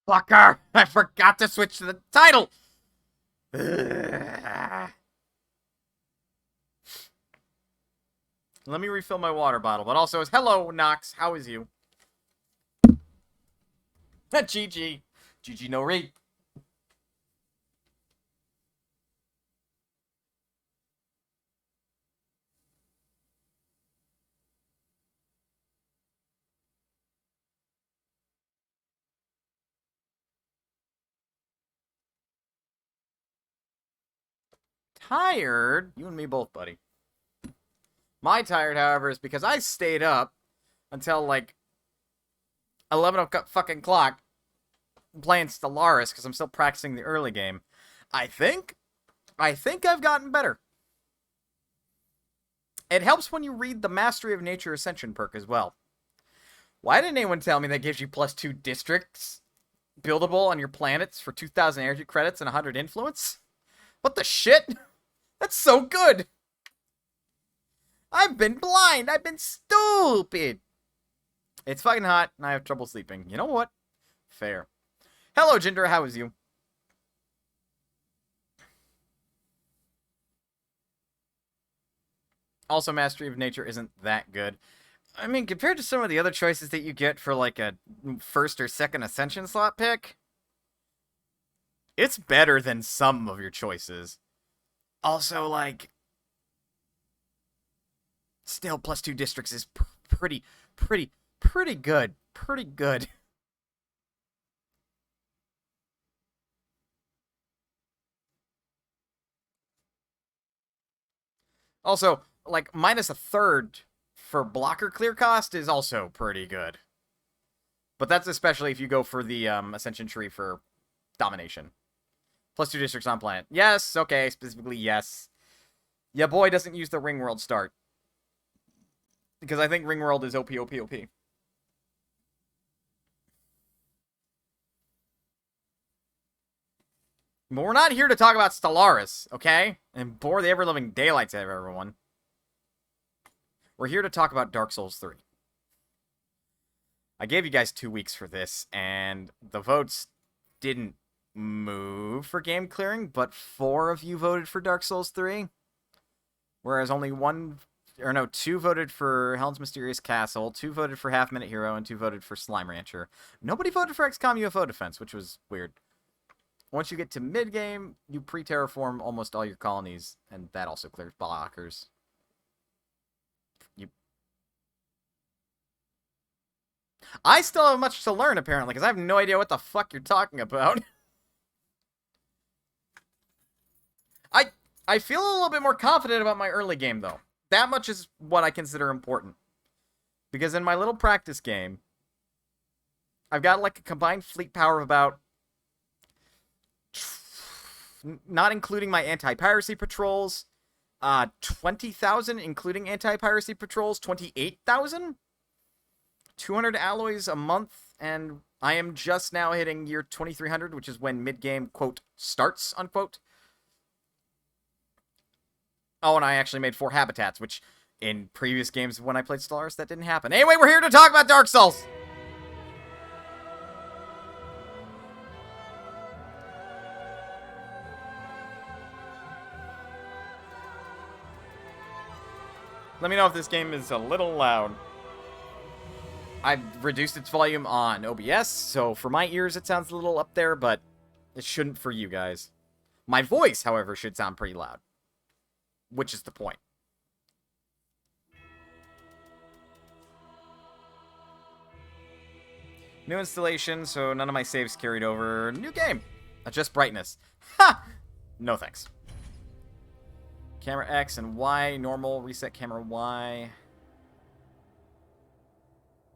Fucker! I forgot to switch to the title! Ugh. Let me refill my water bottle, but also, hello, Nox. How is you? GG. GG no read. Tired? You and me both, buddy. My tired, however, is because I stayed up until, like, 11 o'clock fucking clock playing Stellaris because I'm still practicing the early game. I think I've gotten better. It helps when you read the Mastery of Nature Ascension perk as well. Why didn't anyone tell me that gives you +2 districts buildable on your planets for 2,000 energy credits and 100 influence? What the shit? That's so good! I've been blind! I've been stupid! It's fucking hot, and I have trouble sleeping. You know what? Fair. Hello, Jinder, how is you? Also, Mastery of Nature isn't that good. I mean, compared to some of the other choices that you get for, like, a first or second Ascension slot pick, it's better than some of your choices. Also, like, still +2 districts is pretty good. Pretty good. Also, like, -1/3 for blocker clear cost is also pretty good. But that's especially if you go for the Ascension tree for domination. +2 districts on planet. Yes, okay, specifically yes. Yeah, boy doesn't use the Ring World start. Because I think Ring World is OP, OP, OP. But we're not here to talk about Stellaris, okay? And bore the ever-living daylights out of everyone. We're here to talk about Dark Souls 3. I gave you guys 2 weeks for this, and the votes didn't move for game clearing, but 4 of you voted for Dark Souls 3. Whereas only 2 voted for Helm's Mysterious Castle, 2 voted for Half Minute Hero, and 2 voted for Slime Rancher. Nobody voted for XCOM UFO Defense, which was weird. Once you get to mid-game, you pre-terraform almost all your colonies, and that also clears blockers. I still have much to learn, apparently, because I have no idea what the fuck you're talking about. I feel a little bit more confident about my early game, though. That much is what I consider important. Because in my little practice game, I've got, like, a combined fleet power of about... not including my anti-piracy patrols, 20,000, including anti-piracy patrols, 28,000? 200 alloys a month, and I am just now hitting year 2300, which is when mid-game, quote, starts, unquote. Oh, and I actually made 4 habitats, which in previous games when I played Stellaris, that didn't happen. Anyway, we're here to talk about Dark Souls! Let me know if this game is a little loud. I've reduced its volume on OBS, so for my ears it sounds a little up there, but it shouldn't for you guys. My voice, however, should sound pretty loud. Which is the point. New installation, so none of my saves carried over. New game. Adjust brightness. Ha! No thanks. Camera X and Y. Normal. Reset camera Y.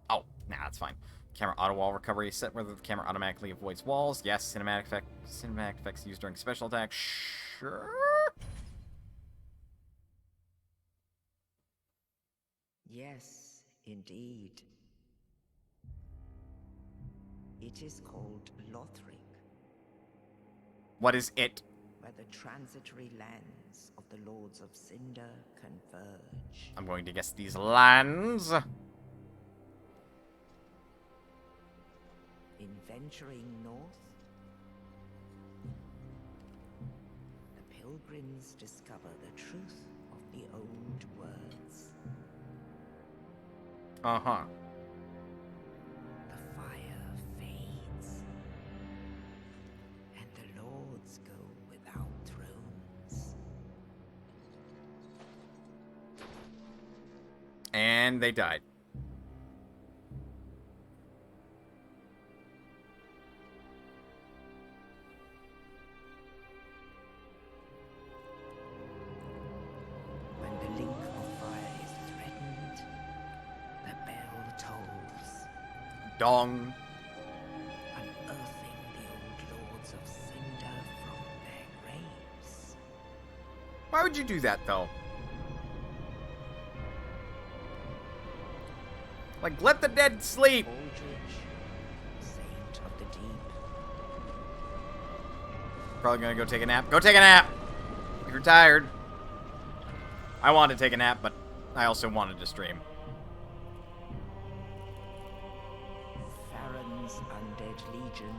Oh, nah, that's fine. Camera auto wall recovery. Set whether the camera automatically avoids walls. Yes. Cinematic effects used during special attack. Sure. Yes, indeed. It is called Lothric, What is it? where the transitory lands of the Lords of Cinder converge. I'm going to guess these lands. in venturing north, the pilgrims discover the truth of the old words. Uh-huh. The fire fades, and the lords go without thrones. And they died. When the link of fire is threatened, the bell tolls, Dong. unearthing the old lords of Cinder from their graves. Why would you do that, though? Like, let the dead sleep. Aldrich, saint of the deep, Probably gonna go take a nap. Go take a nap! If you're tired. I wanted to take a nap, but I also wanted to stream. Farron's undead legion,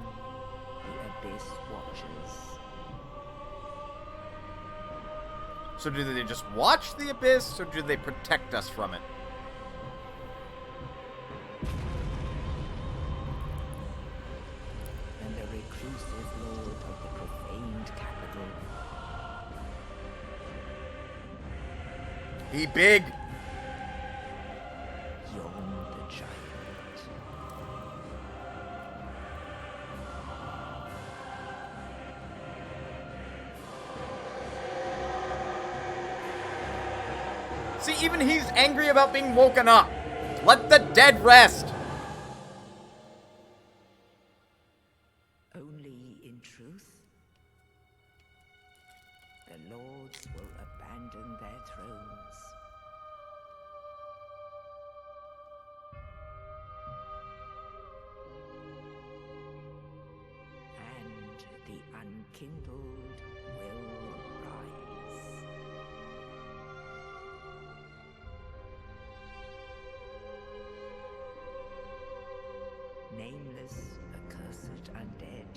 the Abyss Watchers. So do they just watch the Abyss, or do they protect us from it? And the reclusive lord of the profaned capital. He big. Yon the giant. See, even he's angry about being woken up. Let the dead rest. Only in truth, the lords will abandon their thrones. And the unkindled will rise. Nameless, accursed undead,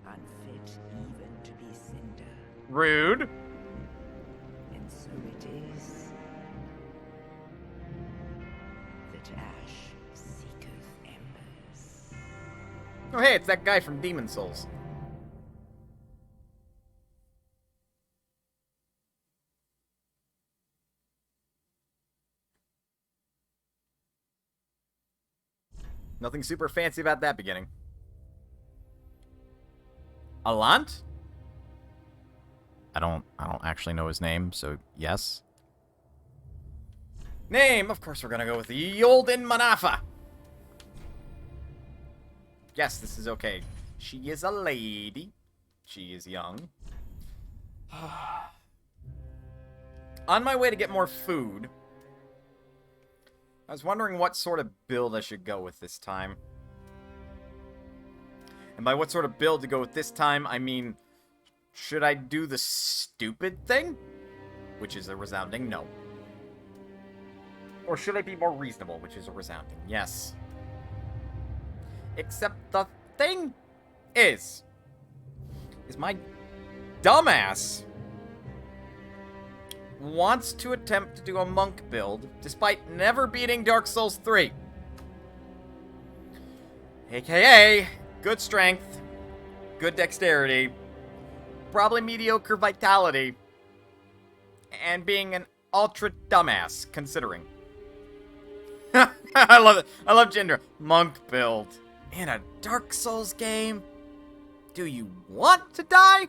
unfit even to be cinder, Rude. and so it is that ash seeketh embers. Oh, hey, it's that guy from Demon Souls. Nothing super fancy about that beginning. Alant? I don't actually know his name, so yes. Name, of course we're gonna go with the Yolden Manafa. Yes, this is okay. She is a lady. She is young. On my way to get more food, I was wondering what sort of build I should go with this time. And by what sort of build to go with this time, I mean, should I do the stupid thing? Which is a resounding no. Or should I be more reasonable? Which is a resounding yes. Except the thing is my dumbass wants to attempt to do a monk build despite never beating Dark Souls 3. AKA, good strength, good dexterity, probably mediocre vitality, and being an ultra dumbass, considering. I love it. I love Jinder. Monk build. In a Dark Souls game? Do you want to die?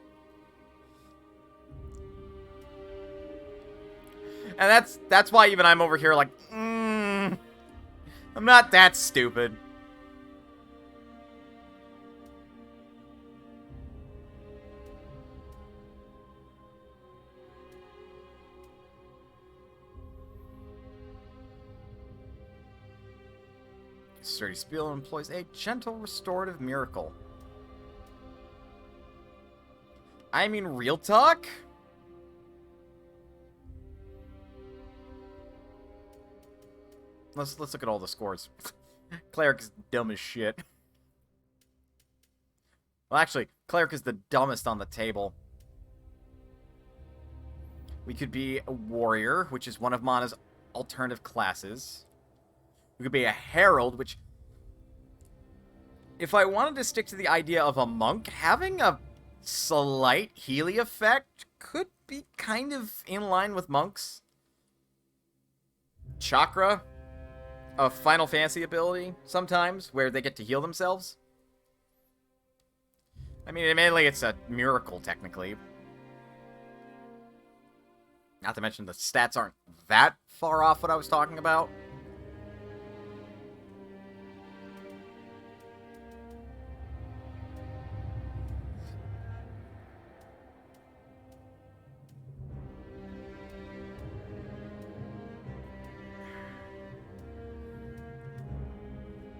And that's why even I'm over here like, I'm not that stupid. Sturdy Spiel employs a gentle restorative miracle. I mean, real talk? Let's look at all the scores. Cleric is dumb as shit. Well, actually, cleric is the dumbest on the table. We could be a warrior, which is one of Mana's alternative classes. We could be a herald, which... If I wanted to stick to the idea of a monk, having a slight Healy effect could be kind of in line with monks. Chakra, a Final Fantasy ability, sometimes, where they get to heal themselves. I mean, admittedly, it's a miracle, technically. Not to mention the stats aren't that far off what I was talking about.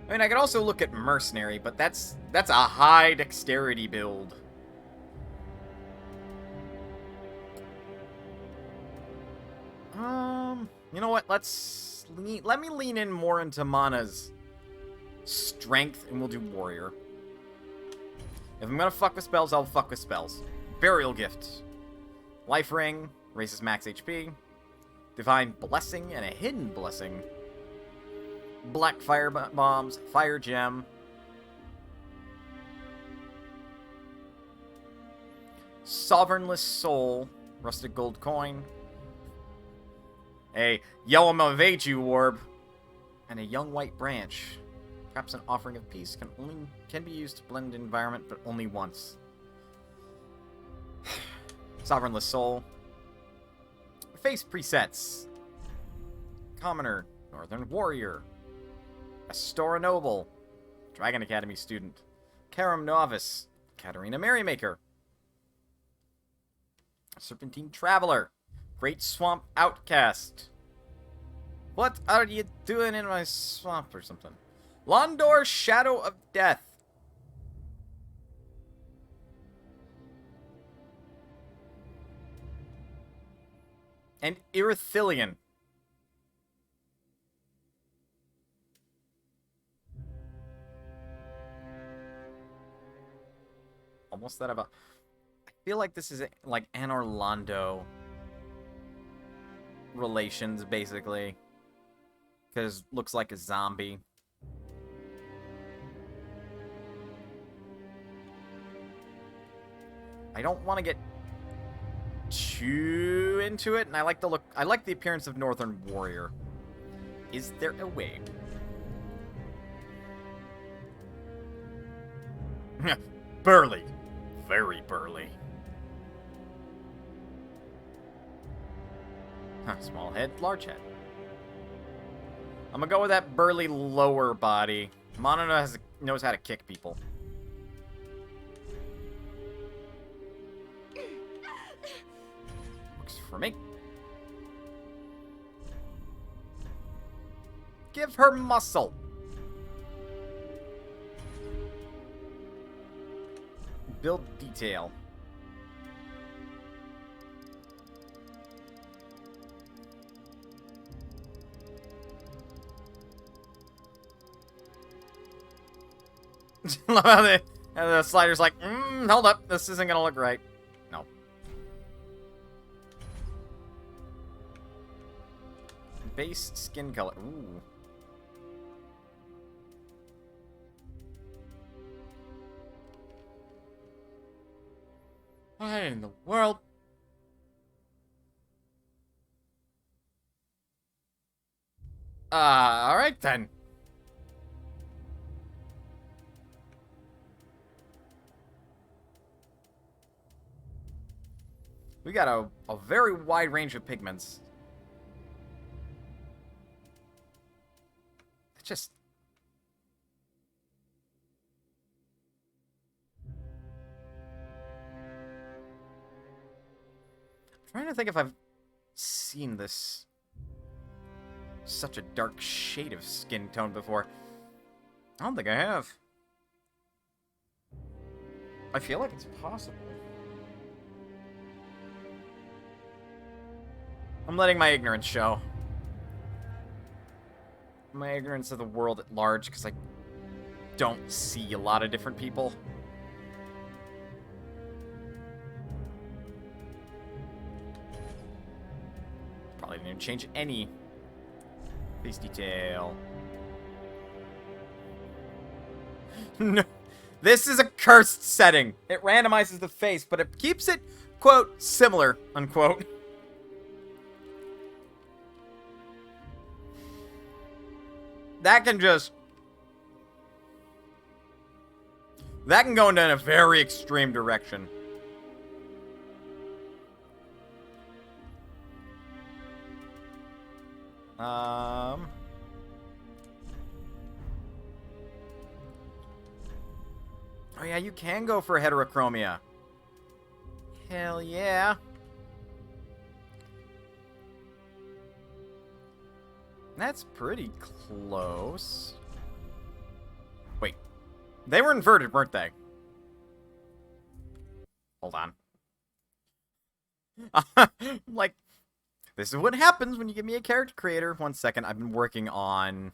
I mean, I could also look at Mercenary, but that's a high dexterity build. You know what? Let me lean in more into Mana's strength, and we'll do Warrior. If I'm gonna fuck with spells, I'll fuck with spells. Burial Gift. Life Ring, raises max HP. Divine Blessing and a Hidden Blessing. Black Fire Bombs, Fire Gem. Sovereignless Soul, Rusted Gold Coin. A Yellow Maveju Orb. And a Young White Branch. Perhaps an Offering of Peace can be used to blend environment, but only once. Sovereignless Soul. Face presets. Commoner, Northern Warrior. Astora Noble, Dragon Academy student. Karam Novice, Katarina Merrymaker. Serpentine Traveler, Great Swamp Outcast. What are you doing in my swamp or something? Londor Shadow of Death. And Irithilian. Almost that about... I feel like this is like Anor Londo relations, basically. Because looks like a zombie. I don't want to get too into it, and I like the appearance of Northern Warrior. Is there a way? Burly. Very burly. Huh, small head, large head. I'm gonna go with that burly lower body. Mana knows how to kick people. Works for me. Give her muscle. Build detail. The slider's like, hold up, this isn't gonna look right. No. Base skin color. Ooh. What in the world? Alright then. We got a very wide range of pigments. It's just... I'm trying to think if I've seen this... such a dark shade of skin tone before. I don't think I have. I feel like it's possible. I'm letting my ignorance show. My ignorance of the world at large, because I don't see a lot of different people. I didn't even change any face detail. No. This is a cursed setting. It randomizes the face, but it keeps it, quote, similar, unquote. That can go in a very extreme direction. Oh yeah, you can go for heterochromia. Hell yeah. That's pretty close. Wait. They were inverted, weren't they? Hold on. Like, this is what happens when you give me a character creator. 1 second, I've been working on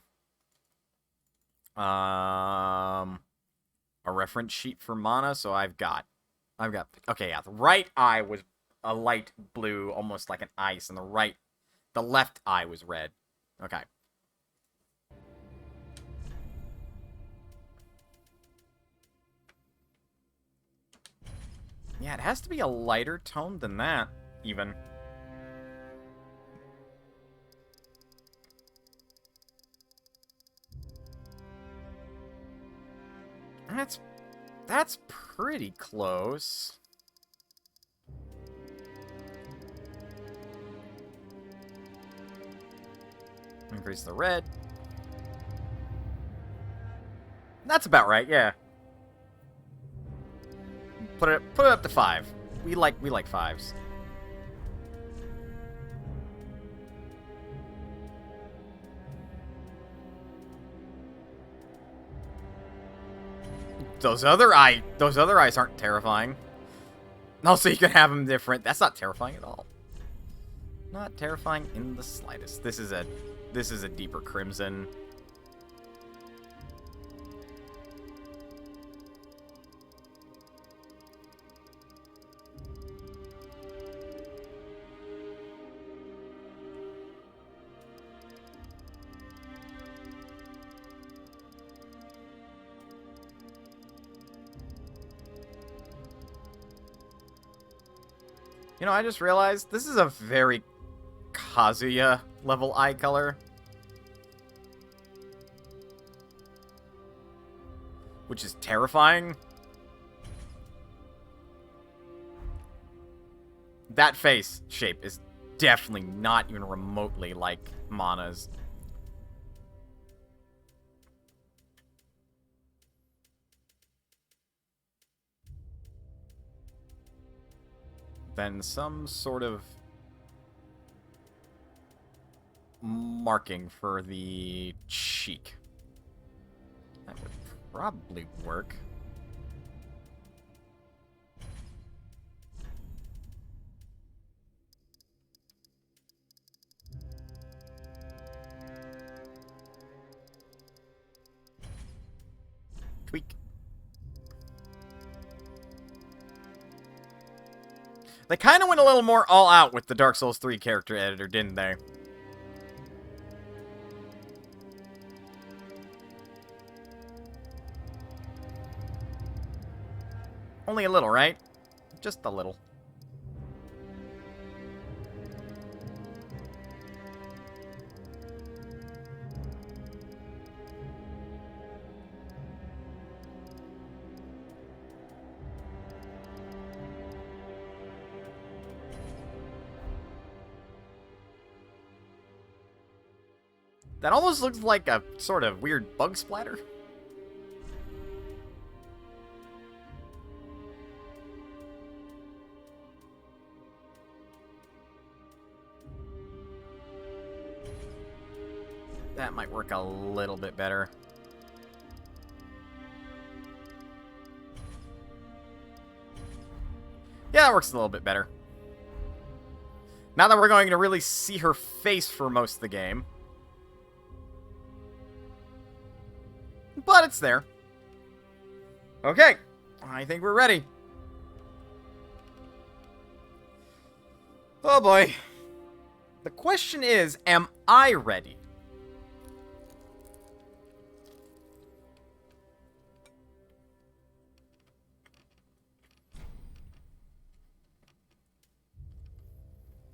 a reference sheet for mana, so I've got okay, yeah, the right eye was a light blue, almost like an ice, and the left eye was red. Okay. Yeah, it has to be a lighter tone than that, even. That's pretty close. Increase the red. That's about right, yeah. Put it up to 5. We like 5s. Those other eyes aren't terrifying. Also, you can have them different. That's not terrifying at all. Not terrifying in the slightest. This is a deeper crimson. You know, I just realized this is a very Kazuya level eye color. Which is terrifying. That face shape is definitely not even remotely like Mana's. Then some sort of marking for the cheek. That would probably work. Tweak. They kind of went a little more all out with the Dark Souls 3 character editor, didn't they? Only a little, right? Just a little. That almost looks like a sort of weird bug splatter. That might work a little bit better. Yeah, that works a little bit better. Now that we're going to really see her face for most of the game. But it's there. Okay, I think we're ready. Oh boy. The question is, am I ready?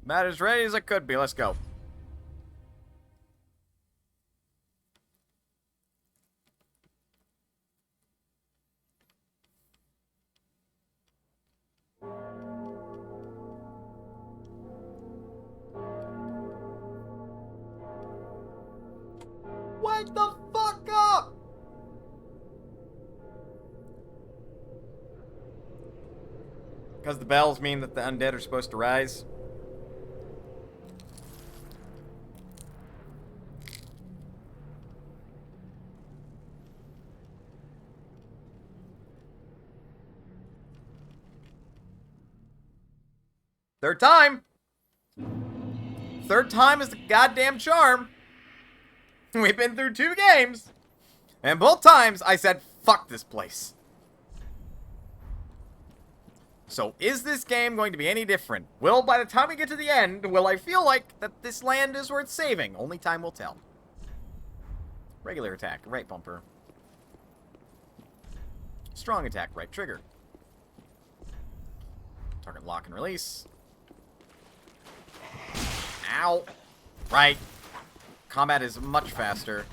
About as ready as I could be. Let's go. Wake the fuck up! Because the bells mean that the undead are supposed to rise. Third time! Third time is the goddamn charm. We've been through 2 games. And both times I said, fuck this place. So is this game going to be any different? Will, by the time we get to the end, will I feel like that this land is worth saving? Only time will tell. Regular attack, right bumper. Strong attack, right trigger. Target lock and release. Ow. Right. Combat is much faster.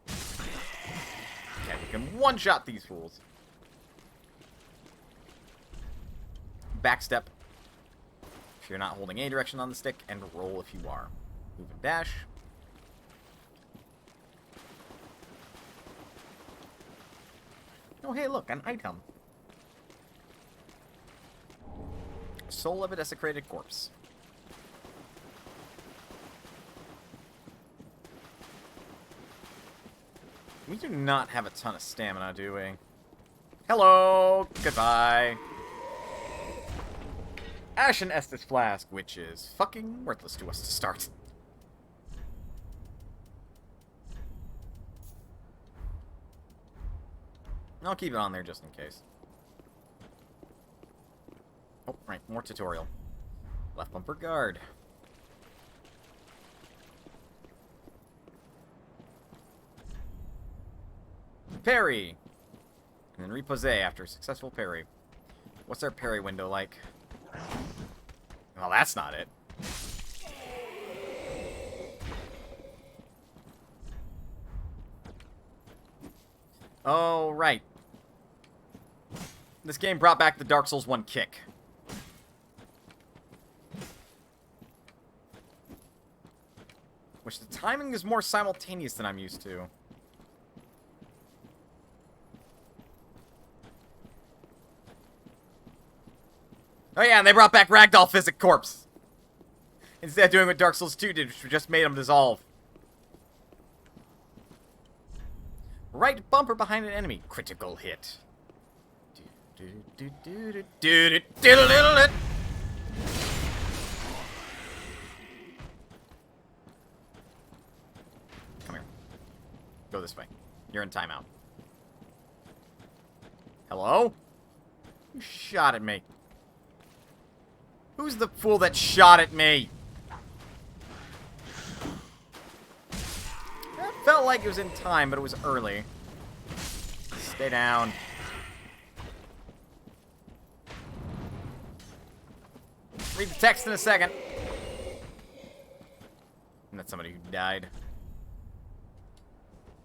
Okay, we can one-shot these fools. Backstep if you're not holding any direction on the stick, and roll if you are. Move and dash. Oh, hey, look, an item. Soul of a desecrated corpse. We do not have a ton of stamina, do we? Hello! Goodbye! Ashen Estus Flask, which is fucking worthless to us to start. I'll keep it on there just in case. Oh, right, more tutorial. Left bumper guard. Parry! And then repose after a successful parry. What's our parry window like? Well, that's not it. Oh, right. This game brought back the Dark Souls 1 kick. Which the timing is more simultaneous than I'm used to. Oh yeah, and they brought back Ragdoll Physic Corpse. Instead of doing what Dark Souls 2 did, which just made them dissolve. Right bumper behind an enemy. Critical hit. Come here. Go this way. You're in timeout. Hello? Who shot at me? Who's the fool that shot at me? That felt like it was in time, but it was early. Stay down. Read the text in a second. And that's somebody who died.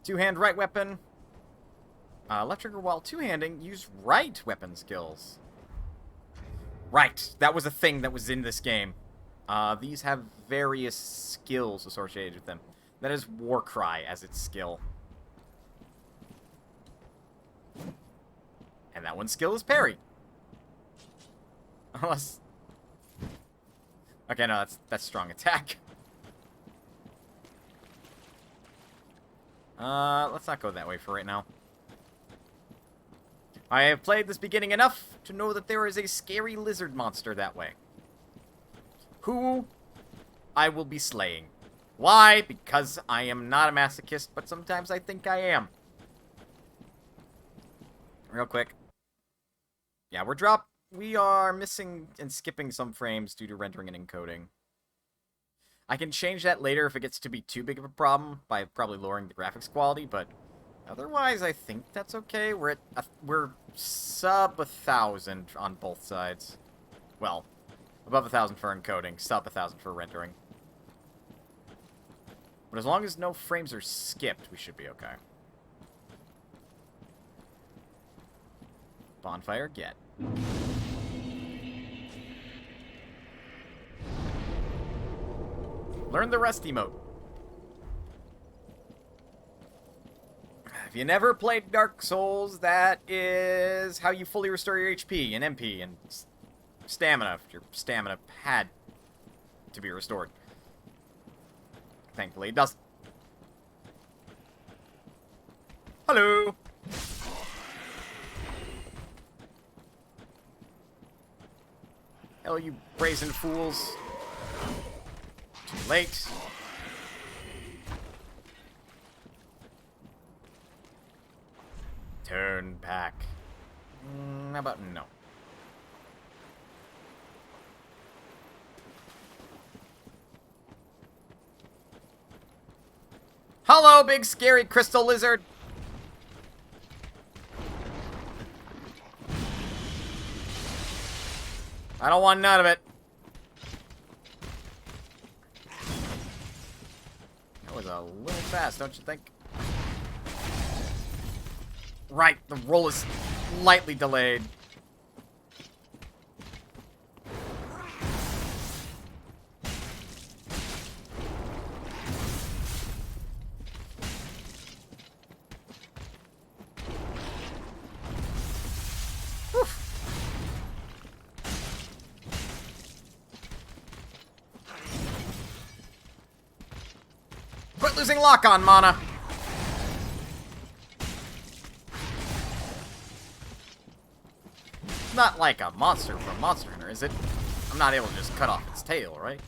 Two-hand right weapon. Left trigger while two-handing. Use right weapon skills. Right. That was a thing that was in this game. These have various skills associated with them. That is Warcry as its skill. And that one's skill is parry. Unless... Okay, no, that's strong attack. Let's not go that way for right now. I have played this beginning enough to know that there is a scary lizard monster that way. Who I will be slaying. Why? Because I am not a masochist, but sometimes I think I am. Real quick. Yeah, we're we are missing and skipping some frames due to rendering and encoding. I can change that later if it gets to be too big of a problem by probably lowering the graphics quality, but otherwise I think that's okay. We're sub 1,000 on both sides. Well, above 1,000 for encoding, sub 1,000 for rendering. But as long as no frames are skipped, we should be okay. Bonfire get. Learn the rest emote. If you never played Dark Souls, that is how you fully restore your HP and MP and stamina. If your stamina had to be restored. Thankfully, it doesn't. Hello! Hell, you brazen fools. Too late. Turn back. How about no? Hello, big scary crystal lizard! I don't want none of it. That was a little fast, don't you think? Right, the roll is slightly delayed. Quit losing lock-on mana. It's not like a monster from Monster Hunter, is it? I'm not able to just cut off its tail, right?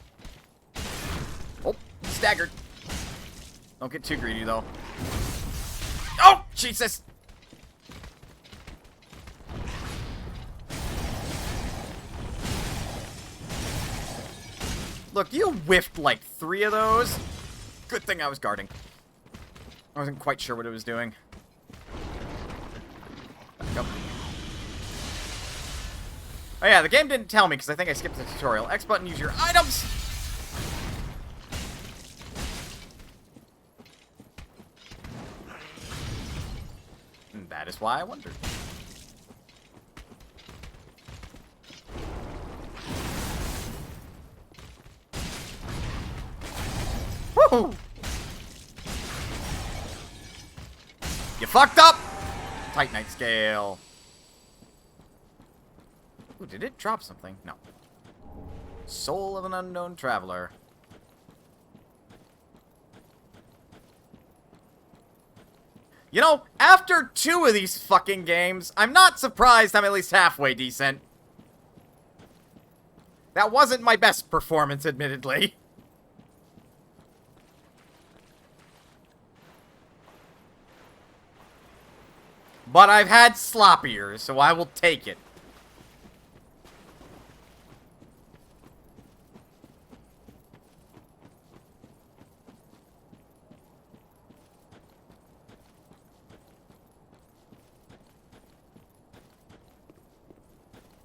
Oh, staggered. Don't get too greedy, though. Oh, Jesus! Look, you whiffed like 3 of those. Good thing I was guarding. I wasn't quite sure what it was doing. Back up. Oh yeah, the game didn't tell me because I think I skipped the tutorial. X button, use your items! And that is why I wondered. Woohoo! You fucked up! Titanite scale. Ooh, did it drop something? No. Soul of an unknown traveler. You know, after 2 of these fucking games, I'm not surprised I'm at least halfway decent. That wasn't my best performance, admittedly. But I've had sloppier, so I will take it.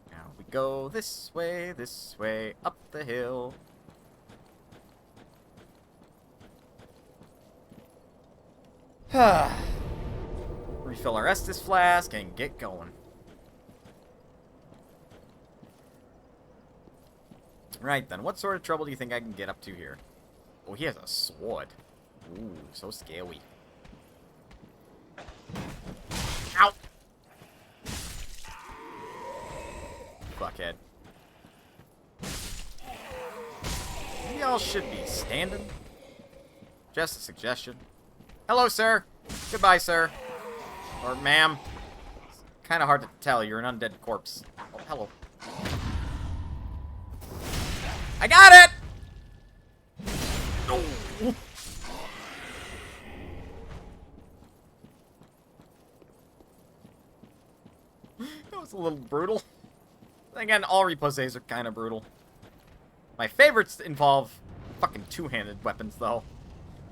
Now we go this way, up the hill. Refill our Estus flask and get going. Right then, what sort of trouble do you think I can get up to here? Oh, he has a sword. Ooh, so scary. Ow! Fuckhead. Maybe y'all should be standing? Just a suggestion. Hello, sir. Goodbye, sir. Or ma'am. It's kind of hard to tell. You're an undead corpse. Oh, hello. I got it! Oh. That was a little brutal. Again, all reposes are kind of brutal. My favorites involve fucking two-handed weapons, though.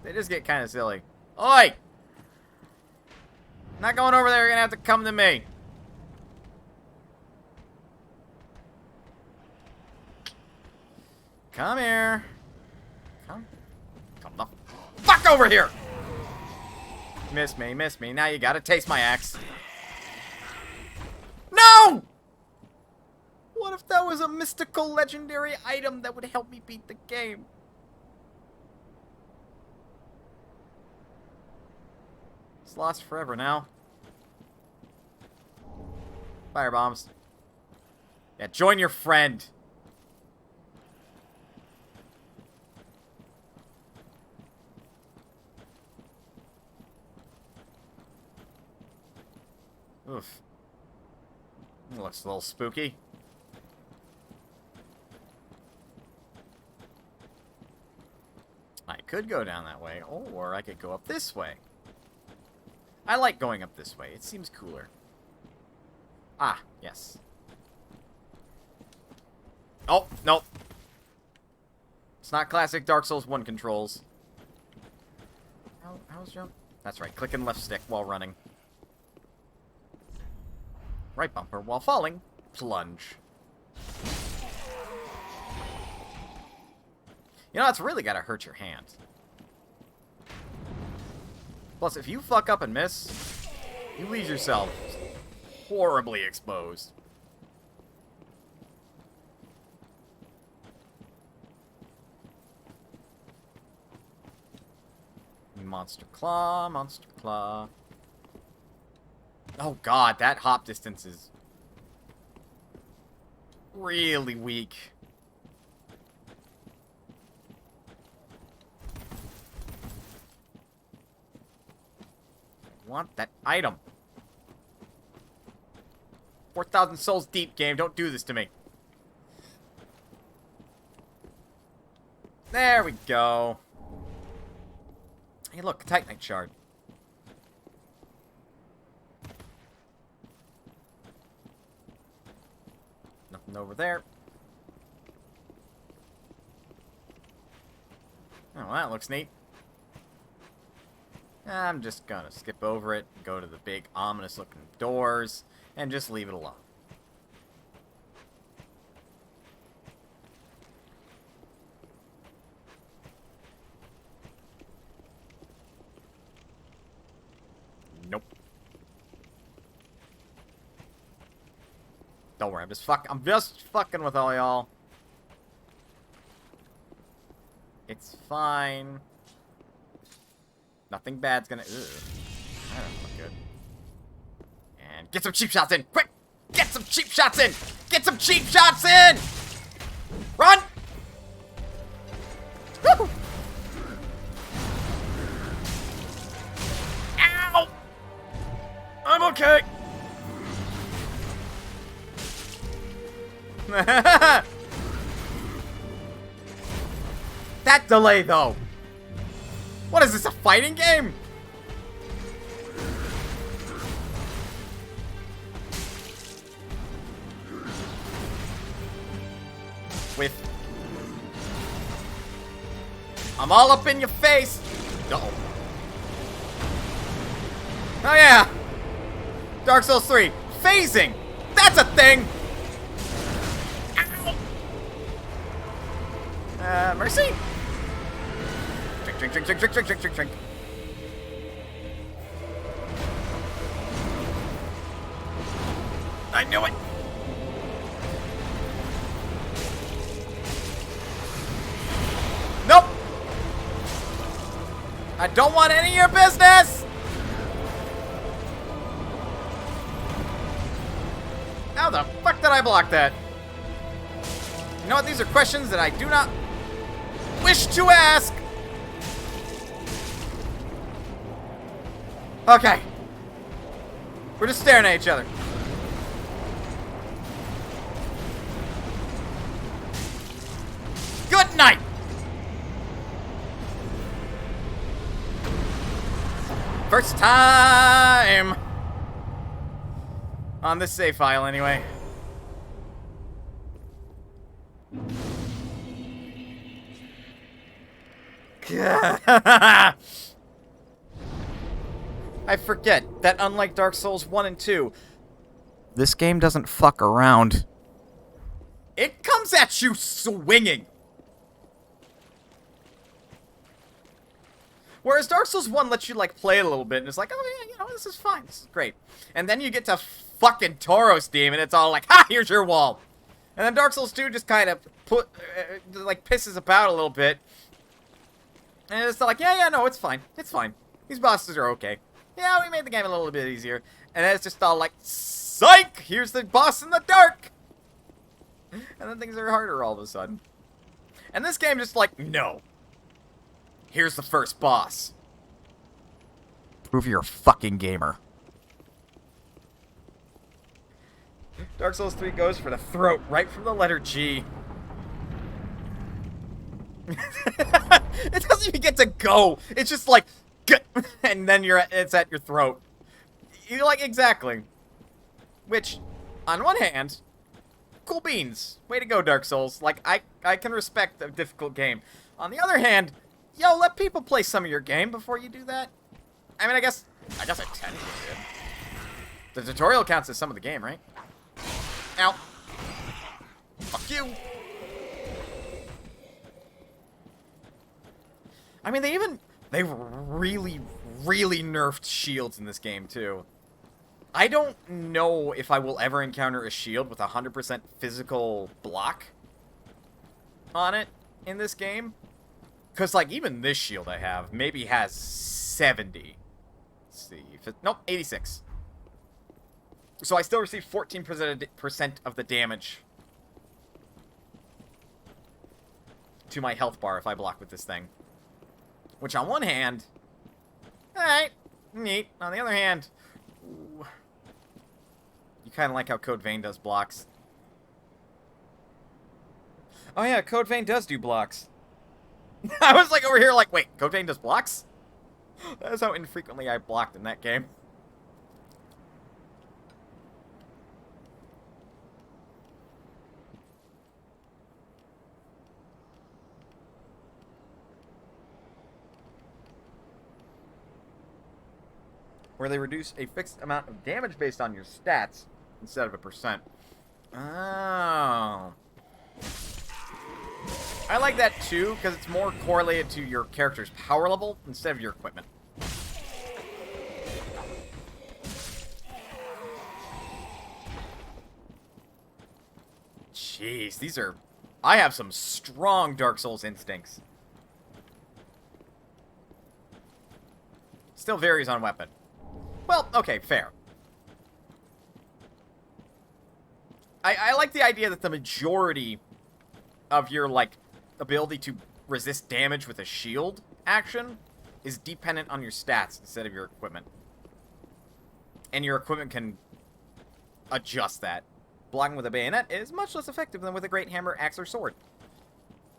They just get kind of silly. Oi! Not going over there, you're gonna have to come to me. Come here. Come the fuck over here! Miss me, miss me. Now you gotta taste my axe. No! What if that was a mystical legendary item that would help me beat the game? It's lost forever now. Fire bombs. Yeah, join your friend. Oof. It looks a little spooky. I could go down that way, or I could go up this way. I like going up this way. It seems cooler. Ah, yes. Oh, nope. It's not classic Dark Souls 1 controls. How's jump? That's right, click and left stick while running. Right bumper while falling. Plunge. You know, it's really gotta hurt your hand. Plus, if you fuck up and miss, you leave yourself horribly exposed. Monster Claw, Monster Claw. Oh god, that hop distance is really weak. I want that item. 4,000 souls deep, game. Don't do this to me. There we go. Hey, look, Titanite shard. Nothing over there. Oh, that looks neat. I'm just gonna skip over it, go to the big ominous looking doors, and just leave it alone. Nope. Don't worry, I'm just fucking with all y'all. It's fine. Nothing bad's gonna. Ugh. That doesn't look good. And get some cheap shots in! Quick! Get some cheap shots in! Get some cheap shots in! Run! Woo! Ow! I'm okay! That delay, though! What is this, a fighting game? I'm all up in your face! Uh-oh. Oh yeah! Dark Souls 3. Phasing! That's a thing! Ow! Mercy? Drink, drink, drink, drink, drink, drink, drink, drink. I knew it! Nope! I don't want any of your business! How the fuck did I block that? You know what? These are questions that I do not wish to ask! Okay. We're just staring at each other. Good night! First time! On this save file, anyway. I forget that unlike Dark Souls 1 and 2, this game doesn't fuck around. It comes at you swinging. Whereas Dark Souls 1 lets you, like, play it a little bit, and it's like, oh, yeah, you know, this is fine. This is great. And then you get to fucking Tauros Demon, and it's all like, ha, here's your wall. And then Dark Souls 2 just kind of pisses about a little bit. And it's like, yeah, no, it's fine. It's fine. These bosses are okay. Yeah, we made the game a little bit easier. And then it's just all like, psych! Here's the boss in the dark! And then things are harder all of a sudden. And this game just like, no. Here's the first boss. Prove you're a fucking gamer. Dark Souls 3 goes for the throat, right from the letter G. It doesn't even get to go. It's just like, and then it's at your throat. You're like, exactly. Which, on one hand, cool beans. Way to go, Dark Souls. Like, I can respect a difficult game. On the other hand, yo, let people play some of your game before you do that. I mean, I guess I technically did. The tutorial counts as some of the game, right? Ow. Fuck you. I mean, they really, really nerfed shields in this game, too. I don't know if I will ever encounter a shield with 100% physical block on it in this game. Because, like, even this shield I have maybe has 70. Let's see. Nope, 86. So I still receive 14% of the damage to my health bar if I block with this thing. Which, on one hand, alright, neat. On the other hand, ooh, you kind of like how Code Vein does blocks. Oh yeah, Code Vein does do blocks. I was like over here like, wait, Code Vein does blocks? That is how infrequently I blocked in that game. Where they reduce a fixed amount of damage based on your stats instead of a percent. Oh. I like that too, because it's more correlated to your character's power level instead of your equipment. Jeez, these are... I have some strong Dark Souls instincts. Still varies on weapon. Well, okay, fair. I like the idea that the majority of your, like, ability to resist damage with a shield action is dependent on your stats instead of your equipment. And your equipment can adjust that. Blocking with a bayonet is much less effective than with a great hammer, axe, or sword.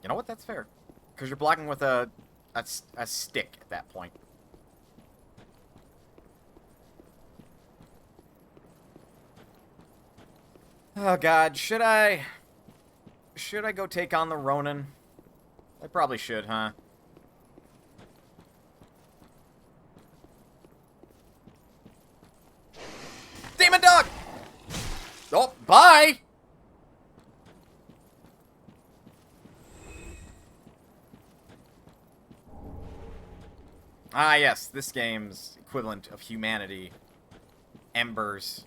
You know what? That's fair. Because you're blocking with a stick at that point. Oh god, should I go take on the Ronin? I probably should, huh? Demon dog! Oh, bye! Ah, yes, this game's equivalent of humanity. Embers.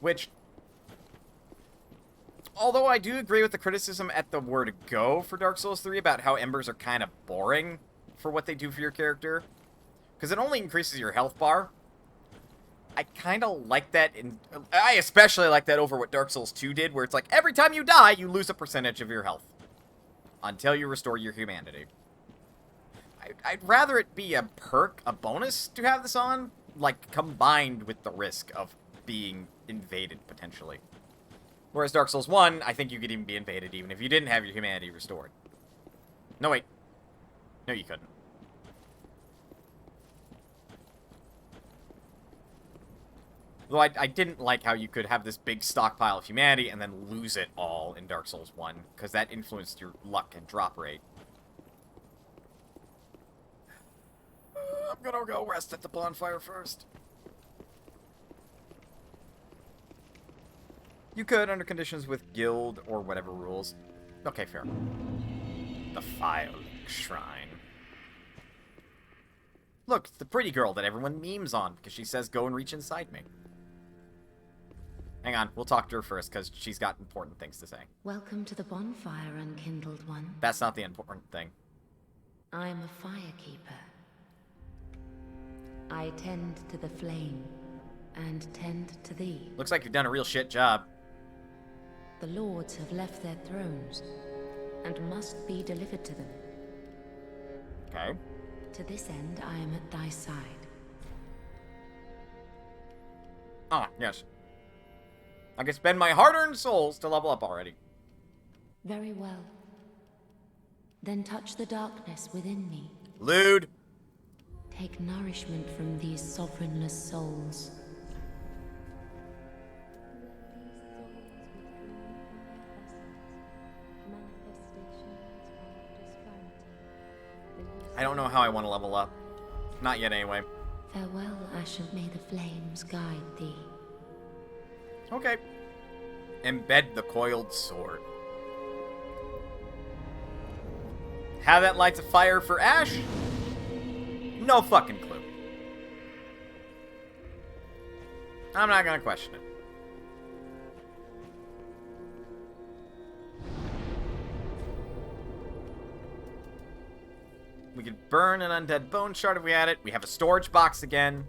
Which, although I do agree with the criticism at the word go for Dark Souls 3 about how Embers are kind of boring for what they do for your character, because it only increases your health bar. I kind of like that, I especially like that over what Dark Souls 2 did, where it's like, every time you die, you lose a percentage of your health. Until you restore your humanity. I'd rather it be a perk, a bonus to have this on, like, combined with the risk of being invaded, potentially. Whereas Dark Souls 1, I think you could even be invaded even if you didn't have your humanity restored. No, wait. No, you couldn't. Though I didn't like how you could have this big stockpile of humanity and then lose it all in Dark Souls 1, because that influenced your luck and drop rate. I'm gonna go rest at the bonfire first. You could, under conditions with guild or whatever rules. Okay, fair. The Firelink Shrine. Look, it's the pretty girl that everyone memes on because she says go and reach inside me. Hang on, we'll talk to her first because she's got important things to say. Welcome to the bonfire, unkindled one. That's not the important thing. I am a firekeeper. I tend to the flame, and tend to thee. Looks like you've done a real shit job. The lords have left their thrones, and must be delivered to them. Okay. To this end, I am at thy side. Ah, yes. I can spend my hard-earned souls to level up already. Very well. Then touch the darkness within me. Lewd. Take nourishment from these sovereignless souls. I don't know how I want to level up. Not yet, anyway. Farewell, Ashen. May the flames guide thee. Okay. Embed the coiled sword. How that lights a fire for Ash? No fucking clue. I'm not gonna question it. We could burn an undead bone shard if we had it. We have a storage box again.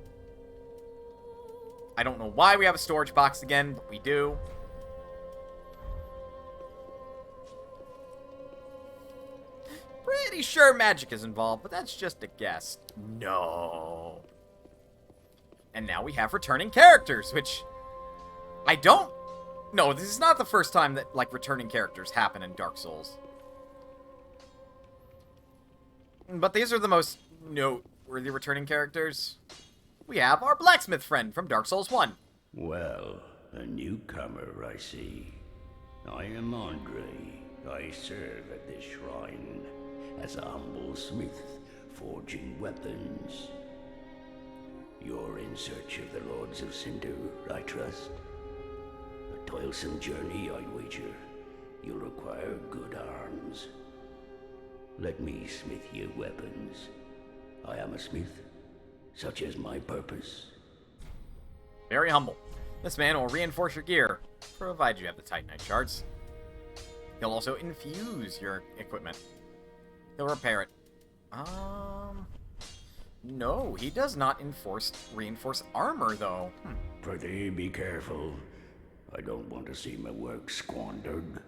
I don't know why we have a storage box again, but we do. Pretty sure magic is involved, but that's just a guess. No. And now we have returning characters, which I don't... No, this is not the first time that, like, returning characters happen in Dark Souls. But these are the most noteworthy returning characters. We have our blacksmith friend from Dark Souls 1. Well, a newcomer, I see. I am Andre. I serve at this shrine as a humble smith, forging weapons. You're in search of the Lords of Cinder, I trust. A toilsome journey, I wager. You'll require good arms. Let me smith you weapons. I am a smith, such is my purpose. Very humble. This man will reinforce your gear, provided you have the Titanite shards. He'll also infuse your equipment. He'll repair it. No, he does not reinforce armor, though. Pretty be careful. I don't want to see my work squandered.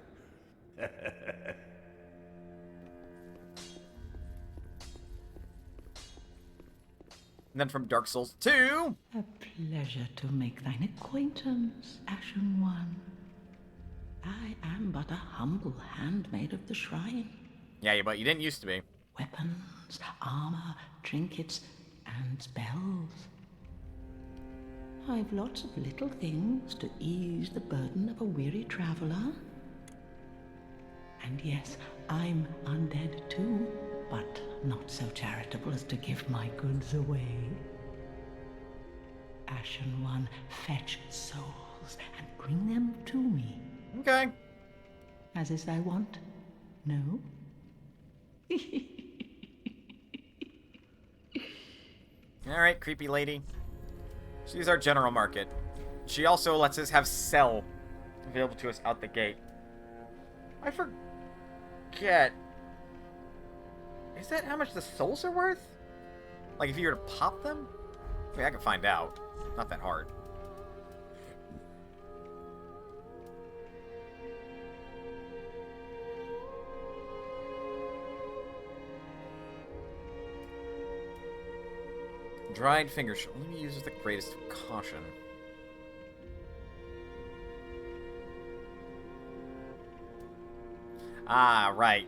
And then from Dark Souls 2... A pleasure to make thine acquaintance, Ashen One. I am but a humble handmaid of the shrine. Yeah, but you didn't used to be. Weapons, armor, trinkets, and spells. I've lots of little things to ease the burden of a weary traveler. And yes, I'm undead too, but not so charitable as to give my goods away. Ashen One, fetch souls and bring them to me. Okay. As is thy wont? No? Alright, creepy lady. She's our general market. She also lets us have sell available to us out the gate. I forget. Is that how much the souls are worth? Like, if you were to pop them? I mean, I can find out. Not that hard. Dried finger should only be used with the greatest caution. Ah, right.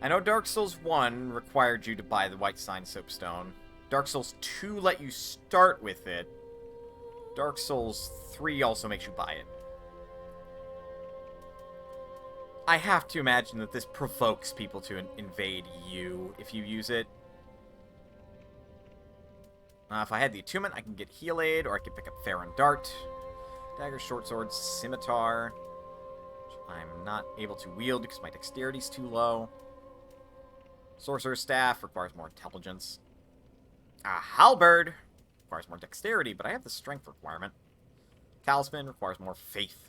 I know Dark Souls 1 required you to buy the White Sign Soapstone. Dark Souls 2 let you start with it. Dark Souls 3 also makes you buy it. I have to imagine that this provokes people to invade you if you use it. If I had the attunement, I can get Heal Aid, or I could pick up Farron Dart. Dagger, Short Sword, Scimitar. Which I'm not able to wield because my dexterity's too low. Sorcerer's Staff requires more intelligence. A Halberd requires more dexterity, but I have the strength requirement. Talisman requires more faith.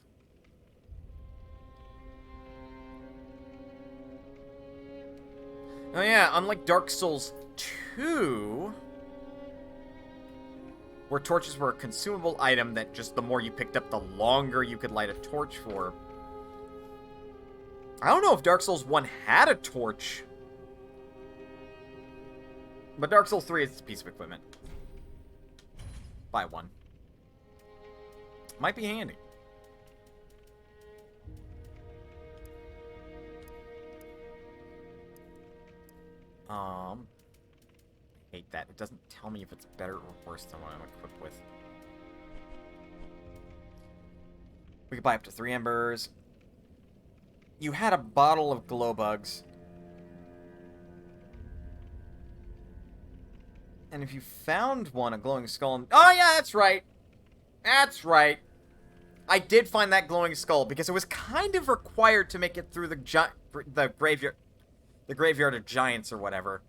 Oh yeah, unlike Dark Souls 2, where torches were a consumable item that just the more you picked up, the longer you could light a torch for. I don't know if Dark Souls 1 had a torch. But Dark Souls 3 is a piece of equipment. Buy one. Might be handy. I hate that. It doesn't tell me if it's better or worse than what I'm equipped with. We could buy up to 3 embers. You had a bottle of glow bugs. And if you found one, a glowing skull... Oh, yeah, that's right. That's right. I did find that glowing skull, because it was kind of required to make it through the graveyard of giants or whatever.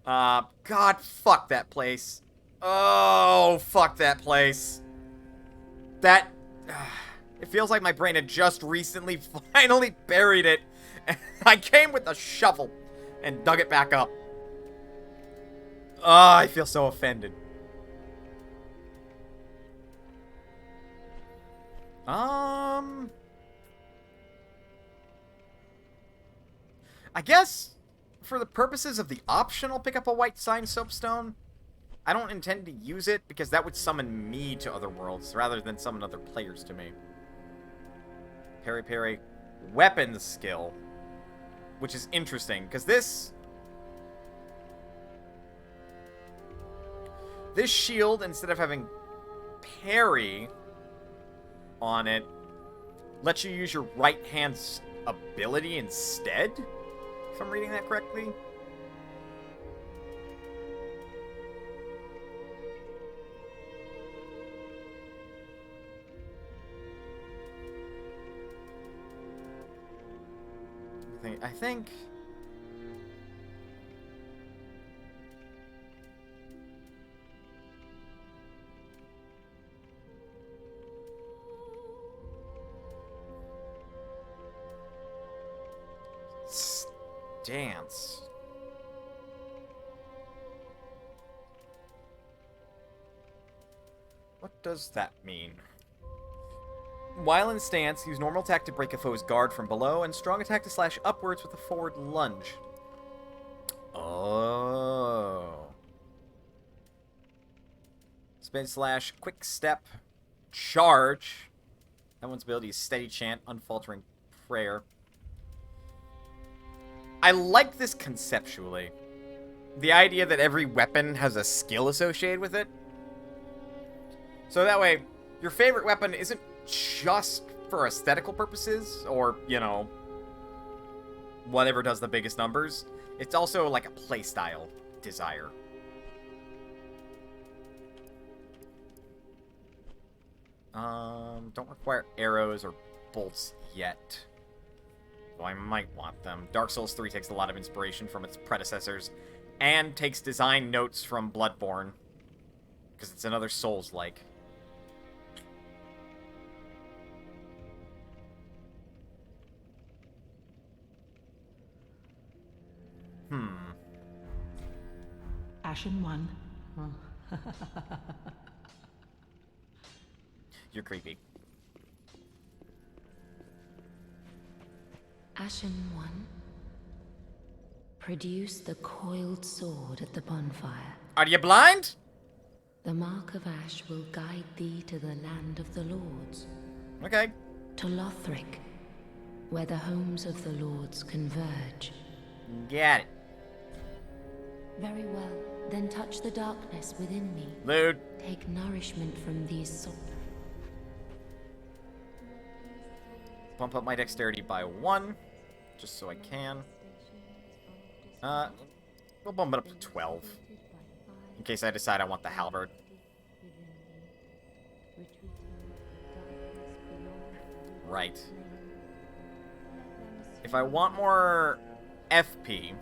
God, fuck that place. Oh, fuck that place. That... it feels like my brain had just recently finally buried it. And I came with a shovel and dug it back up. Oh, I feel so offended. I guess, for the purposes of the option, I'll pick up a white sign soapstone. I don't intend to use it, because that would summon me to other worlds, rather than summon other players to me. Parry, weapons skill. Which is interesting, because this shield, instead of having parry on it, lets you use your right hand's ability instead, if I'm reading that correctly. I think... Stance. What does that mean? While in stance, use normal attack to break a foe's guard from below, and strong attack to slash upwards with a forward lunge. Oh. Spin slash, quick step, charge. That one's ability is steady chant, unfaltering prayer. I like this conceptually. The idea that every weapon has a skill associated with it. So that way, your favorite weapon isn't just for aesthetical purposes, or, you know, whatever does the biggest numbers. It's also like a playstyle desire. Don't require arrows or bolts yet. Though I might want them. Dark Souls 3 takes a lot of inspiration from its predecessors, and takes design notes from Bloodborne, because it's another Souls-like. Ashen One. You're creepy. Ashen One, produce the coiled sword at the bonfire. Are you blind? The mark of ash will guide thee to the land of the lords, Okay. to Lothric, where the homes of the lords converge. Get it. Very well. then touch the darkness within me. Loot. Take nourishment from these souls. Bump up my dexterity by 1, just so I can. We'll bump it up to 12, in case I decide I want the halberd. Right. If I want more FP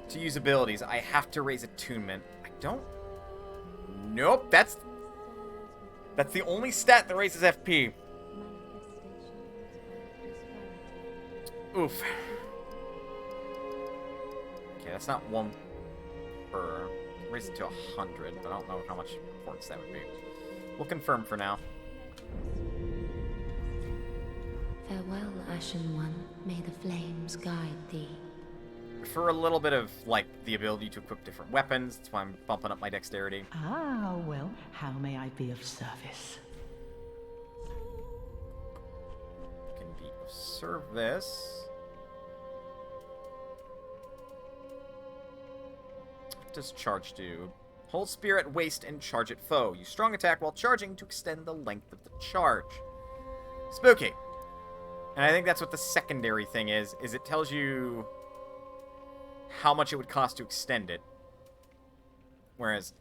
to use abilities, I have to raise attunement. I don't... Nope, that's the only stat that raises FP. Oof. Okay, that's not 1 per... Raise it to 100, but I don't know how much importance that would be. We'll confirm for now. Farewell, Ashen One. May the flames guide thee. For a little bit of, like, the ability to equip different weapons, that's why I'm bumping up my dexterity. Ah, well, how may I be of service? Can be of service. What does charge do? Hold spear at waist and charge at foe. Use strong attack while charging to extend the length of the charge. Spooky. And I think that's what the secondary thing is it tells you how much it would cost to extend it. Whereas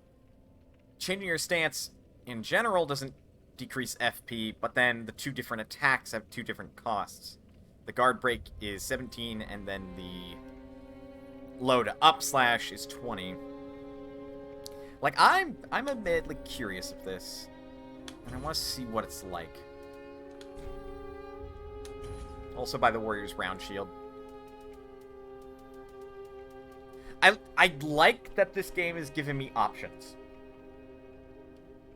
changing your stance in general doesn't decrease FP, but then the 2 different attacks have 2 different costs. The guard break is 17, and then the load up slash is 20. Like, I'm admittedly curious of this, and I want to see what it's like. Also by the Warrior's Round Shield. I like that this game is giving me options.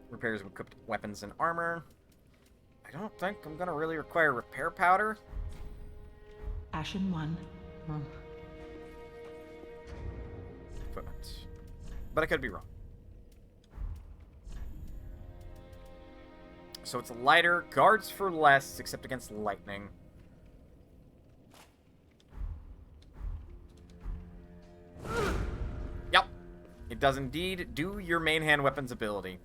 Repairs of equipped weapons and armor. I don't think I'm gonna really require repair powder. Ashen One. Equipment. But I could be wrong. So it's lighter, guards for less, except against lightning. Yep. It does indeed do your main hand weapons ability.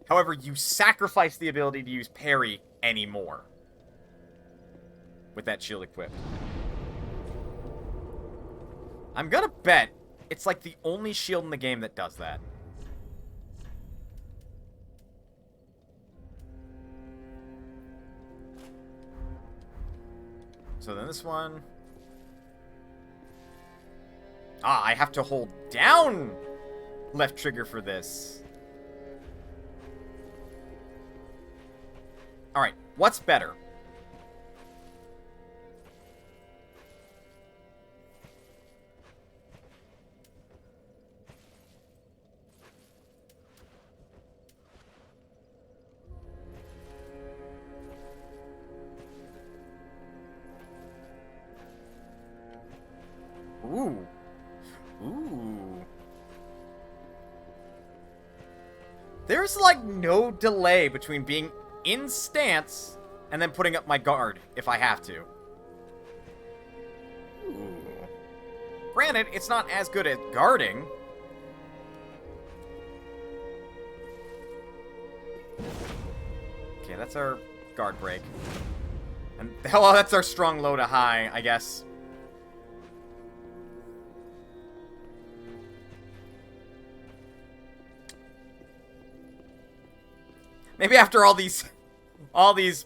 However, you sacrifice the ability to use parry anymore with that shield equipped. I'm gonna bet it's like the only shield in the game that does that. So then this one... Ah, I have to hold down left trigger for this. Alright, what's better? Ooh. Ooh. There's like no delay between being in stance and then putting up my guard if I have to. Ooh. Granted, it's not as good at guarding. Okay, that's our guard break. And well, that's our strong low to high, I guess. Maybe after all these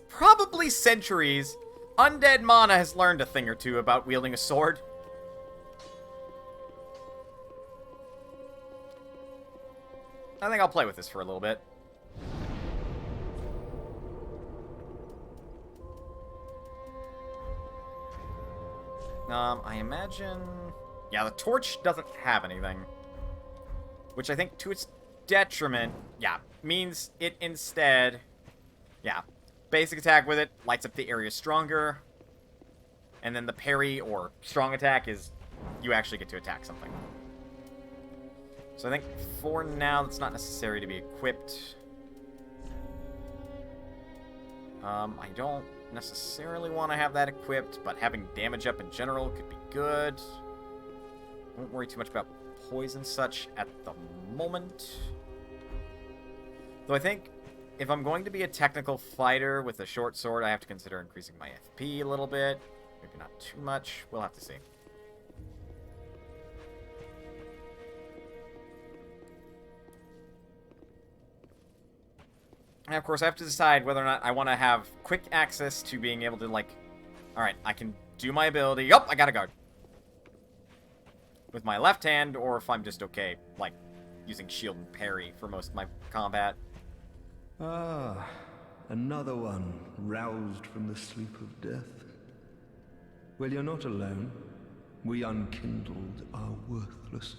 probably centuries, Undead Mana has learned a thing or two about wielding a sword. I think I'll play with this for a little bit. I imagine... Yeah, the torch doesn't have anything. Which I think, to its detriment, yeah, means it instead... Yeah, basic attack with it, lights up the area stronger. And then the parry or strong attack is you actually get to attack something. So I think for now, it's not necessary to be equipped. I don't necessarily want to have that equipped, but having damage up in general could be good. won't worry too much about poison such at the moment. Though I think if I'm going to be a technical fighter with a short sword, I have to consider increasing my FP a little bit. Maybe not too much. We'll have to see. And of course, I have to decide whether or not I want to have quick access to being able to, like, alright, I can do my ability. Yup, I got a guard. With my left hand, or if I'm just okay, like, using shield and parry for most of my combat. Ah, another one roused from the sleep of death. Well, you're not alone. We unkindled are worthless.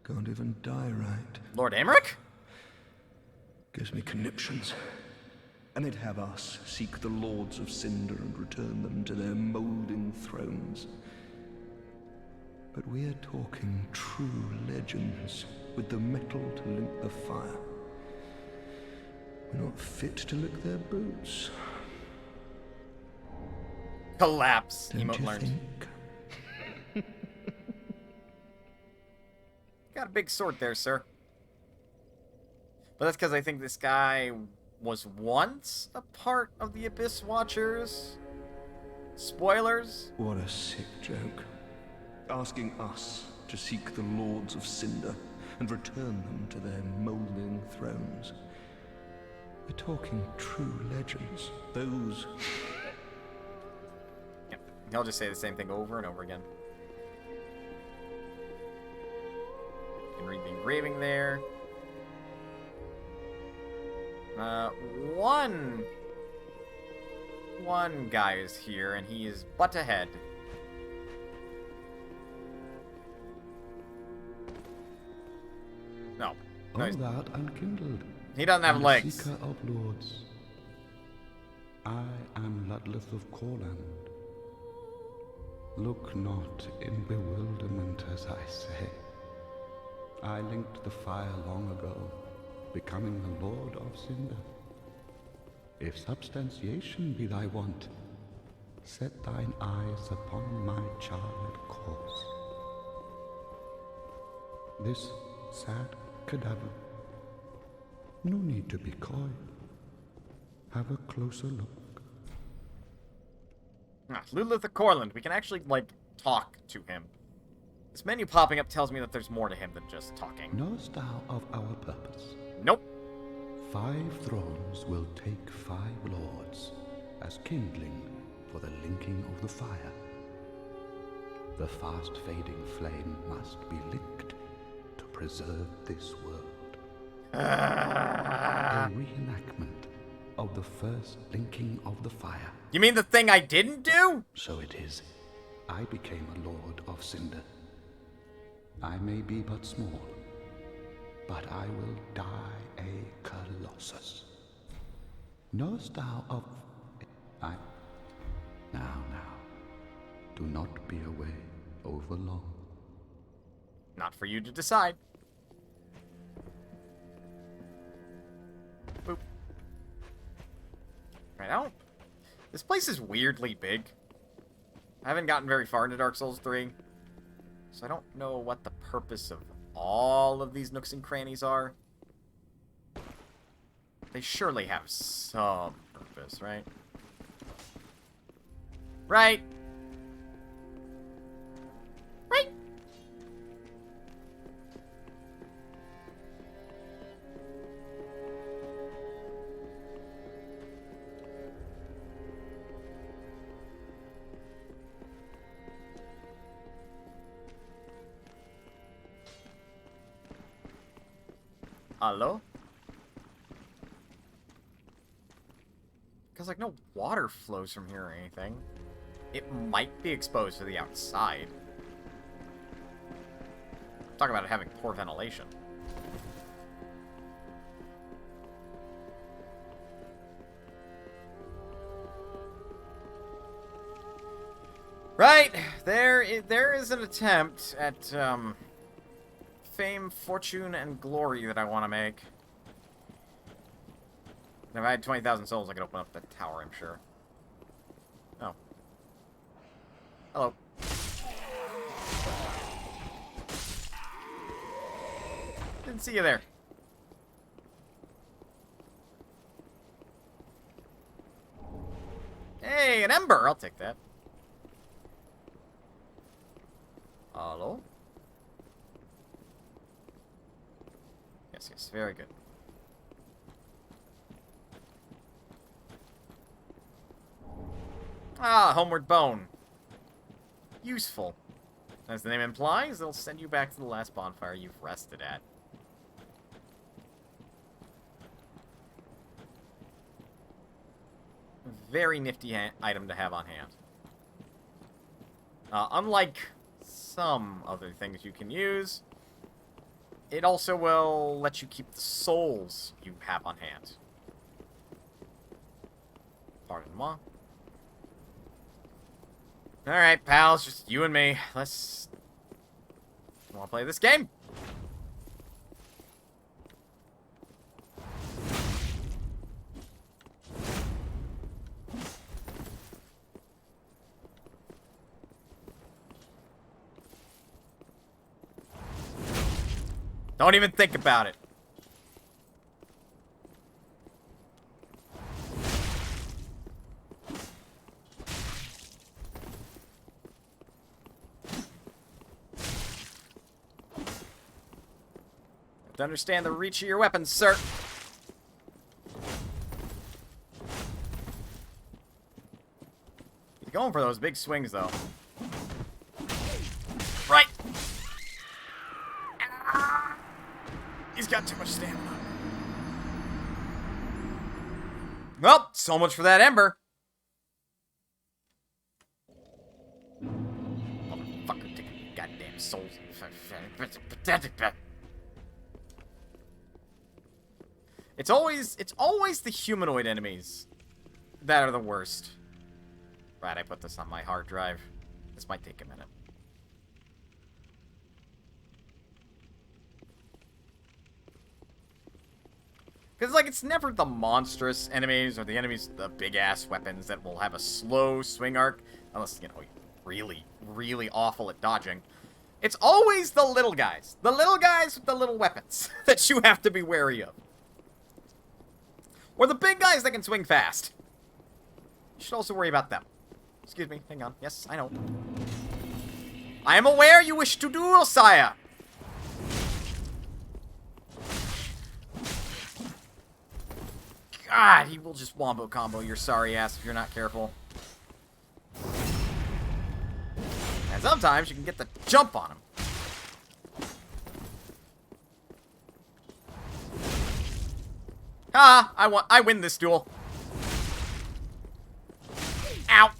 Can't even die right. Lord Aymeric? Gives me conniptions. And they'd have us seek the Lords of Cinder and return them to their moulding thrones. But we're talking true legends with the metal to link the fire. We're not fit to lick their boots. Collapse, Don't emote you learned. think? Got a big sword there, sir. But that's because I think this guy was once a part of the Abyss Watchers. Spoilers? What a sick joke. Asking us to seek the Lords of Cinder and return them to their moulding thrones. We're talking true legends. Those... Yep. He'll just say the same thing over and over again. You can read the engraving there. One guy is here, and he is butt ahead. No. No, Oh, he's- thou art unkindled. he doesn't have and legs. Seeker of lords. I am Ludleth of Corland. Look not in bewilderment as I say. I linked the fire long ago, becoming the Lord of Cinder. If substantiation be thy want, set thine eyes upon my charred corpse. This sad cadaver. No need to be coy. Have a closer look. Ludleth of Corland. We can actually, like, talk to him. This menu popping up tells me that there's more to him than just talking. Knowest thou of our purpose? Nope. 5 thrones will take 5 lords as kindling for the linking of the fire. The fast-fading flame must be licked to preserve this world. A reenactment of the first linking of the fire. You mean the thing I didn't do? So it is. I became a Lord of Cinder. I may be but small, but I will die a Colossus. Knowest thou of... Now. Do not be away over long. Not for you to decide. Boop. Right out. This place is weirdly big. I haven't gotten very far into Dark Souls 3, so I don't know what the purpose of all of these nooks and crannies are. They surely have some purpose, right? Right? Right? Hello? Because, like, no water flows from here or anything. It might be exposed to the outside. Talk about it having poor ventilation. Right, there is an attempt at, fame, fortune, and glory that I want to make. If I had 20,000 souls, I could open up the tower, I'm sure. Oh. Hello. Didn't see you there. Hey, an ember. I'll take that. Hello? Yes, yes, very good. Ah, Homeward Bone. Useful. As the name implies, they'll send you back to the last bonfire you've rested at. Very nifty item to have on hand. Unlike some other things you can use, it also will let you keep the souls you have on hand. Pardon-moi. Alright, pals, just you and me. Let's... wanna play this game? Don't even think about it. To understand the reach of your weapons, sir. He's going for those big swings, though. Right! He's got too much stamina. Well, so much for that ember. Motherfucker, take goddamn souls. It's always the humanoid enemies that are the worst. Right, I put this on my hard drive. This might take a minute. Because, like, it's never the monstrous enemies or the enemies with the big-ass weapons that will have a slow swing arc. Unless, you know, you're really, really awful at dodging. It's always the little guys. The little guys with the little weapons that you have to be wary of. Or the big guys that can swing fast. You should also worry about them. Excuse me, hang on. Yes, I know. I am aware you wish to duel, sire. God, he will just wombo combo your sorry ass if you're not careful. And sometimes you can get the jump on him. Ah, I win this duel. Ow.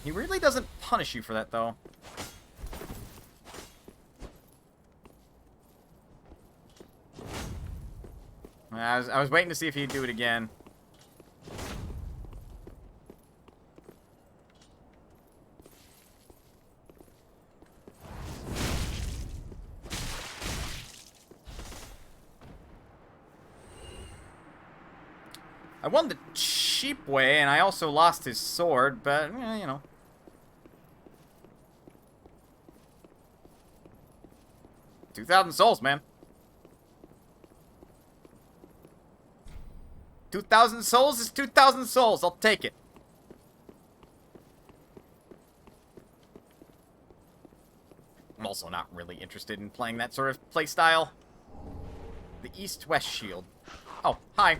He really doesn't punish you for that, though. I was waiting to see if he'd do it again. I won the cheap way, and I also lost his sword, but, you know. $2,000 souls, man. 2,000 souls is 2,000 souls. I'll take it. I'm also not really interested in playing that sort of playstyle. The East-West shield. Oh, hi.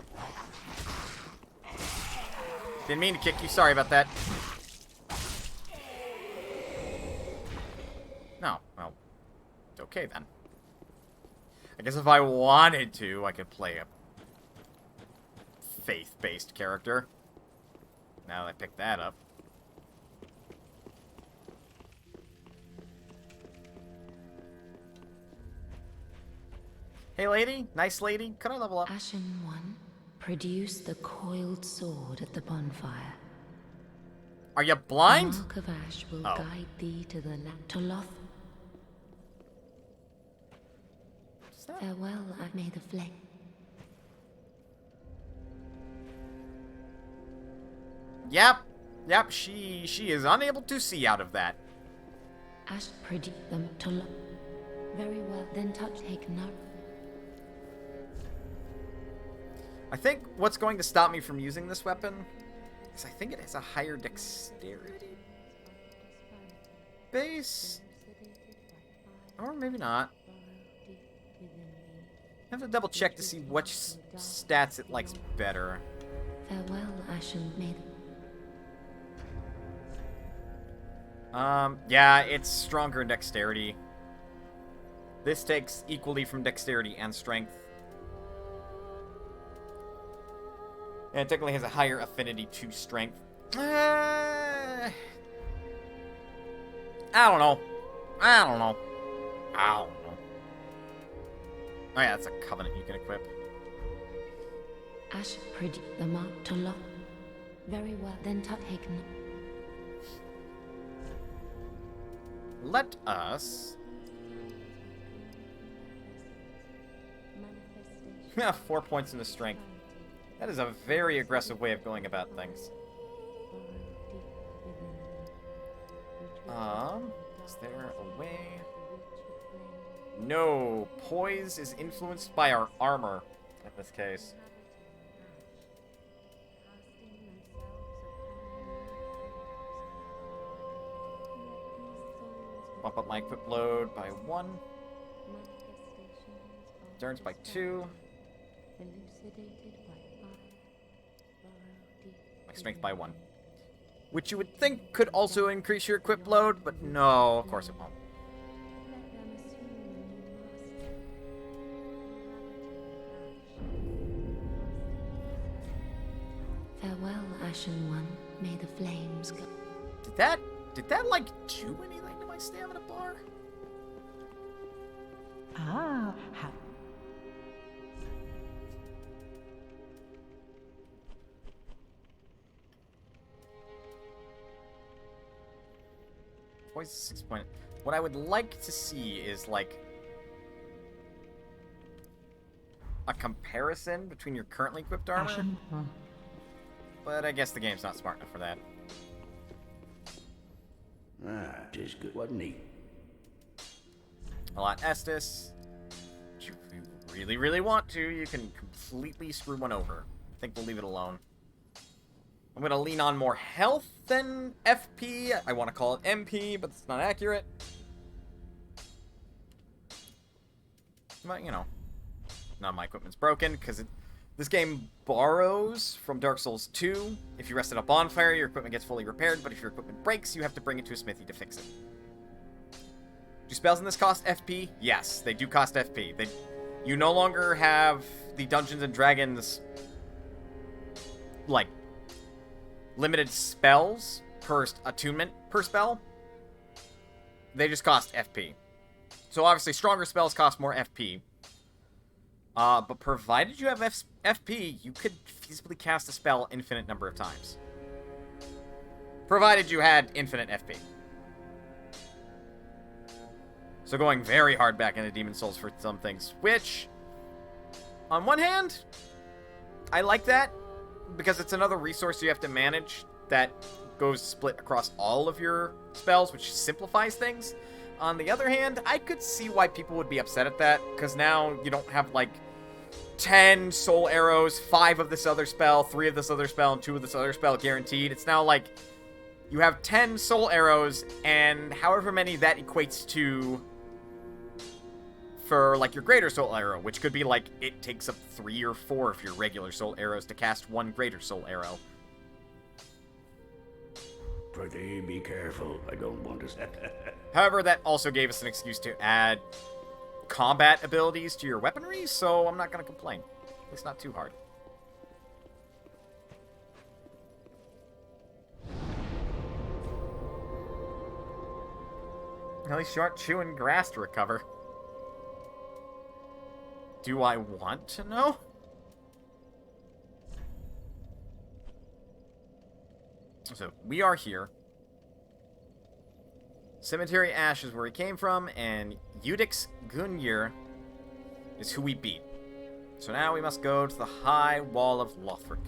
Didn't mean to kick you. Sorry about that. No, well, it's okay then. I guess if I wanted to, I could play a faith-based character. Now that I picked that up. Hey lady, nice lady, could I level up? Ashen One, produce the coiled sword at the bonfire. Are you blind? The mark of ash will Oh. guide thee to the land. To Loth. What's that? Farewell, I may the flame. Yep, she is unable to see out of that. Ash produce them to Loth. Very well. Then take no. I think what's going to stop me from using this weapon is I think it has a higher dexterity base. Or maybe not. I have to double check to see which stats it likes better. Farewell, Ashen Maiden. Yeah, it's stronger in dexterity. This takes equally from dexterity and strength. And it technically has a higher affinity to strength. I don't know. I don't know. Oh yeah, that's a covenant you can equip. Ash predict the mark to lock. Very well. Then take no. Let us... 4 points in the strength. That is a very aggressive way of going about things. Is there a way? No. Poise is influenced by our armor, in this case. Bump up my equip load by 1. Endurance by 2. My strength by 1. Which you would think could also increase your equip load, but no, of course it won't. Farewell, Ashen One. May the flames go. Did that like do anything to my stamina bar? Ah, Poise 6 point. What I would like to see is like a comparison between your currently equipped armor. Ashen One. But I guess the game's not smart enough for that. Ah, tis good, wasn't he? A lot Estus. If you really, really want to, you can completely screw one over. I think we'll leave it alone. I'm going to lean on more health than FP. I want to call it MP, but it's not accurate. But, you know, none of my equipment's broken, because this game borrows from Dark Souls 2. If you rest at a bonfire, your equipment gets fully repaired, but if your equipment breaks, you have to bring it to a smithy to fix it. Do spells in this cost FP? Yes, they do cost FP. You no longer have the Dungeons and Dragons, like, limited spells per attunement per spell. They just cost FP. So obviously stronger spells cost more FP. But provided you have FP, you could feasibly cast a spell infinite number of times. Provided you had infinite FP. So going very hard back into Demon Souls for some things, which, on one hand, I like that, because it's another resource you have to manage that goes split across all of your spells, which simplifies things. On the other hand, I could see why people would be upset at that, because now you don't have, like, 10 soul arrows, 5 of this other spell, 3 of this other spell, and 2 of this other spell guaranteed. It's now, like, you have 10 soul arrows, and however many that equates to for, like, your greater soul arrow, which could be, like, it takes up 3 or 4 of your regular soul arrows to cast 1 greater soul arrow. Prithee, be careful. I don't want to... However, that also gave us an excuse to add combat abilities to your weaponry, so I'm not going to complain. It's not too hard. At least you aren't chewing grass to recover. Do I want to know? So, we are here. Cemetery Ash is where he came from, and Eudix Gungnir is who we beat. So now we must go to the High Wall of Lothric.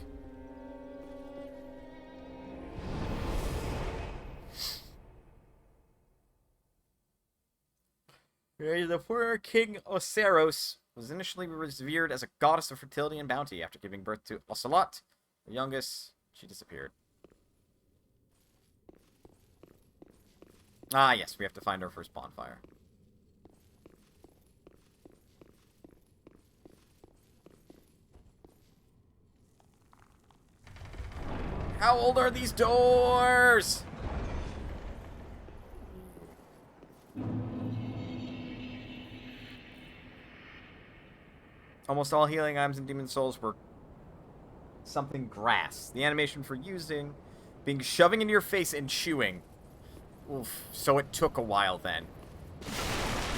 The former King Oceros was initially revered as a goddess of fertility and bounty. After giving birth to Ocelot, the youngest, she disappeared. Ah, yes, we have to find our first bonfire. How old are these doors? Almost all healing items in Demon Souls were something grass. The animation for using being shoving into your face and chewing. Oof, so it took a while then.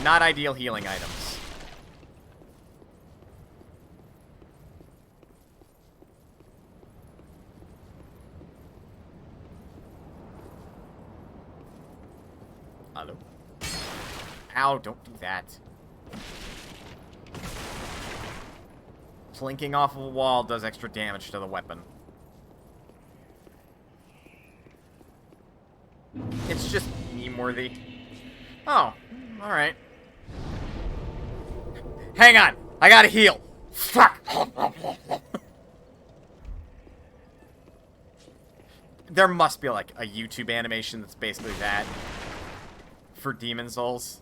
Not ideal healing items. Hello? Ow, don't do that. Plinking off of a wall does extra damage to the weapon. It's just meme-worthy. Oh, alright. Hang on! I gotta heal! Fuck! There must be, like, a YouTube animation that's basically that. For Demon Souls.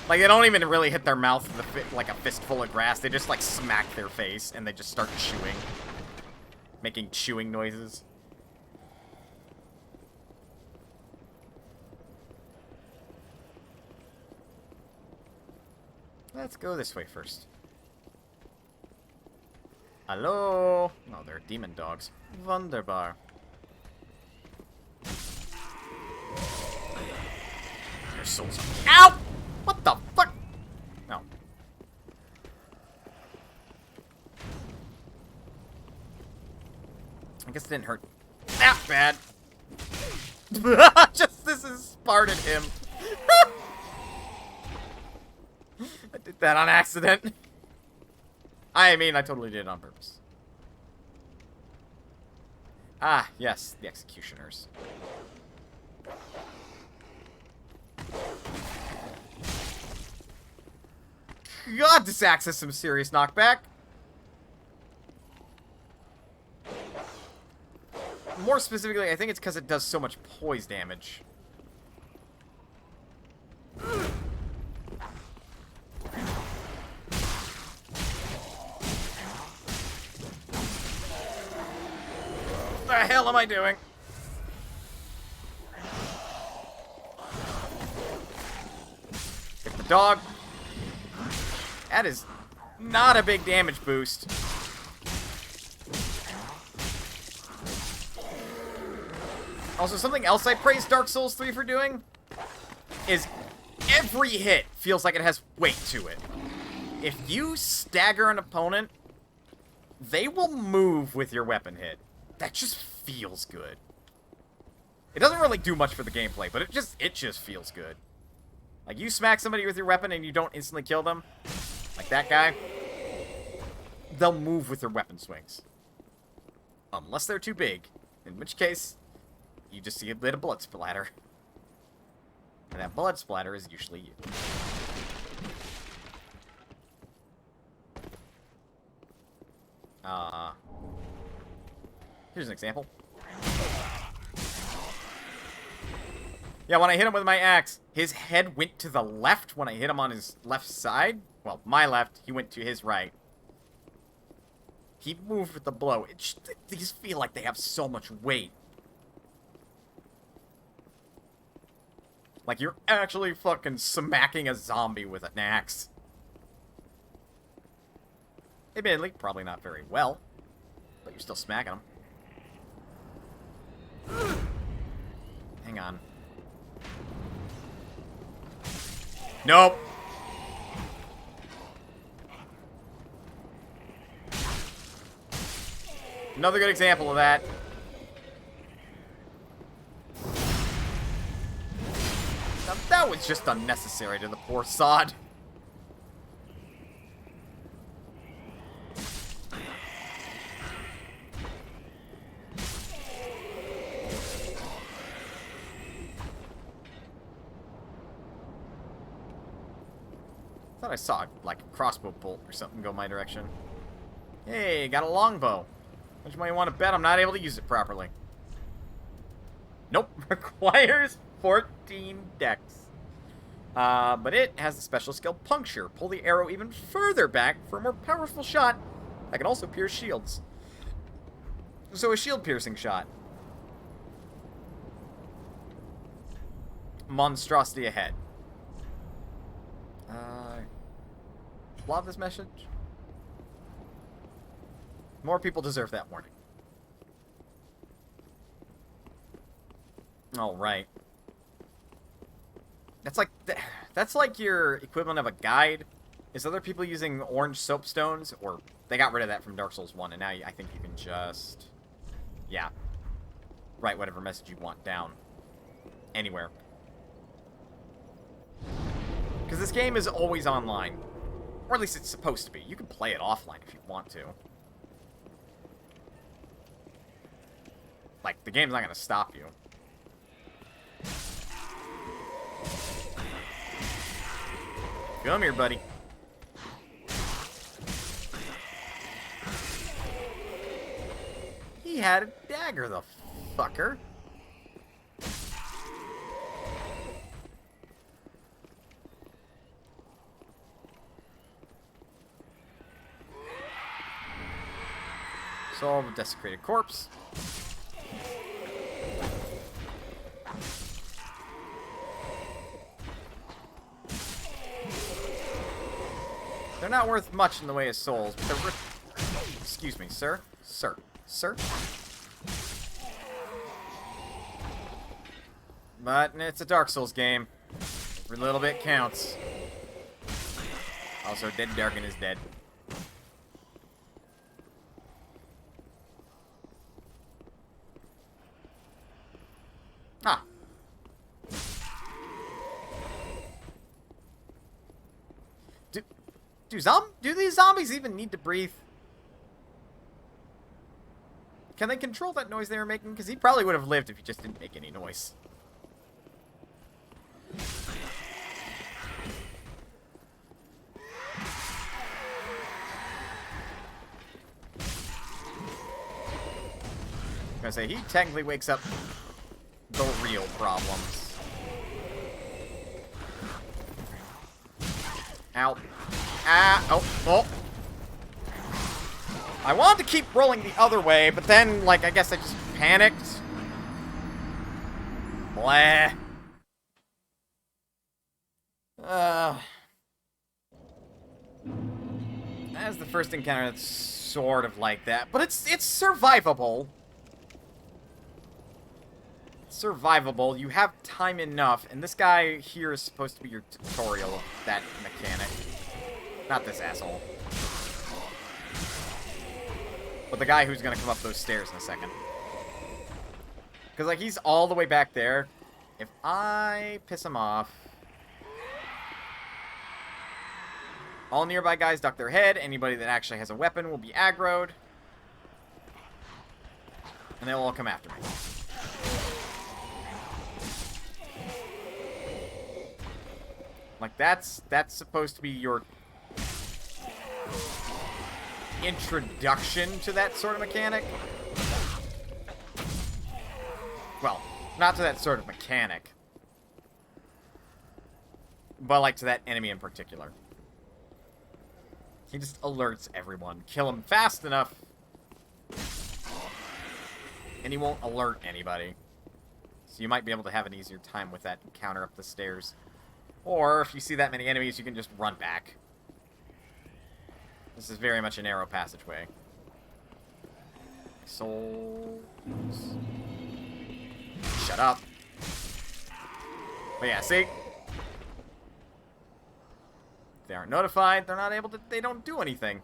Like, they don't even really hit their mouth with like a fistful of grass. They just, like, smack their face, and they just start chewing. Making chewing noises. Let's go this way first. Hello? Oh, they're demon dogs. Wunderbar. Their souls are... Ow! What the fuck? No. I guess it didn't hurt that bad. Just this has sparted him. I did that on accident. I mean, I totally did it on purpose. Ah, yes, the executioners. God, this axe has some serious knockback. More specifically, I think it's because it does so much poise damage. What the hell am I doing? Get the dog. That is not a big damage boost. Also, something else I praise Dark Souls 3 for doing is every hit feels like it has weight to it. If you stagger an opponent, they will move with your weapon hit. That just feels good. It doesn't really do much for the gameplay, but it just feels good. Like, you smack somebody with your weapon and you don't instantly kill them, like that guy, they'll move with their weapon swings. Unless they're too big, in which case, you just see a bit of blood splatter. And that blood splatter is usually you. Here's an example. Yeah, when I hit him with my axe, his head went to the left when I hit him on his left side. Well, my left, he went to his right. He moved with the blow. These feel like they have so much weight. Like you're actually fucking smacking a zombie with an axe. Admittedly, probably not very well, but you're still smacking them. Hang on. Nope. Another good example of that. Now, that was just unnecessary to the poor sod. thought I saw, like, a crossbow bolt or something go my direction. Hey, got a longbow. How much money you want to bet I'm not able to use it properly? Nope. Requires 14 dex. But it has the special skill Puncture. Pull the arrow even further back for a more powerful shot that can also pierce shields. So a shield-piercing shot. Monstrosity ahead. Love this message. More people deserve that warning. All right. That's like your equivalent of a guide. Is other people using orange soapstones, or they got rid of that from Dark Souls 1, and now I think you can just, yeah, write whatever message you want down anywhere. Because this game is always online. Or at least it's supposed to be. You can play it offline if you want to. Like, the game's not going to stop you. Come here, buddy. He had a dagger, the fucker. Solve a desecrated corpse. They're not worth much in the way of souls, but they're worth... Excuse me, sir. Sir. Sir? But it's a Dark Souls game. Every little bit counts. Also, Dead Darken is dead. Ah. Do these zombies even need to breathe? Can they control that noise they were making? Because he probably would have lived if he just didn't make any noise. I'm gonna say, he technically wakes up the real problems. Ow. Ah, oh. I wanted to keep rolling the other way, but then, like, I guess I just panicked. Blah. That's the first encounter that's sort of like that, but it's survivable. Survivable. You have time enough, and this guy here is supposed to be your tutorial of that mechanic. Not this asshole. But the guy who's gonna come up those stairs in a second. Because, like, he's all the way back there. If I piss him off... all nearby guys duck their head. Anybody that actually has a weapon will be aggroed. And they'll all come after me. Like, that's supposed to be your introduction to that sort of mechanic. Well, not to that sort of mechanic. But, like, to that enemy in particular. He just alerts everyone. Kill him fast enough, and he won't alert anybody. So you might be able to have an easier time with that encounter up the stairs. Or, if you see that many enemies, you can just run back. This is very much a narrow passageway. Souls. Shut up. But yeah, see? If they aren't notified, they're not able to... they don't do anything.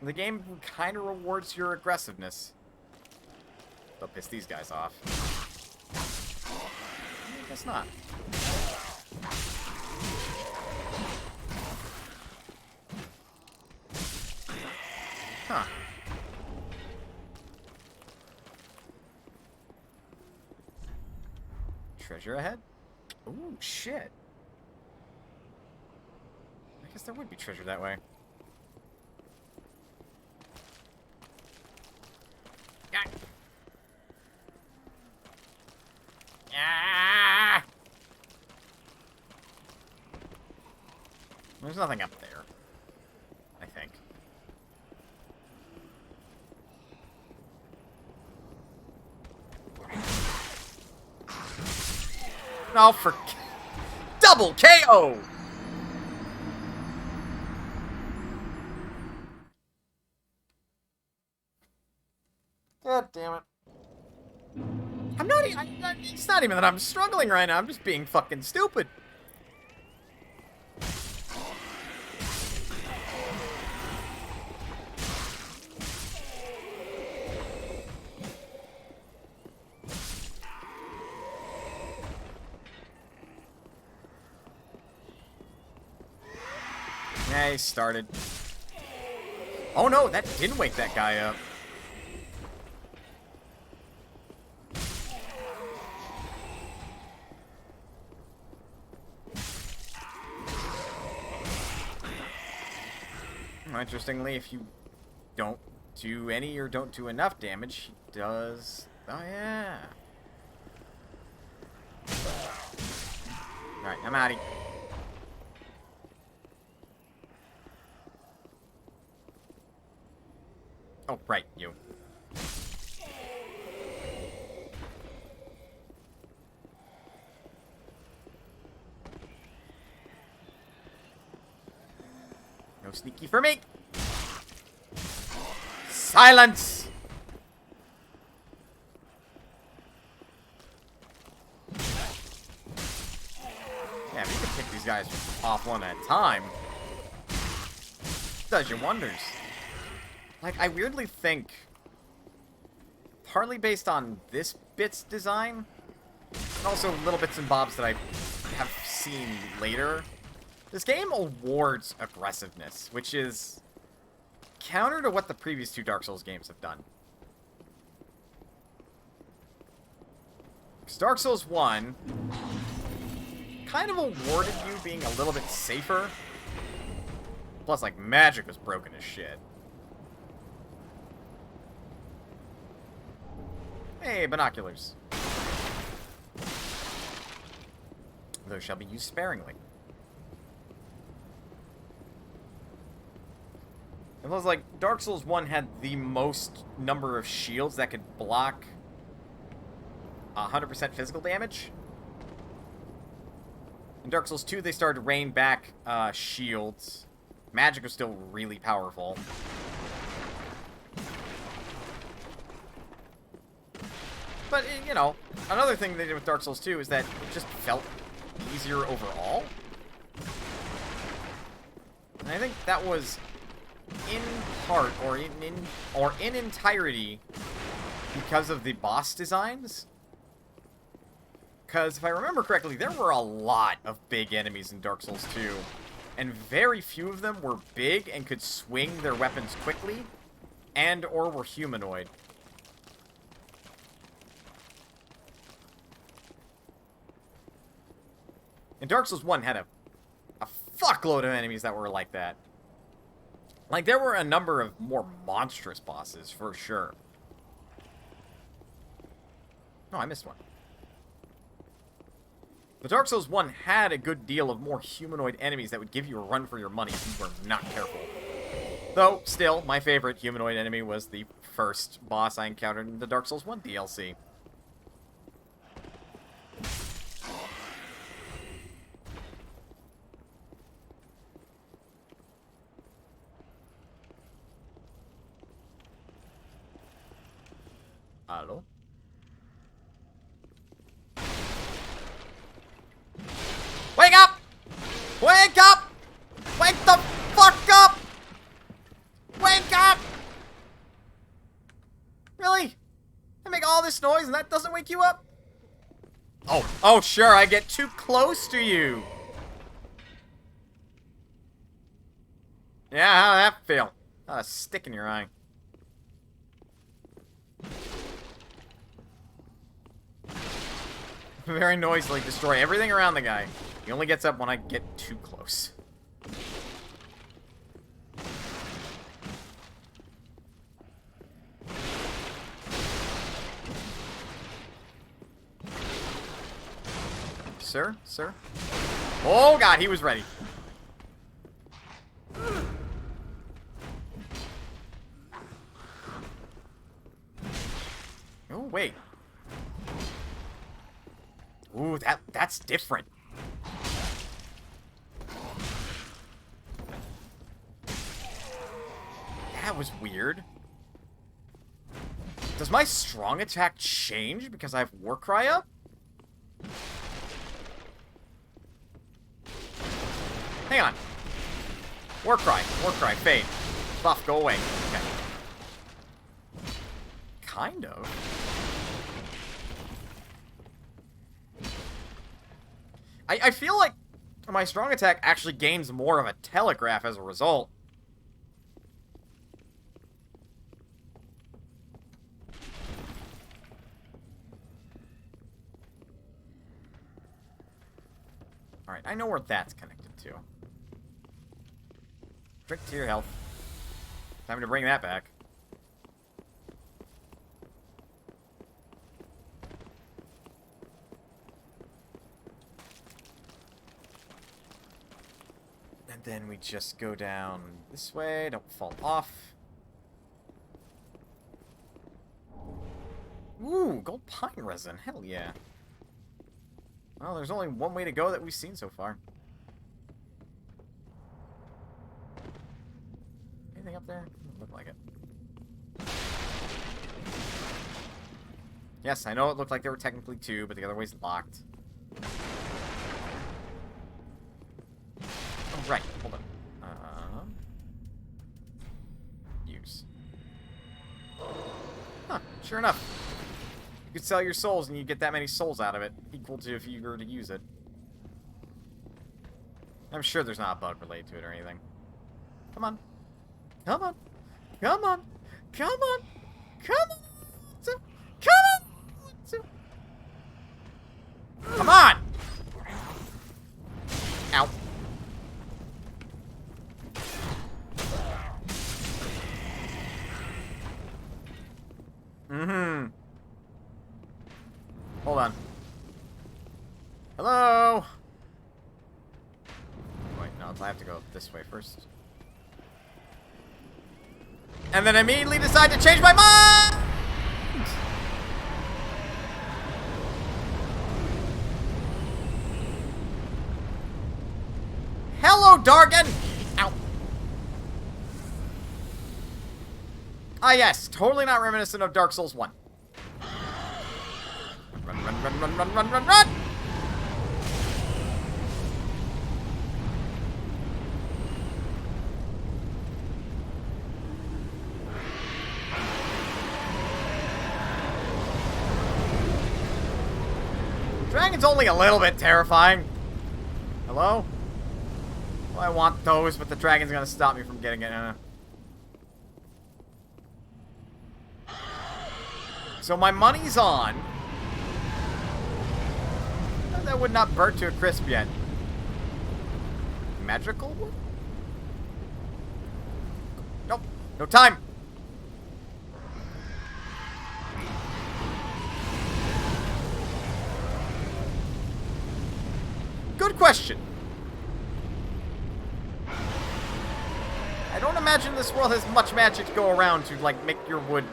The game kind of rewards your aggressiveness. They'll piss these guys off. I guess not. Huh. treasure ahead? Ooh, shit. I guess there would be treasure that way. Ah! There's nothing up there, I think. No, for double KO! God damn it. I'm not even, it's not even that I'm struggling right now, I'm just being fucking stupid. Yeah, he started. Oh no, that didn't wake that guy up. Interestingly, if you don't do any or don't do enough damage, he does... Oh, yeah. Alright, I'm outie. Oh, right, you. No sneaky for me! Silence! Yeah, if you can pick these guys off one at a time, it does you wonders. Like, I weirdly think, partly based on this bit's design, and also little bits and bobs that I have seen later, this game awards aggressiveness, which is counter to what the previous two Dark Souls games have done. Because Dark Souls 1 kind of awarded you being a little bit safer. Plus, like, magic was broken as shit. Hey, binoculars. Those shall be used sparingly. It was like Dark Souls 1 had the most number of shields that could block 100% physical damage. In Dark Souls 2, they started to rein back shields. Magic was still really powerful. But, you know, another thing they did with Dark Souls 2 is that it just felt easier overall. And I think that was in part, or in entirety, because of the boss designs. Because if I remember correctly, there were a lot of big enemies in Dark Souls 2, and very few of them were big and could swing their weapons quickly, and or were humanoid. And Dark Souls 1 had a fuckload of enemies that were like that. Like, there were a number of more monstrous bosses, for sure. Oh, I missed one. But Dark Souls 1 had a good deal of more humanoid enemies that would give you a run for your money if you were not careful. Though, still, my favorite humanoid enemy was the first boss I encountered in the Dark Souls 1 DLC. Hello? Wake up! Wake up! Wake the fuck up! Wake up! Really? I make all this noise and that doesn't wake you up? Oh, sure, I get too close to you. Yeah, how'd that feel? A stick in your eye. very noisily destroy everything around the guy. He only gets up when I get too close. Sir? Sir? Oh god, he was ready. Oh, wait. Ooh, that's different. That was weird. Does my strong attack change because I have Warcry up? Hang on. Warcry, fade. Buff, go away. Okay. Kind of. I feel like my strong attack actually gains more of a telegraph as a result. Alright, I know where that's connected to. Drink to your health. Time to bring that back. And then we just go down this way, don't fall off. Ooh, gold pine resin, hell yeah. Well, there's only one way to go that we've seen so far. Anything up there? Doesn't look like it. Yes, I know it looked like there were technically two, but the other way's locked. Oh, right. Hold on. Use. Huh, sure enough. You could sell your souls and you get that many souls out of it, equal to if you were to use it. I'm sure there's not a bug related to it or anything. Come on. Come on. Come on. Come on. Come on. Come on. Come on. Ow. Mm-hmm. Hold on. Hello? Wait, no, I have to go this way first. And then immediately decide to change my mind! Hello, Dargan! Ow. Ah, yes. Totally not reminiscent of Dark Souls 1. Run, run, run, run, run, run, run, run! Dragon's only a little bit terrifying. Hello? Well, I want those, but the dragon's gonna stop me from getting it. So my money's on. That would not burn to a crisp yet. Magical one? Nope. No time. Good question. I don't imagine this world has much magic to go around to, like, make your wood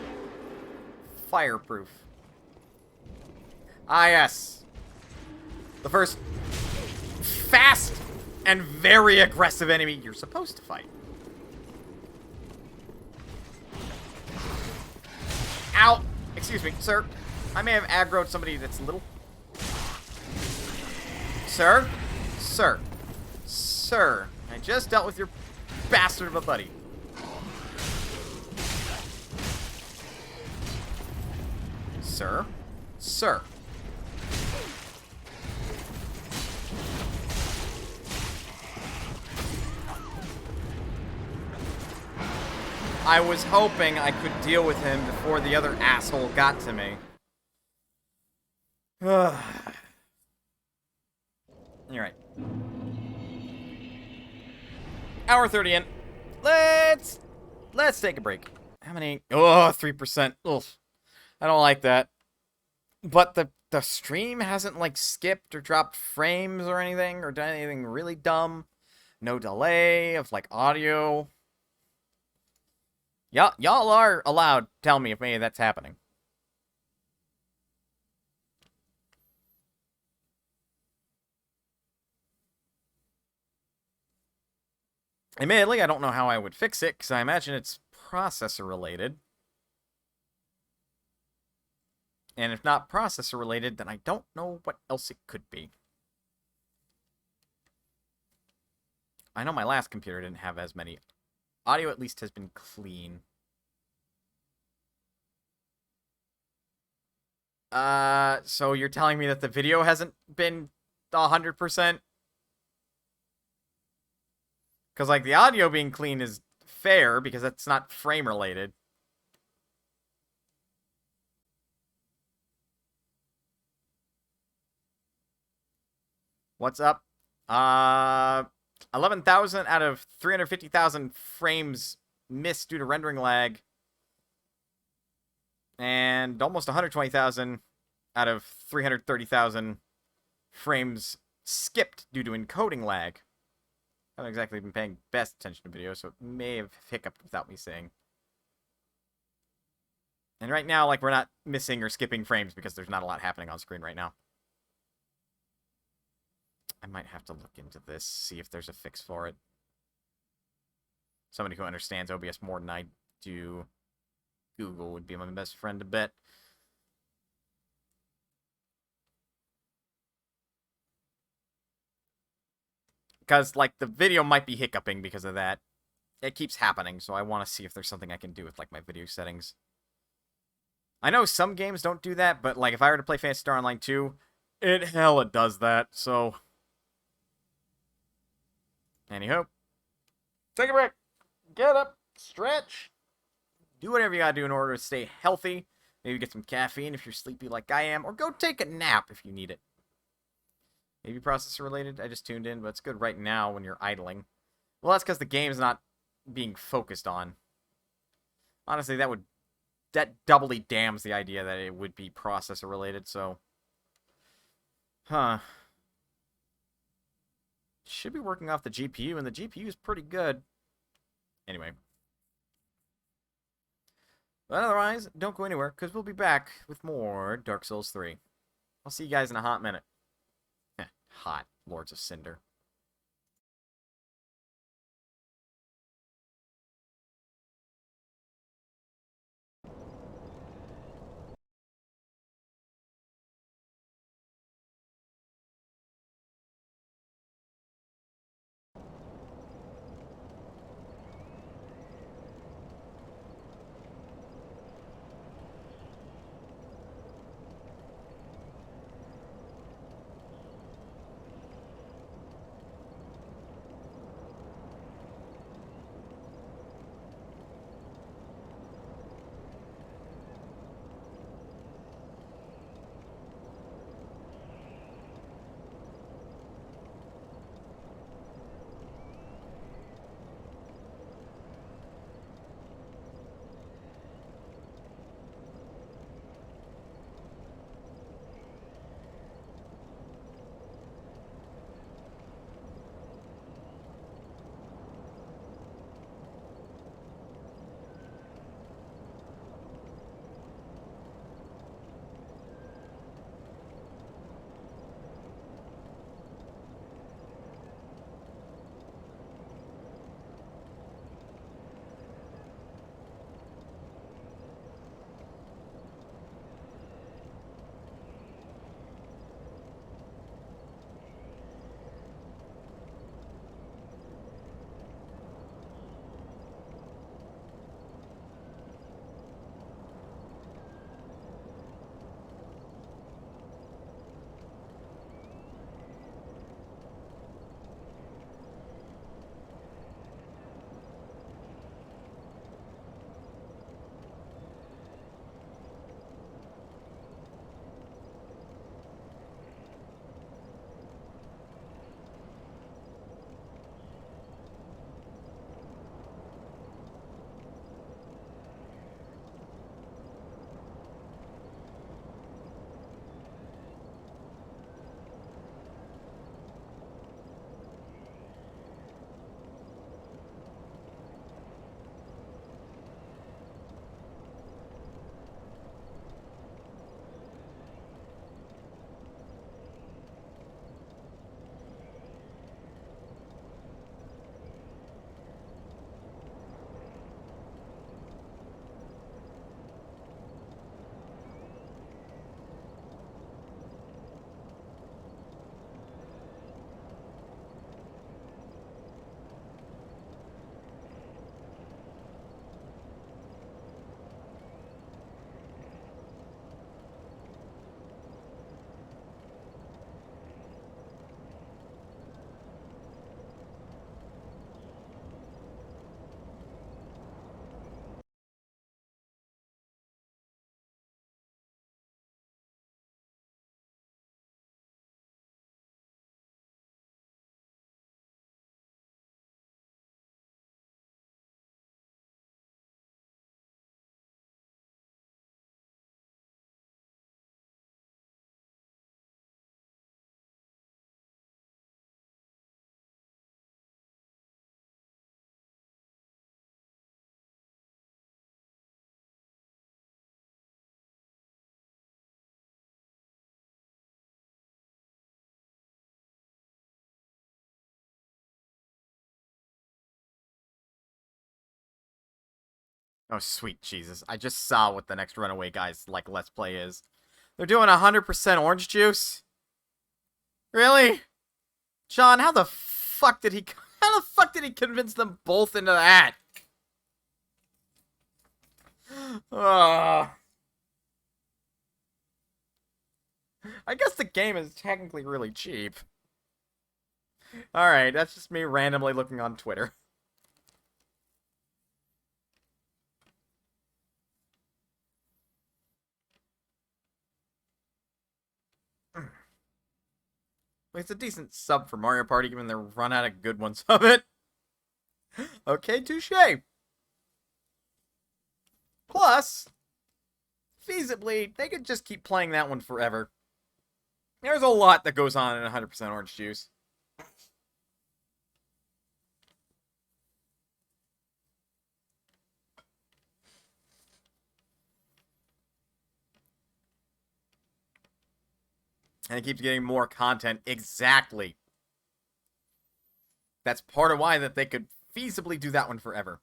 fireproof. Ah, yes. The first fast and very aggressive enemy you're supposed to fight. Ow! Excuse me, sir. I may have aggroed somebody that's little. Sir? Sir. Sir. I just dealt with your bastard of a buddy. Sir? Sir. I was hoping I could deal with him before the other asshole got to me. Alright. Hour 30 in. Let's take a break. How many? Oh, 3%. Ugh. I don't like that. But the stream hasn't, like, skipped or dropped frames or anything, or done anything really dumb. No delay of, like, audio. Y'all are allowed to tell me if any of that's happening. Admittedly, I don't know how I would fix it, because I imagine it's processor related. And if not processor related, then I don't know what else it could be. I know my last computer didn't have as many. Audio at least has been clean. So you're telling me that the video hasn't been 100%? Because, like, the audio being clean is fair, because that's not frame related. What's up? 11,000 out of 350,000 frames missed due to rendering lag. And almost 120,000 out of 330,000 frames skipped due to encoding lag. I haven't exactly been paying best attention to video, so it may have hiccuped without me saying. And right now, like, we're not missing or skipping frames because there's not a lot happening on screen right now. I might have to look into this, see if there's a fix for it. Somebody who understands OBS more than I do. Google would be my best friend to bet. Because, like, the video might be hiccuping because of that. It keeps happening, so I want to see if there's something I can do with, like, my video settings. I know some games don't do that, but, like, if I were to play Phantasy Star Online 2, it hella does that, so... Anywho. Take a break. Get up. Stretch. Do whatever you gotta do in order to stay healthy. Maybe get some caffeine if you're sleepy like I am, or go take a nap if you need it. Maybe processor related. I just tuned in, but it's good right now when you're idling. Well, that's because the game's not being focused on. Honestly, that doubly damns the idea that it would be processor related, so... Huh. Should be working off the GPU, and the GPU is pretty good. Anyway. But otherwise, don't go anywhere, because we'll be back with more Dark Souls 3. I'll see you guys in a hot minute. Hot. Lords of Cinder. Oh, sweet Jesus. I just saw what the next Runaway Guys, like, Let's Play is. They're doing 100% orange juice? Really? John, how the fuck did he convince them both into that? I guess the game is technically really cheap. Alright, that's just me randomly looking on Twitter. It's a decent sub for Mario Party, given they're run out of good ones of it. Okay, touche. Plus, feasibly, they could just keep playing that one forever. There's a lot that goes on in 100% orange juice. And it keeps getting more content. Exactly. That's part of why that they could feasibly do that one forever.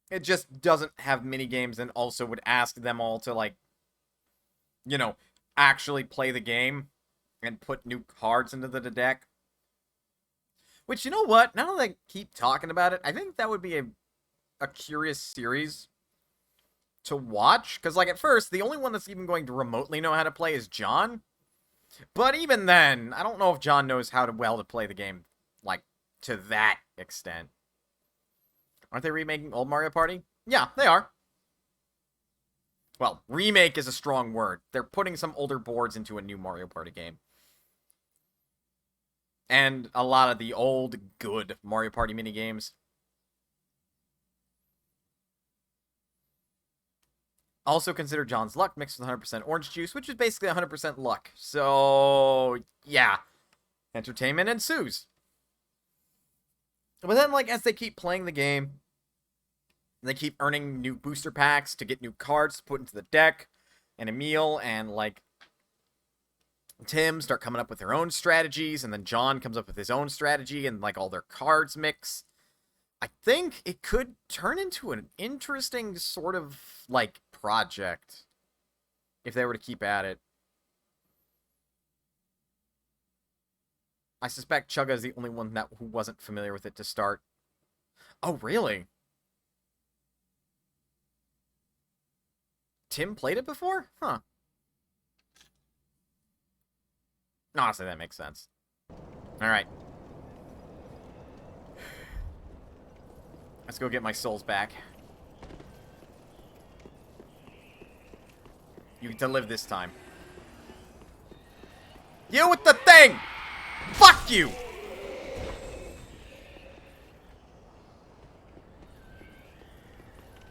It just doesn't have mini games and also would ask them all to, like, you know, actually play the game and put new cards into the deck. Which, you know what? Now that I keep talking about it, I think that would be a curious series to watch. Because, like, at first, the only one that's even going to remotely know how to play is John. But even then, I don't know if John knows how to play the game, like, to that extent. Aren't they remaking old Mario Party? Yeah, they are. Well, remake is a strong word. They're putting some older boards into a new Mario Party game. And a lot of the old, good Mario Party minigames. Also consider John's Luck mixed with 100% orange juice, which is basically 100% luck. So, yeah. Entertainment ensues. But then, like, as they keep playing the game, they keep earning new booster packs to get new cards to put into the deck, and Emil and, like, Tim start coming up with their own strategies, and then John comes up with his own strategy, and, like, all their cards mix. I think it could turn into an interesting sort of, like, project if they were to keep at it. I suspect Chugga is the only one who wasn't familiar with it to start. Oh, really? Tim played it before? Huh. Honestly, that makes sense. Alright. Let's go get my souls back. You get to live this time. You with the thing! Fuck you!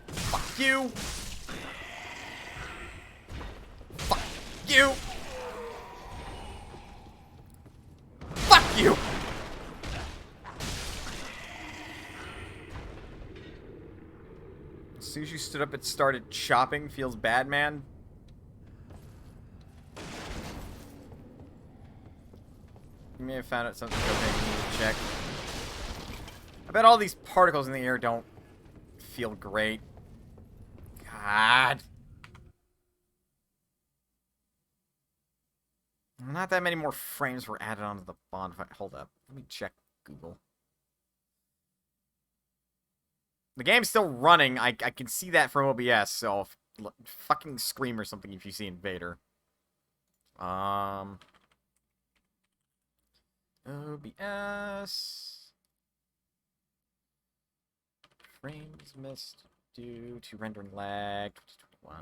Fuck you! Fuck you! Fuck you! As soon as you stood up, it started chopping. Feels bad, man. You may have found out something okay. You need to check. I bet all these particles in the air don't feel great. God. Not that many more frames were added onto the bonfire. Hold up. Let me check Google. The game's still running. I can see that from OBS, so fucking scream or something if you see Invader. OBS. Frames missed due to rendering lag. 2021.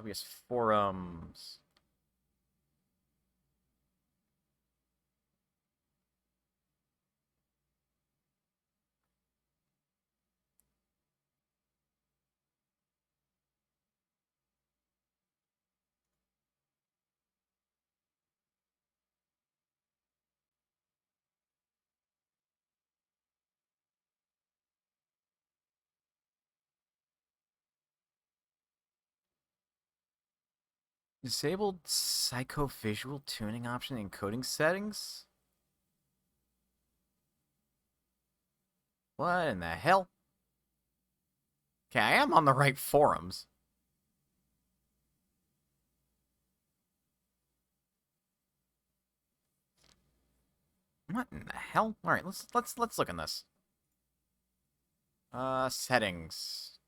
OBS forums. Disabled psychovisual tuning option encoding settings? What in the hell? Okay, I am on the right forums. What in the hell? All right, let's look in this. Settings.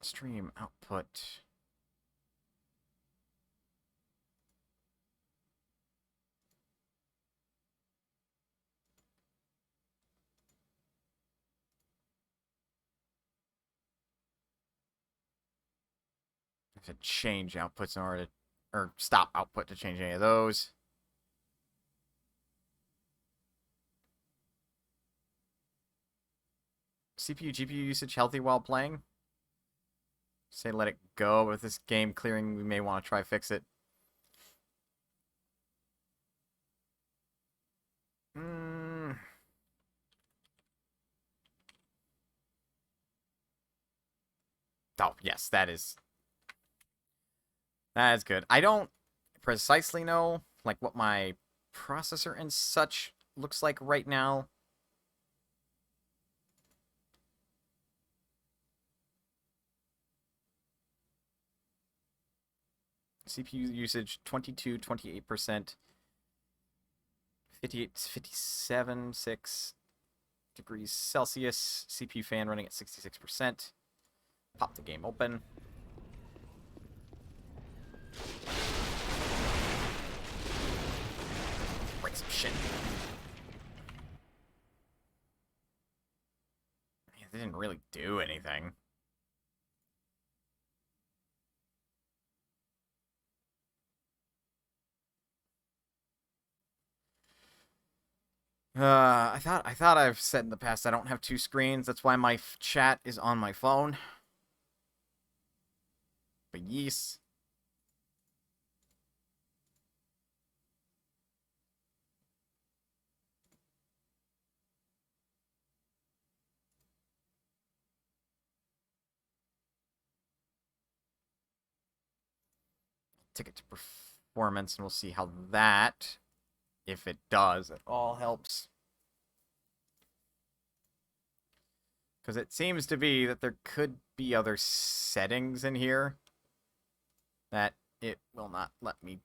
Stream output. I have to change outputs in order to, or stop output to change any of those. CPU, GPU usage healthy while playing. Say let it go. With this game clearing, we may want to try fix it. Oh, yes, that is good. I don't precisely know like what my processor and such looks like right now. CPU usage 22, 28%, 58, 57, 6 degrees Celsius. CPU fan running at 66%. Pop the game open. Break some shit. Man, they didn't really do anything. I thought I've said in the past I don't have two screens. That's why my chat is on my phone. But yes. Ticket to performance, and we'll see how that, if it does at all, helps. Because it seems to be that there could be other settings in here that it will not let me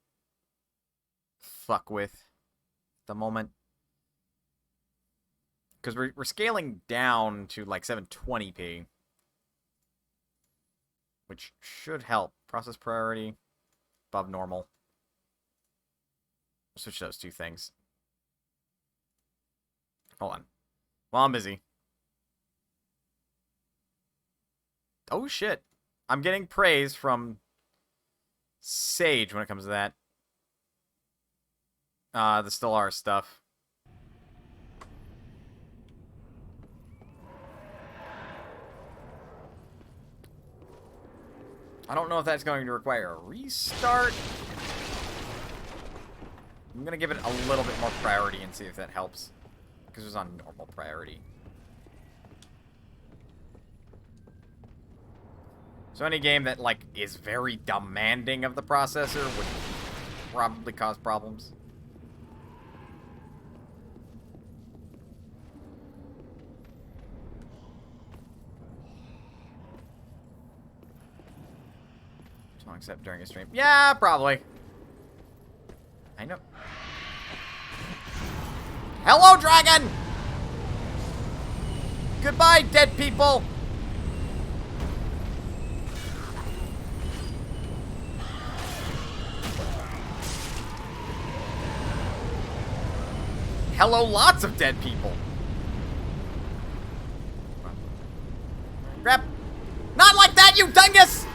fuck with at the moment. Because we're scaling down to like 720p, which should help. Process priority above normal. Switch those two things. Hold on. While I'm busy. Oh shit. I'm getting praise from Sage when it comes to that. The Stellar stuff. I don't know if that's going to require a restart. I'm going to give it a little bit more priority and see if that helps. Because it was on normal priority. So any game that, like, is very demanding of the processor would probably cause problems. Don't accept during a stream. Yeah, probably. I know. Hello, dragon! Goodbye, dead people! Hello, lots of dead people. Grab. Not like that, you dingus!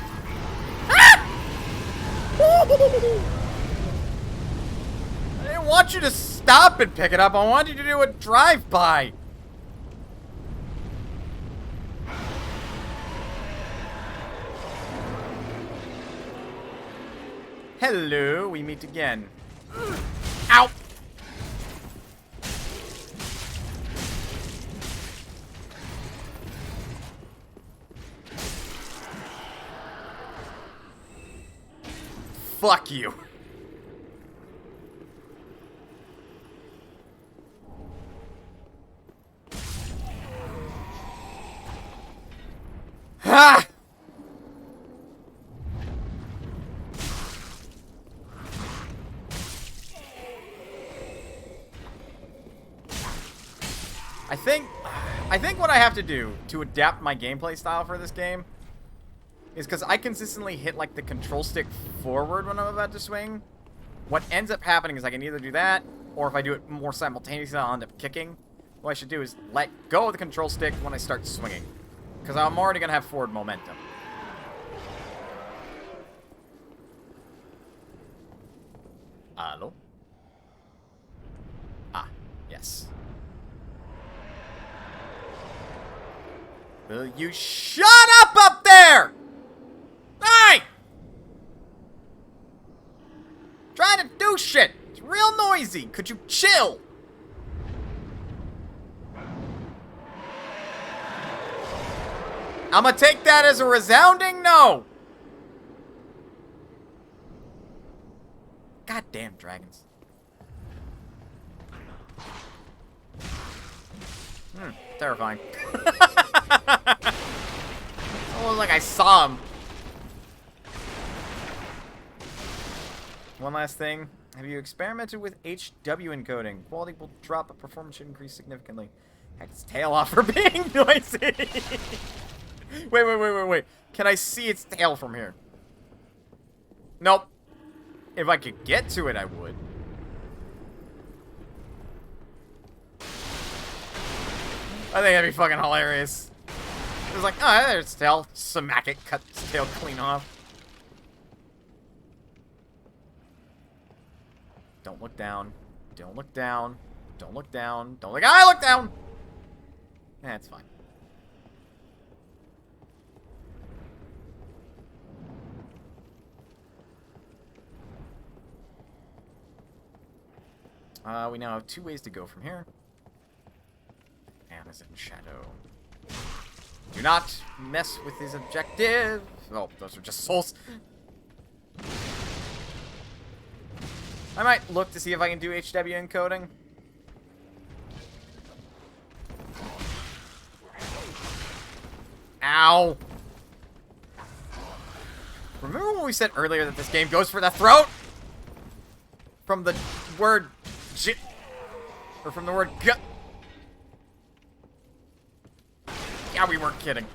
Ah! I didn't want you to stop and pick it up. I wanted you to do a drive-by. Hello, we meet again. Ow! fuck you. Ha! I think what I have to do to adapt my gameplay style for this game is because I consistently hit like the control stick forward when I'm about to swing. What ends up happening is I can either do that, or if I do it more simultaneously, I'll end up kicking. What I should do is let go of the control stick when I start swinging, because I'm already going to have forward momentum. Hello? Ah, yes. Will you shut up there? Hey! Trying to do shit. It's real noisy. Could you chill? I'm gonna take that as a resounding no. Goddamn dragons. Terrifying. Almost like I saw him. One last thing. Have you experimented with HW encoding? Quality will drop, but performance should increase significantly. Heck, its tail off for being noisy. Wait. Can I see its tail from here? Nope. If I could get to it, I would. I think that'd be fucking hilarious. It was like, oh, there's its tail. Smack it, cut its tail clean off. Don't look down. Don't look down. Don't look down. Don't look. I look down! That's fine. We now have 2 ways to go from here. Amazon Shadow. Do not mess with his objective. Oh, those are just souls. I might look to see if I can do HW encoding. Ow. Remember when we said earlier that this game goes for the throat? From the word j, or from the word g. Yeah, we weren't kidding.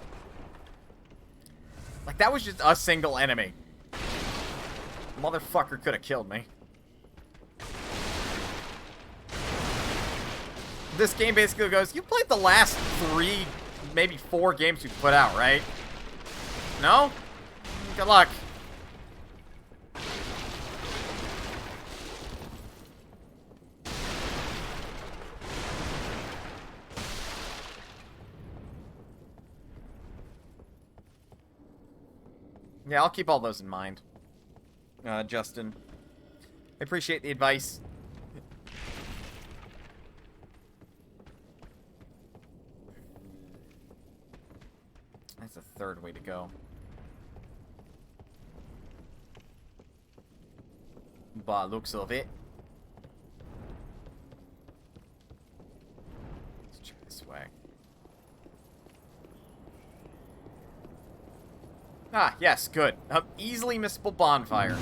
Like, that was just a single enemy. Motherfucker could have killed me. This game basically goes, you played the last 3, maybe 4 games we put out, right? No? Good luck. Yeah, I'll keep all those in mind. Justin. I appreciate the advice. That's the 3rd way to go. By looks of it. Let's check this way. Ah, yes, good. Easily missable bonfire.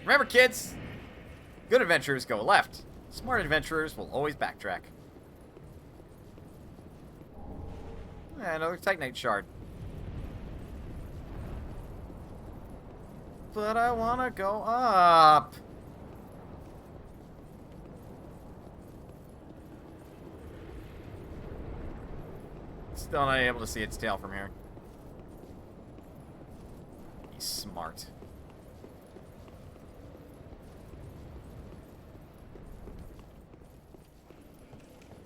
Remember, kids, good adventurers go left. Smart adventurers will always backtrack. Another Titanite shard. But I wanna go up. Still not able to see its tail from here. He's smart.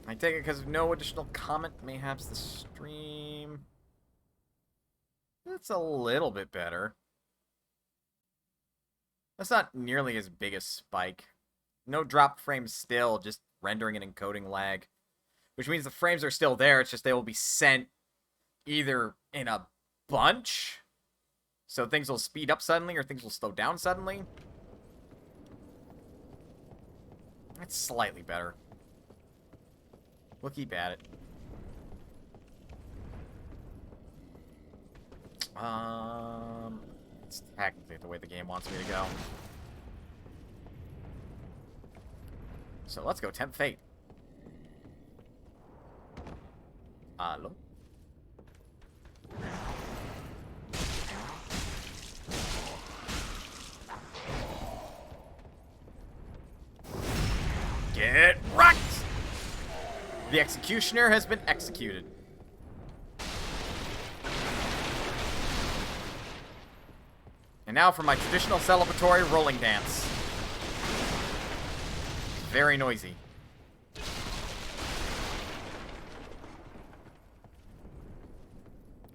I take it because no additional comment, mayhaps the stream. That's a little bit better. That's not nearly as big a spike. No drop frames still, just rendering and encoding lag. Which means the frames are still there, it's just they will be sent either in a bunch. So things will speed up suddenly or things will slow down suddenly. That's slightly better. We'll keep at it. It's technically the way the game wants me to go. So let's go tempt fate. Hello? Get right! The executioner has been executed. And now for my traditional celebratory rolling dance. Very noisy.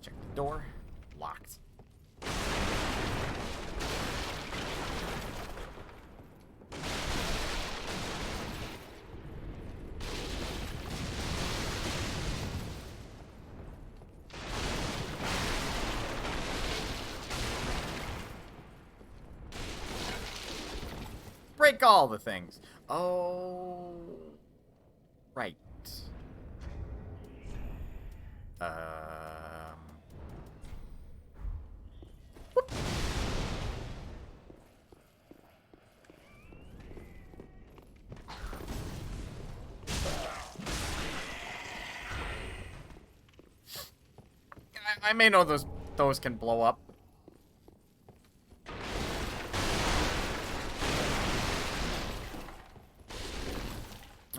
Check the door. Locked. Break all the things. Oh, right. Whoop. I may know those can blow up.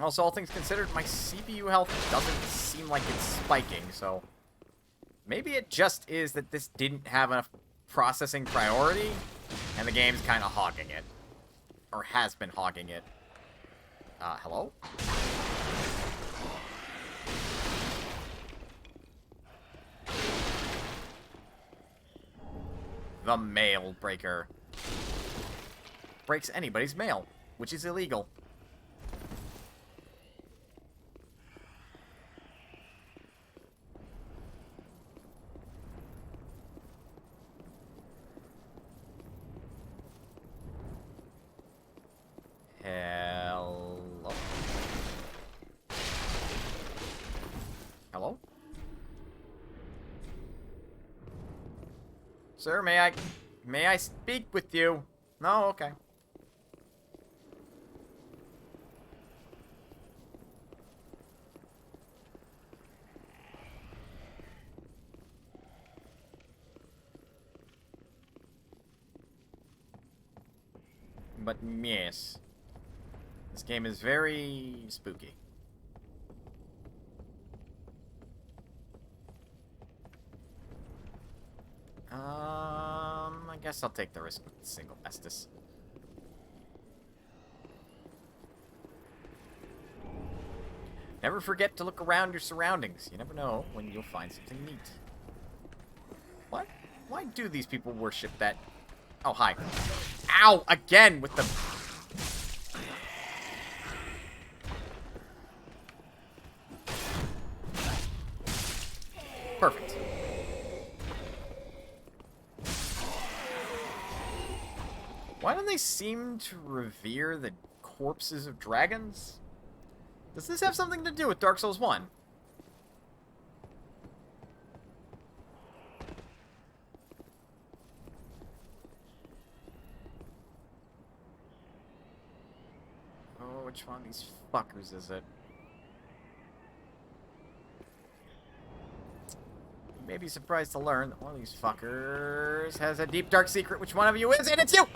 Also, all things considered, my CPU health doesn't seem like it's spiking, so maybe it just is that this didn't have enough processing priority, and the game's kind of hogging it. Or has been hogging it. Hello? The mail breaker. Breaks anybody's mail, which is illegal. Hello? Hello? Sir, may I speak with you? No, okay. But yes. This game is very spooky. I guess I'll take the risk with single Estus. Never forget to look around your surroundings. You never know when you'll find something neat. What? Why do these people worship that? Oh, hi. Ow! Again with the... Perfect. Why don't they seem to revere the corpses of dragons? Does this have something to do with Dark Souls 1? Oh, which one of these fuckers is it? You may be surprised to learn that one of these fuckers has a deep dark secret. Which one of you is it? It's you!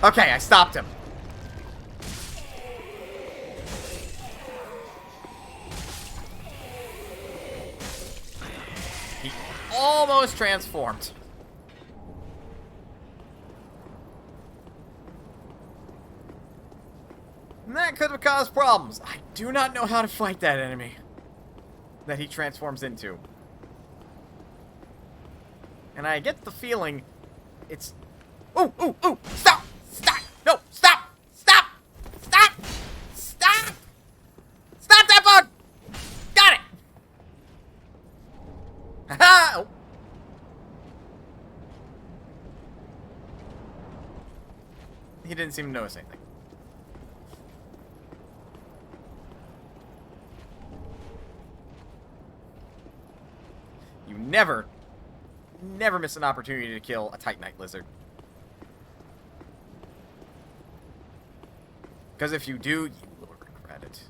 Okay, I stopped him. He almost transformed. And that could have caused problems. I do not know how to fight that enemy that he transforms into. And I get the feeling it's... Ooh, ooh, ooh! Stop! Stop! No! Stop! Stop! Stop! Stop! Stop that bug! Got it! Ha He didn't seem to notice anything. You never miss an opportunity to kill a Titanite lizard. Because if you do, you will regret it.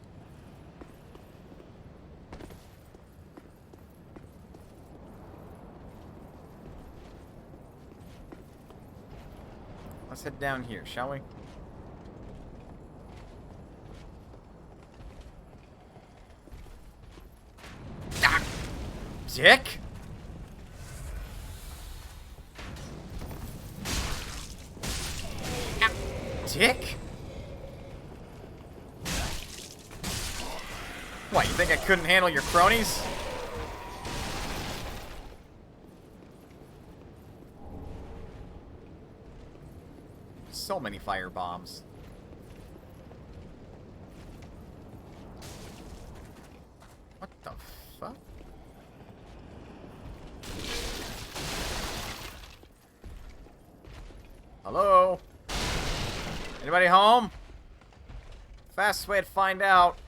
Let's head down here, shall we? Ah! Dick! Ah! Dick? What, you think I couldn't handle your cronies? So many fire bombs. What the fuck? Hello? Anybody home? Fastest way to find out.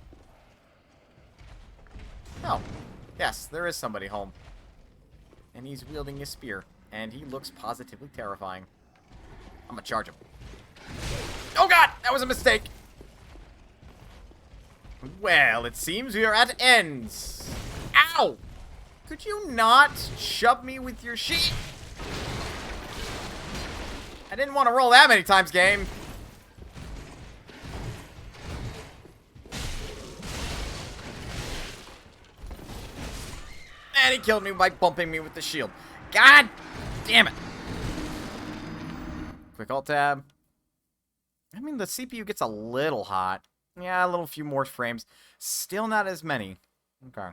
Oh, yes, there is somebody home. And he's wielding a spear. And he looks positively terrifying. I'm gonna charge him. Oh god, that was a mistake. Well, it seems we are at ends. Ow! Could you not shove me with your sheet? I didn't want to roll that many times, game. And he killed me by bumping me with the shield. God damn it. Quick alt tab. I mean, the CPU gets a little hot. Yeah, a little few more frames. Still not as many. Okay.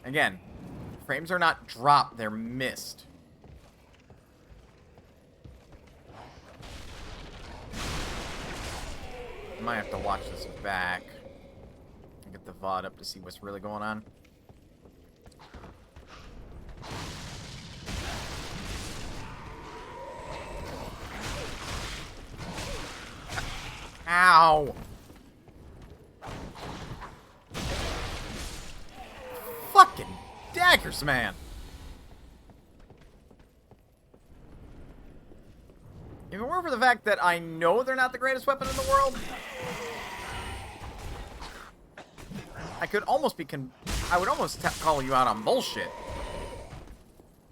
Again, frames are not dropped, they're missed. Might have to watch this back. Get the VOD up to see what's really going on. Ow! Fucking daggers, man! If it weren't for the fact that I know they're not the greatest weapon in the world, I could almost be I would almost call you out on bullshit.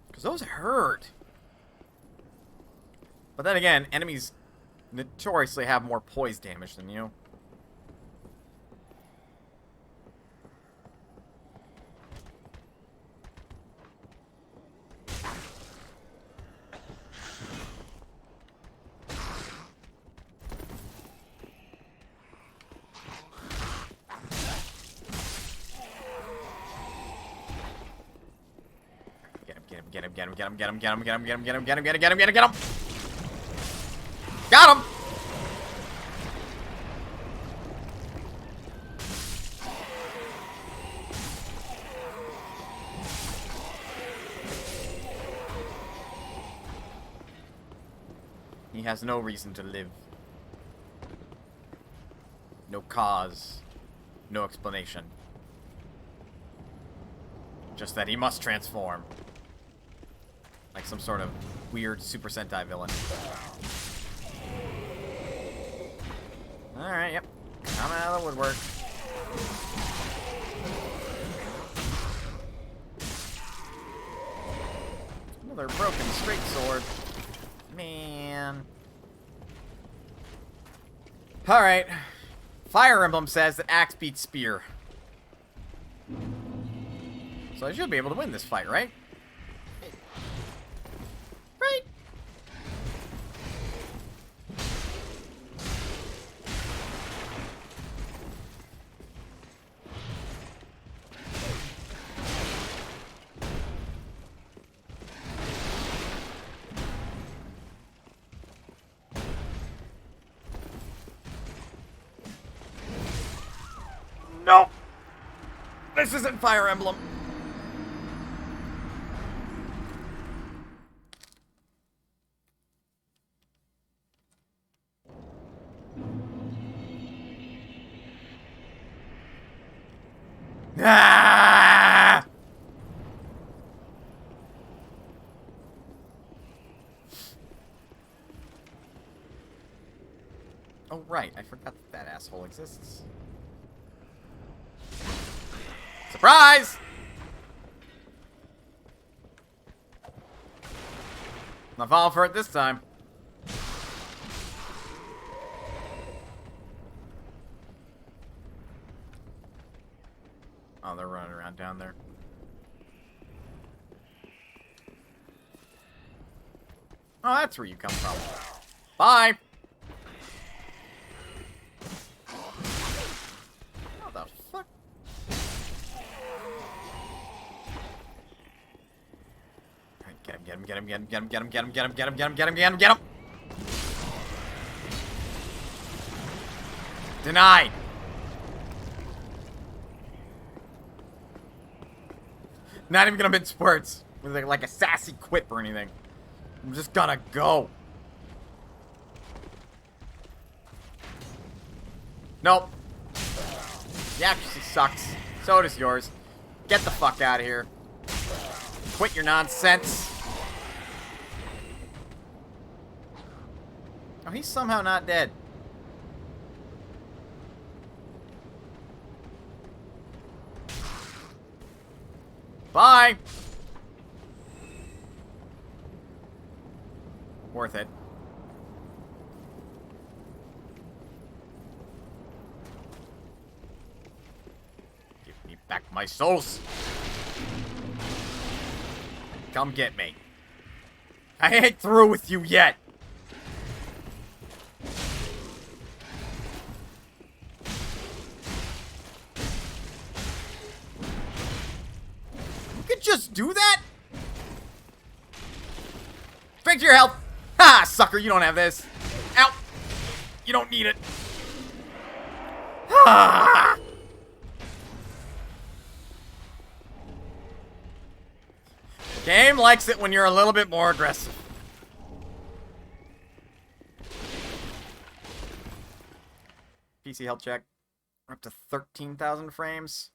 Because those hurt. But then again, enemies notoriously have more poise damage than you. Get him. Got him! He has no reason to live. No cause. No explanation. Just that he must transform. Like some sort of weird Super Sentai villain. Alright, yep. Coming out of the woodwork. Another broken straight sword. Man. Alright. Fire Emblem says that axe beats spear. So I should be able to win this fight, right? Right? This isn't Fire Emblem. Ah! Oh, right. I forgot that asshole exists. Surprise! Not falling for it this time. Oh, they're running around down there. Oh, that's where you come from. Bye! What the fuck? Alright, get him, get him, get him, get him, get him, get him, get him, get him, get him, get him, get him, get him, get him! Denied! Not even gonna mid words with like a sassy quip or anything. I'm just gonna go. Nope. The accuracy sucks. So does yours. Get the fuck out of here. Quit your nonsense. Oh, he's somehow not dead. Bye! Worth it. Give me back my souls! Come get me. I ain't through with you yet! Just do that? Drink to your health. Ha, sucker, you don't have this. Ow. You don't need it. Ah. Game likes it when you're a little bit more aggressive. PC health check. We're up to 13,000 frames.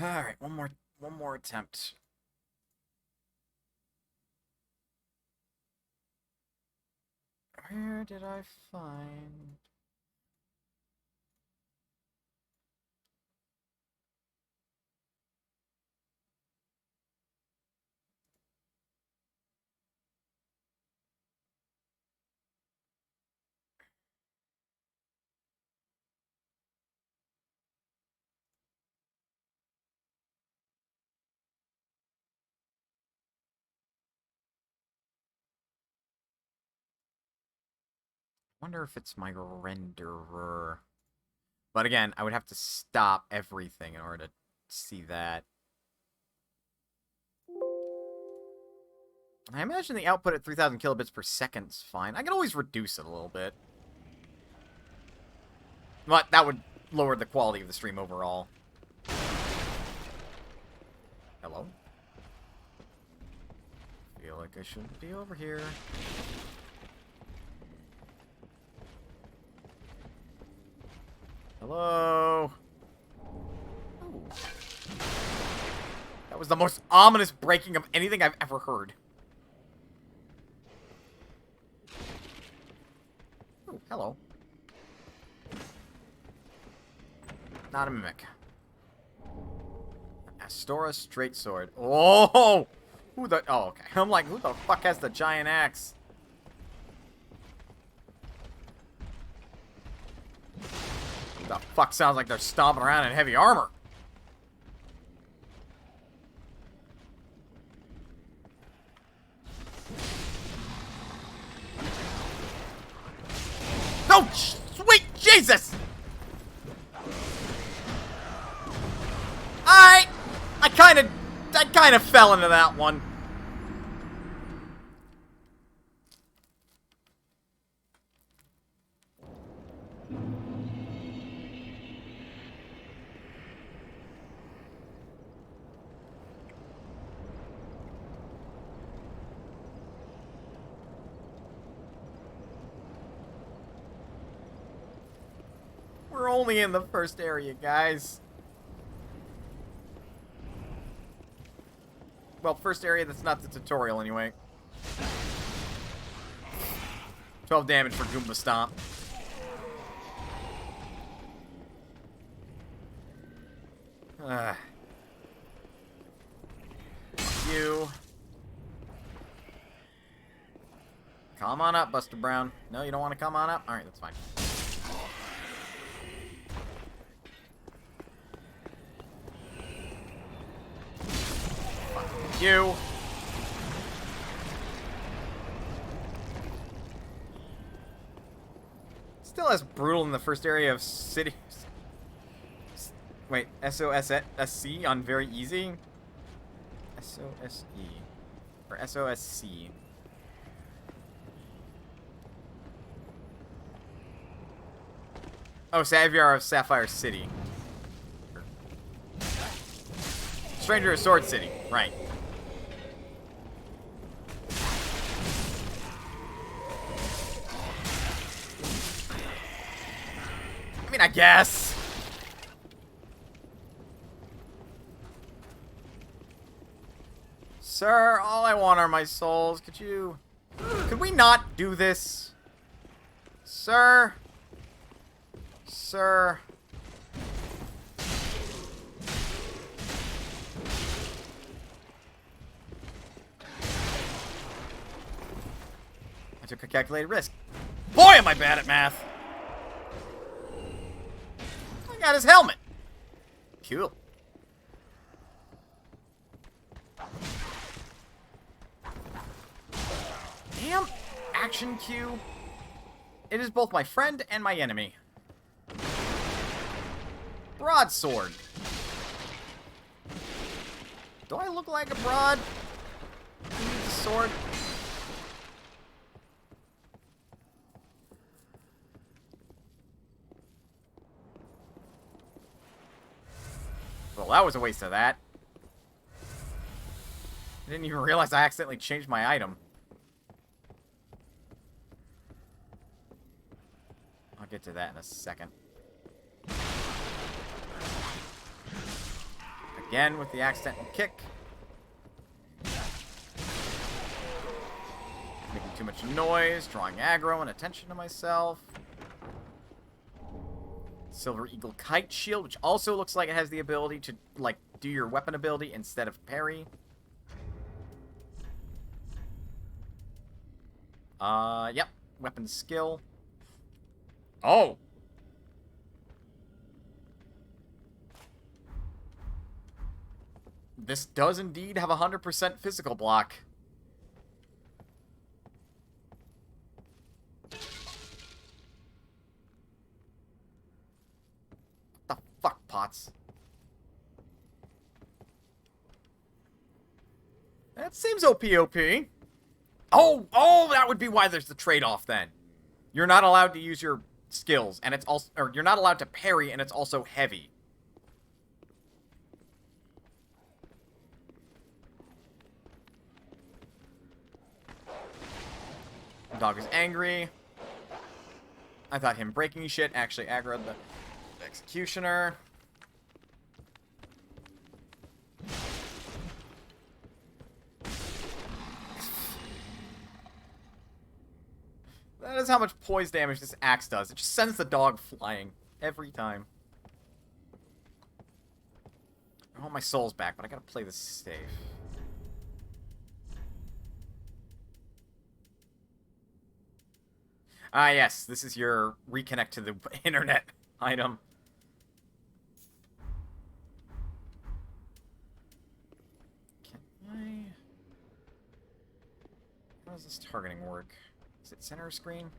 Alright, one more attempt. Where did I find... wonder if it's my renderer. But again, I would have to stop everything in order to see that. I imagine the output at 3,000 kilobits per second is fine. I can always reduce it a little bit. But that would lower the quality of the stream overall. Hello? Feel like I shouldn't be over here. Hello? Ooh. That was the most ominous breaking of anything I've ever heard. Ooh, hello. Not a mimic. Astora straight sword. Oh! Who the... Oh, okay. I'm like, who the fuck has the giant axe? Who the fuck sounds like they're stomping around in heavy armor? Oh, sweet Jesus! I kind of fell into that one. We're only in the first area, guys. Well, first area that's not the tutorial, anyway. 12 damage for Goomba Stomp. You. Come on up, Buster Brown. No, you don't want to come on up? Alright, that's fine. Fuck you. Still as brutal in the first area of city. Wait, SOSC on very easy? SOSE. Or SOSC. Oh, Savior of Sapphire City. Stranger of Sword City, right. I mean, I guess. Sir, all I want are my souls. Could we not do this? Sir? Sir? I took a calculated risk. Boy, am I bad at math. I got his helmet. Cool. Damn action cue. It is both my friend and my enemy. Broadsword. Do I look like a broad? Who needs a sword? Well, that was a waste of that. I didn't even realize I accidentally changed my item. I'll get to that in a second. Again with the accidental kick. Making too much noise, drawing aggro and attention to myself. Silver Eagle Kite Shield, which also looks like it has the ability to, like, do your weapon ability instead of parry. Yep. Weapon skill. Oh! This does indeed have 100% physical block. What the fuck, Potts? That seems OP. Oh, that would be why there's the trade-off then. You're not allowed to use your skills, and it's also, or you're not allowed to parry, and it's also heavy. The dog is angry. I thought him breaking shit actually aggroed the executioner. That is how much poise damage this axe does. It just sends the dog flying every time. I want my souls back, but I gotta play this safe. Ah, yes, this is your reconnect to the internet item. Can I... How does this targeting work? Is it center screen?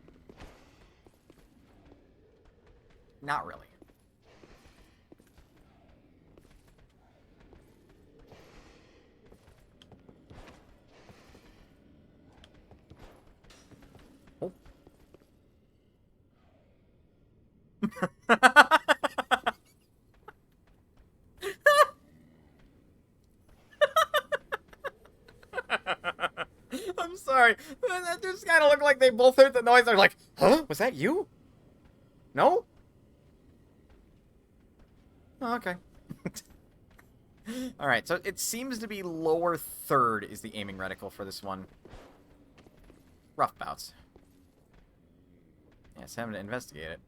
Not really. Oh. I'm sorry. That just kind of looked like they both heard the noise. They're like, huh? Was that you? No? Oh, okay. Alright, so it seems to be lower third is the aiming reticle for this one. Rough bouts. Yeah, it's having to investigate it.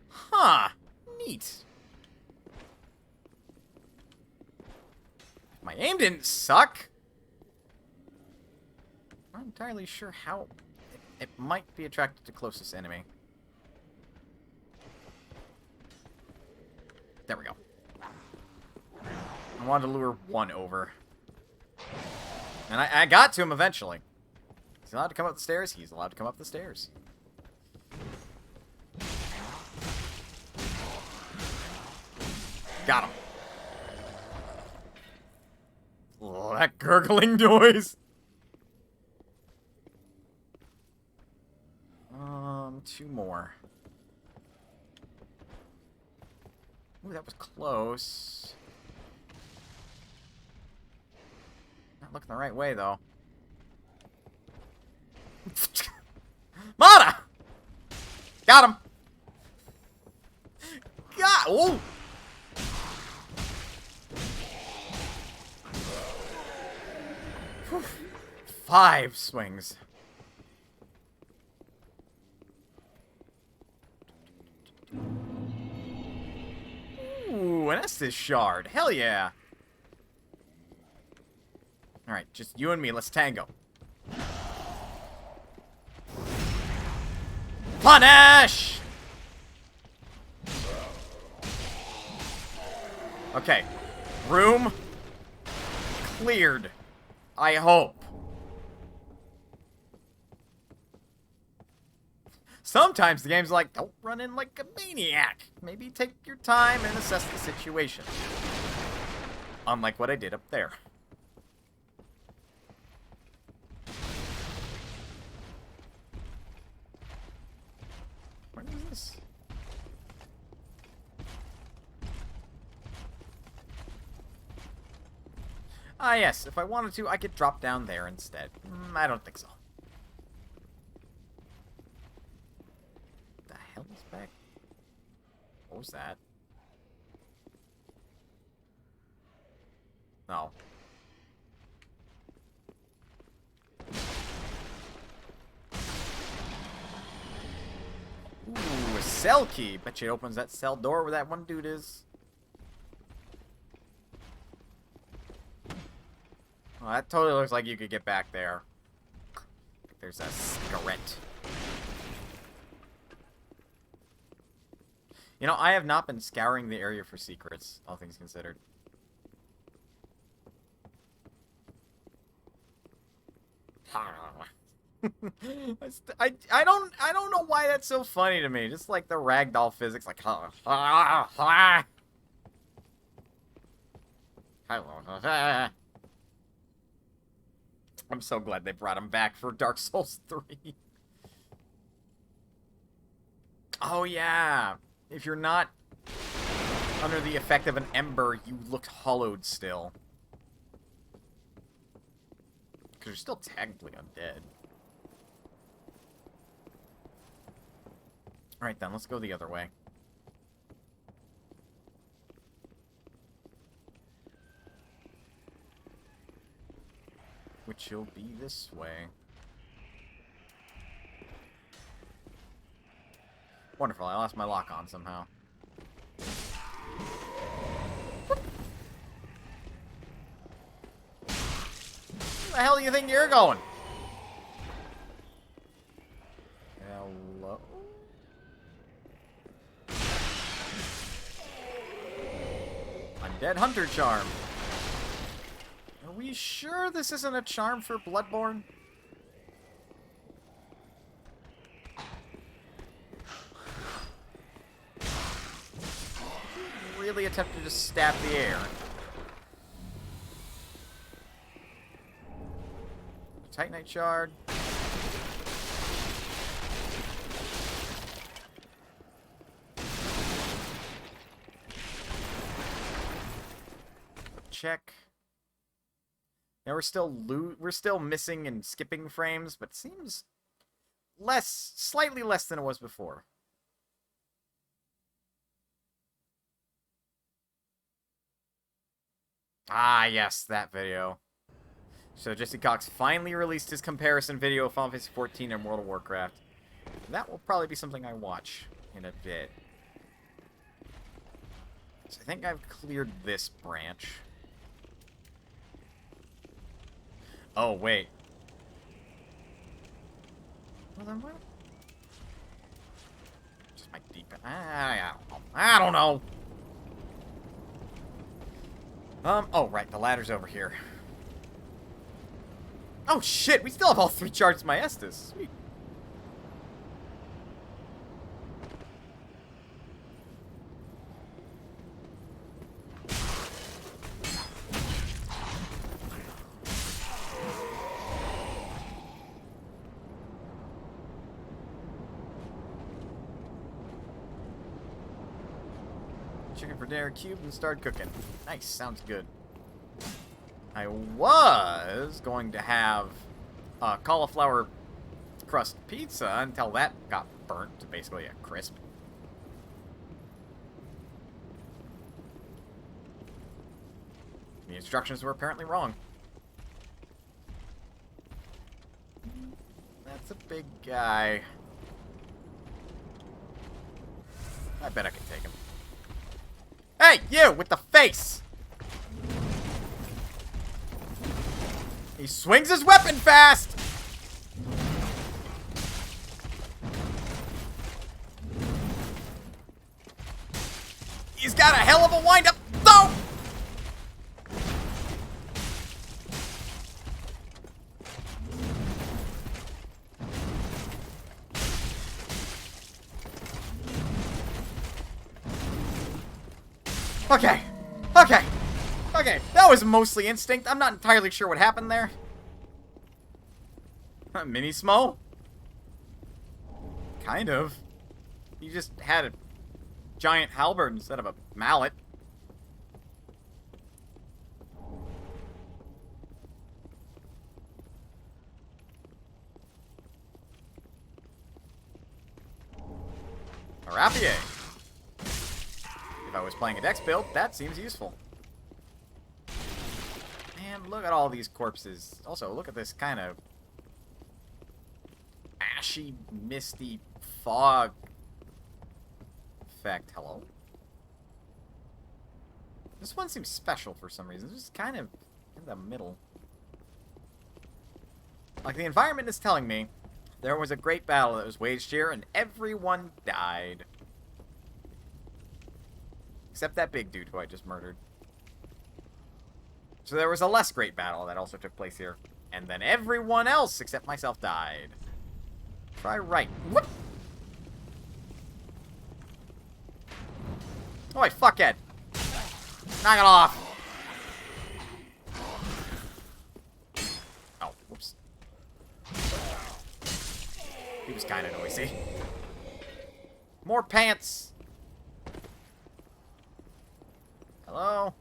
Huh. Neat. My aim didn't suck. I'm not entirely sure how... It might be attracted to closest enemy. There we go. I wanted to lure one over. And I got to him eventually. He's allowed to come up the stairs. He's allowed to come up the stairs. Got him. Oh, that gurgling noise. Two more. Ooh, that was close. Not looking the right way, though. Mata! Got him! Got... Ooh! Whew. 5 swings. Ooh, an Estus shard. Hell yeah. Alright, just you and me. Let's tango. Punish! Okay. Room cleared. I hope. Sometimes the game's like, don't run in like a maniac. Maybe take your time and assess the situation. Unlike what I did up there. Where is this? Ah, yes. If I wanted to, I could drop down there instead. I don't think so. The hell is back? What was that? No. Ooh, a cell key. Bet you it opens that cell door where that one dude is. Oh, that totally looks like you could get back there. There's a cigarette. You know, I have not been scouring the area for secrets, all things considered. I don't know why that's so funny to me. Just like the ragdoll physics, like I'm so glad they brought him back for Dark Souls 3. Oh yeah, if you're not under the effect of an ember, you look hollowed still. Because you're still technically undead. Alright then, let's go the other way. Which will be this way. Wonderful, I lost my lock on somehow. Where the hell do you think you're going? Hello? Undead Hunter Charm. Are we sure this isn't a charm for Bloodborne? Really attempted to stab the air. Titanite shard. Check. Now we're still missing and skipping frames, but it seems slightly less than it was before. Ah, yes, that video. So Jesse Cox finally released his comparison video of Final Fantasy XIV and World of Warcraft. That will probably be something I watch in a bit. So I think I've cleared this branch. Oh, wait. Well, then what? Just my deep... I don't know. Oh, right, the ladder's over here. Oh, shit, we still have all 3 charges of my Estus. Sweet. Chicken for dinner, cubed, and started cooking. Nice, sounds good. I was going to have cauliflower crust pizza until that got burnt to basically a crisp. The instructions were apparently wrong. That's a big guy. I bet I can take him. Hey, you with the face! He swings his weapon fast! He's got a hell of a wind-up, though! Okay. Okay. Okay. That was mostly instinct. I'm not entirely sure what happened there. Mini Smo? Kind of. He just had a giant halberd instead of a mallet. A rapier. If I was playing a dex build, that seems useful. Man, look at all these corpses. Also, look at this kind of ashy, misty fog effect. Hello? This one seems special for some reason. It's just kind of in the middle. Like, the environment is telling me there was a great battle that was waged here, and everyone died. Except that big dude who I just murdered. So there was a less great battle that also took place here. And then everyone else except myself died. Try right. Whoop! Oh, wait, fuckhead. Knock it off. Oh, whoops. He was kind of noisy. More pants. Hello?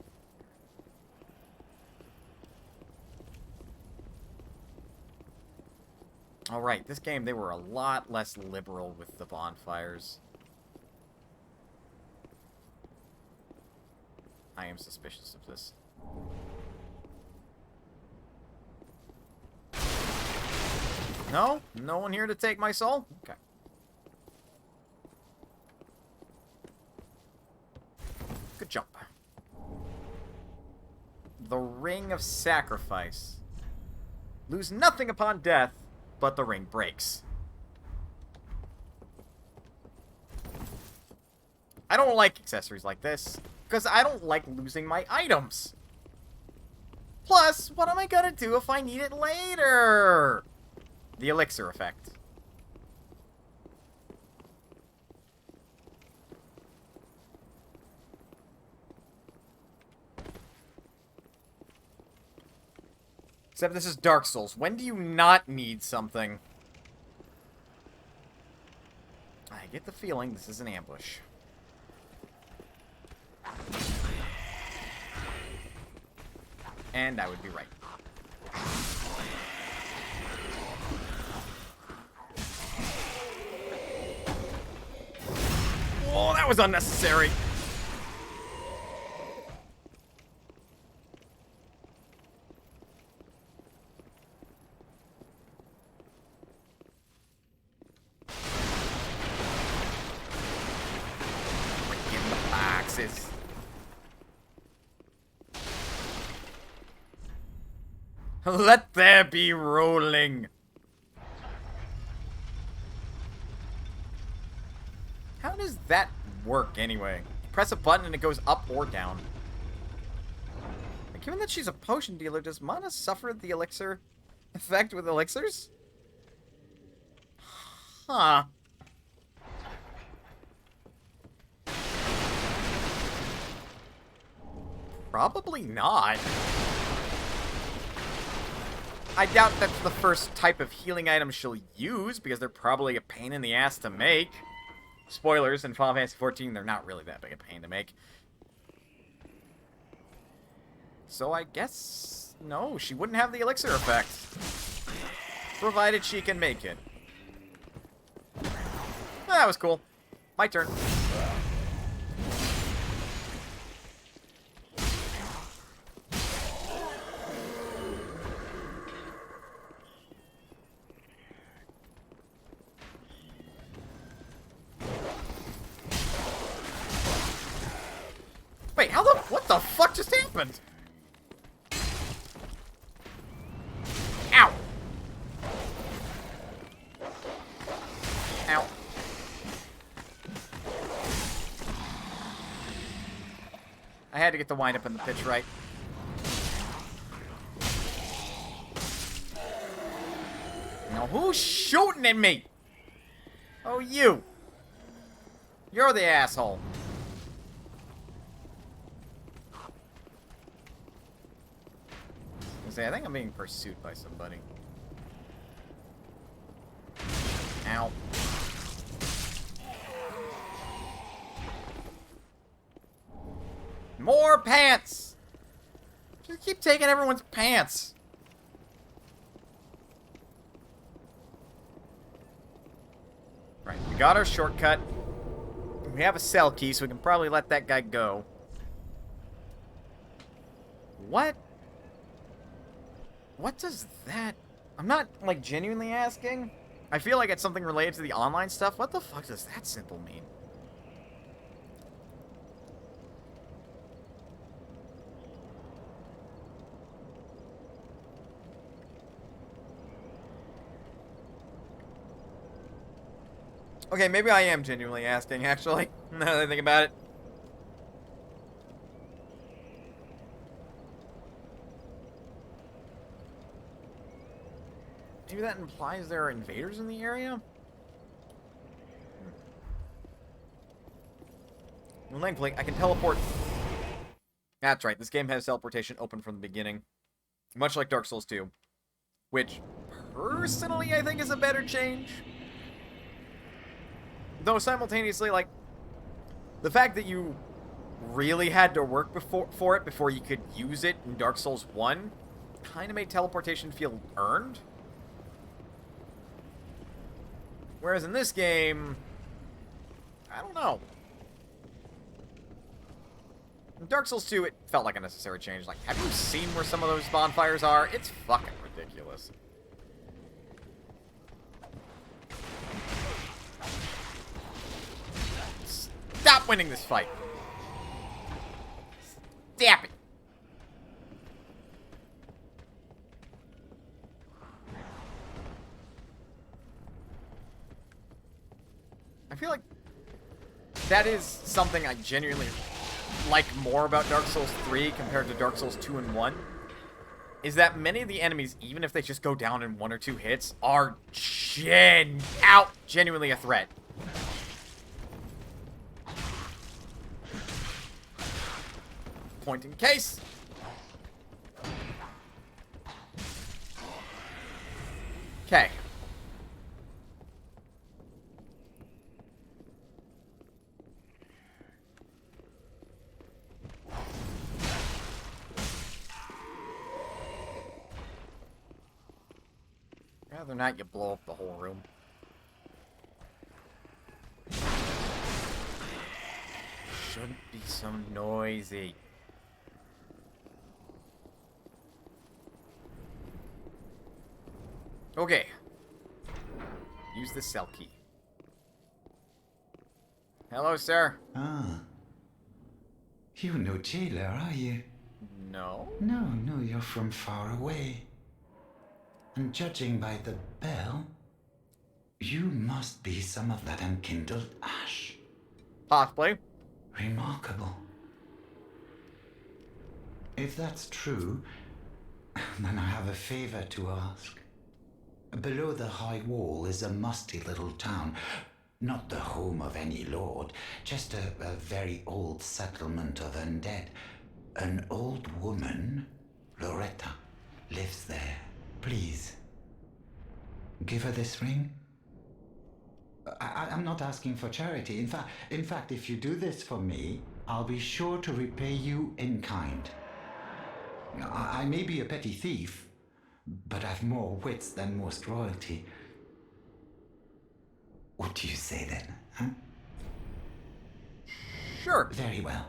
Alright, this game, they were a lot less liberal with the bonfires. I am suspicious of this. No? No one here to take my soul? Okay. Good jump. The Ring of Sacrifice. Lose nothing upon death, but the ring breaks. I don't like accessories like this, because I don't like losing my items. Plus, what am I gonna do if I need it later? The elixir effect. Except this is Dark Souls. When do you not need something? I get the feeling this is an ambush. And I would be right. Oh, that was unnecessary. this. Let there be rolling. How does that work anyway? You press a button and it goes up or down. Given that she's a potion dealer, does Mana suffer the elixir effect with elixirs? Huh. Probably not. I doubt that's the first type of healing item she'll use, because they're probably a pain in the ass to make. Spoilers, in Final Fantasy XIV, they're not really that big a pain to make. So I guess... no, she wouldn't have the elixir effect. Provided she can make it. That was cool. My turn. Wait, how the... what the fuck just happened? Ow! Ow. I had to get the wind up in the pitch right. Now who's shooting at me? Oh, you. You're the asshole. I think I'm being pursued by somebody. Ow. More pants! Just keep taking everyone's pants. Right, we got our shortcut. We have a cell key, so we can probably let that guy go. What? What does that... I'm not, like, genuinely asking. I feel like it's something related to the online stuff. What the fuck does that symbol mean? Okay, maybe I am genuinely asking, actually. Now that I think about it. Maybe that implies there are invaders in the area? Well, thankfully, I can teleport. That's right, this game has teleportation open from the beginning. Much like Dark Souls 2. Which, personally, I think is a better change. Though, simultaneously, like, the fact that you really had to work for it before you could use it in Dark Souls 1 kind of made teleportation feel earned. Whereas in this game, I don't know. In Dark Souls 2, it felt like a necessary change. Like, have you seen where some of those bonfires are? It's fucking ridiculous. Stop winning this fight. Stop it. I feel like that is something I genuinely like more about Dark Souls 3 compared to Dark Souls 2 and 1. Is that many of the enemies, even if they just go down in 1 or 2 hits, are genuinely a threat. Point in case. Okay. Rather not you blow up the whole room. Shouldn't be so noisy. Okay. Use the cell key. Hello, sir. Ah. You're no jailer, are you? No. No, you're from far away. And judging by the bell, you must be some of that unkindled ash. Possibly. Remarkable. If that's true, then I have a favor to ask. Below the high wall is a musty little town. Not the home of any lord, just a very old settlement of undead. An old woman, Loretta, lives there. Please, give her this ring. I'm not asking for charity. In fact, if you do this for me, I'll be sure to repay you in kind. I may be a petty thief, but I've more wits than most royalty. What do you say then, huh? Sure. Very well.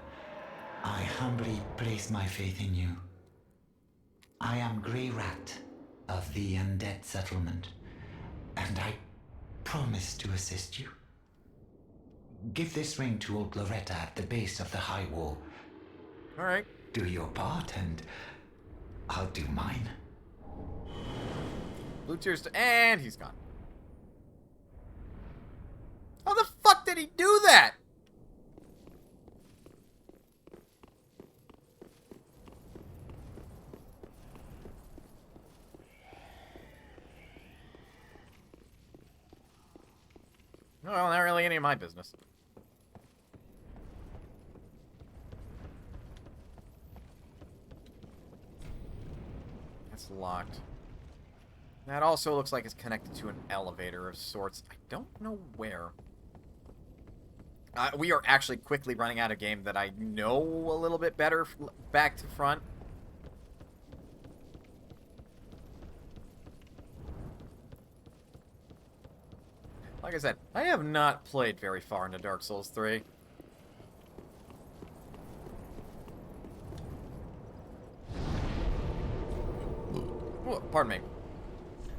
I humbly place my faith in you. I am Grey Rat of the Undead Settlement, and I promise to assist you. Give this ring to old Loretta at the base of the high wall. All right. Do your part, and I'll do mine. Blue tears and he's gone. How the fuck did he do that? Well, not really any of my business. That's locked. That also looks like it's connected to an elevator of sorts. I don't know where. We are actually quickly running out of game that I know a little bit better back to front. Like I said, I have not played very far into Dark Souls 3. Oh, pardon me.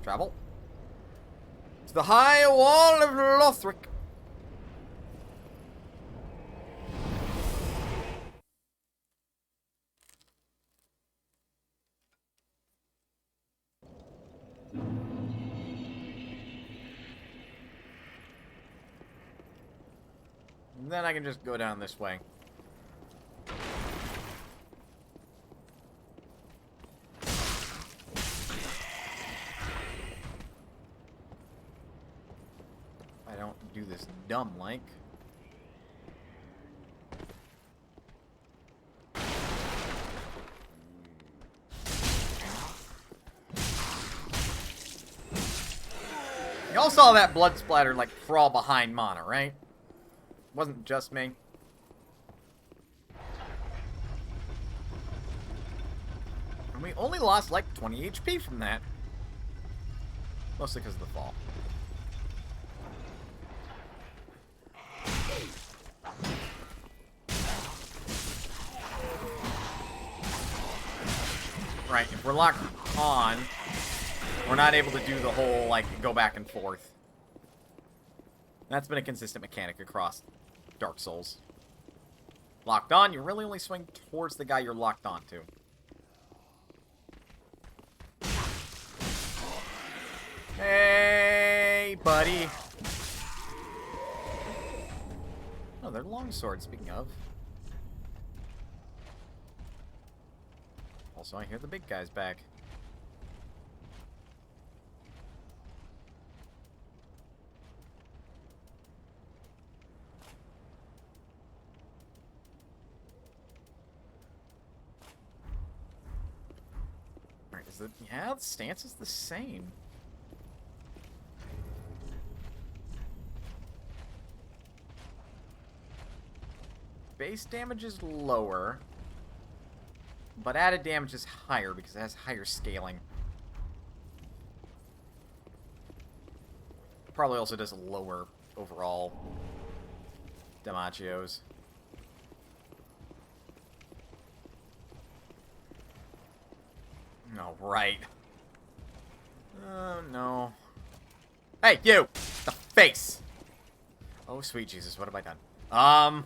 Travel. To the high wall of Lothric. And then I can just go down this way. I don't do this dumb like. Y'all saw that blood splatter like crawl behind Mana, right? Wasn't just me. And we only lost like 20 HP from that. Mostly because of the fall. Right, if we're locked on, we're not able to do the whole, like, go back and forth. That's been a consistent mechanic across Dark Souls. Locked on, you really only swing towards the guy you're locked onto. Hey, buddy. Oh, they're longswords, speaking of. Also, I hear the big guy's back. Alright, is it... Yeah, the stance is the same. Base damage is lower, but added damage is higher because it has higher scaling. Probably also does lower overall damagios. No, right. Oh, no. Hey, you! The face! Oh, sweet Jesus, what have I done?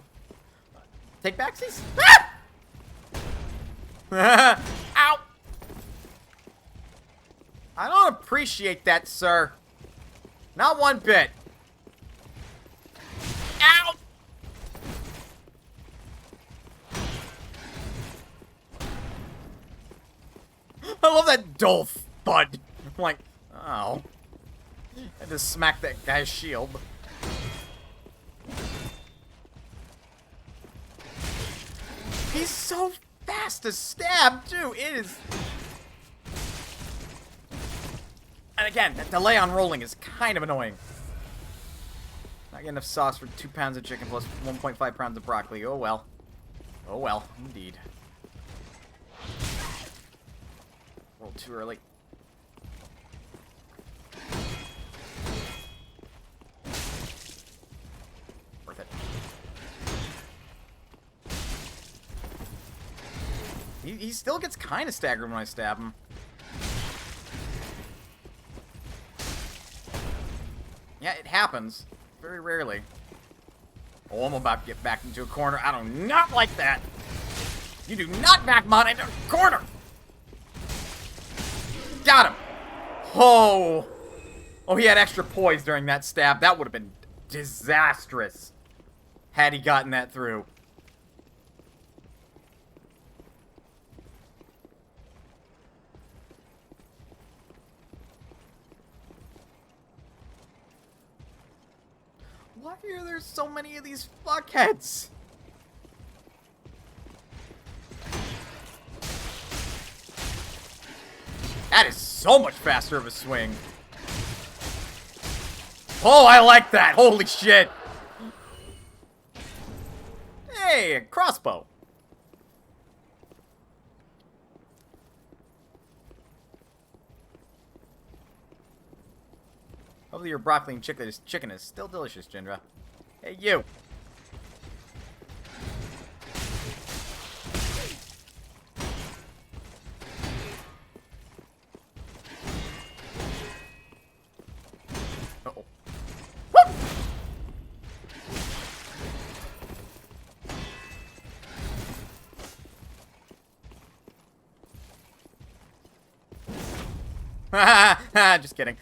Take backsies? Ah! Ow! I don't appreciate that, sir. Not one bit. Ow! I love that dull thud. I'm like, oh. I just smacked that guy's shield. He's so fast to stab, too. It is... And again, that delay on rolling is kind of annoying. Not getting enough sauce for 2 pounds of chicken plus 1.5 pounds of broccoli. Oh well. Oh well, indeed. Rolled too early. Worth it. He still gets kind of staggered when I stab him. Yeah, it happens. Very rarely. Oh, I'm about to get back into a corner. I do not like that. You do not back mod into a corner. Got him. Oh. Oh, he had extra poise during that stab. That would have been disastrous had he gotten that through. Why are there so many of these fuckheads? That is so much faster of a swing. Oh, I like that. Holy shit. Hey, a crossbow. Hopefully your broccoli and chicken is still delicious, Jindra. Hey, you. Uh-oh. Woo! Just kidding.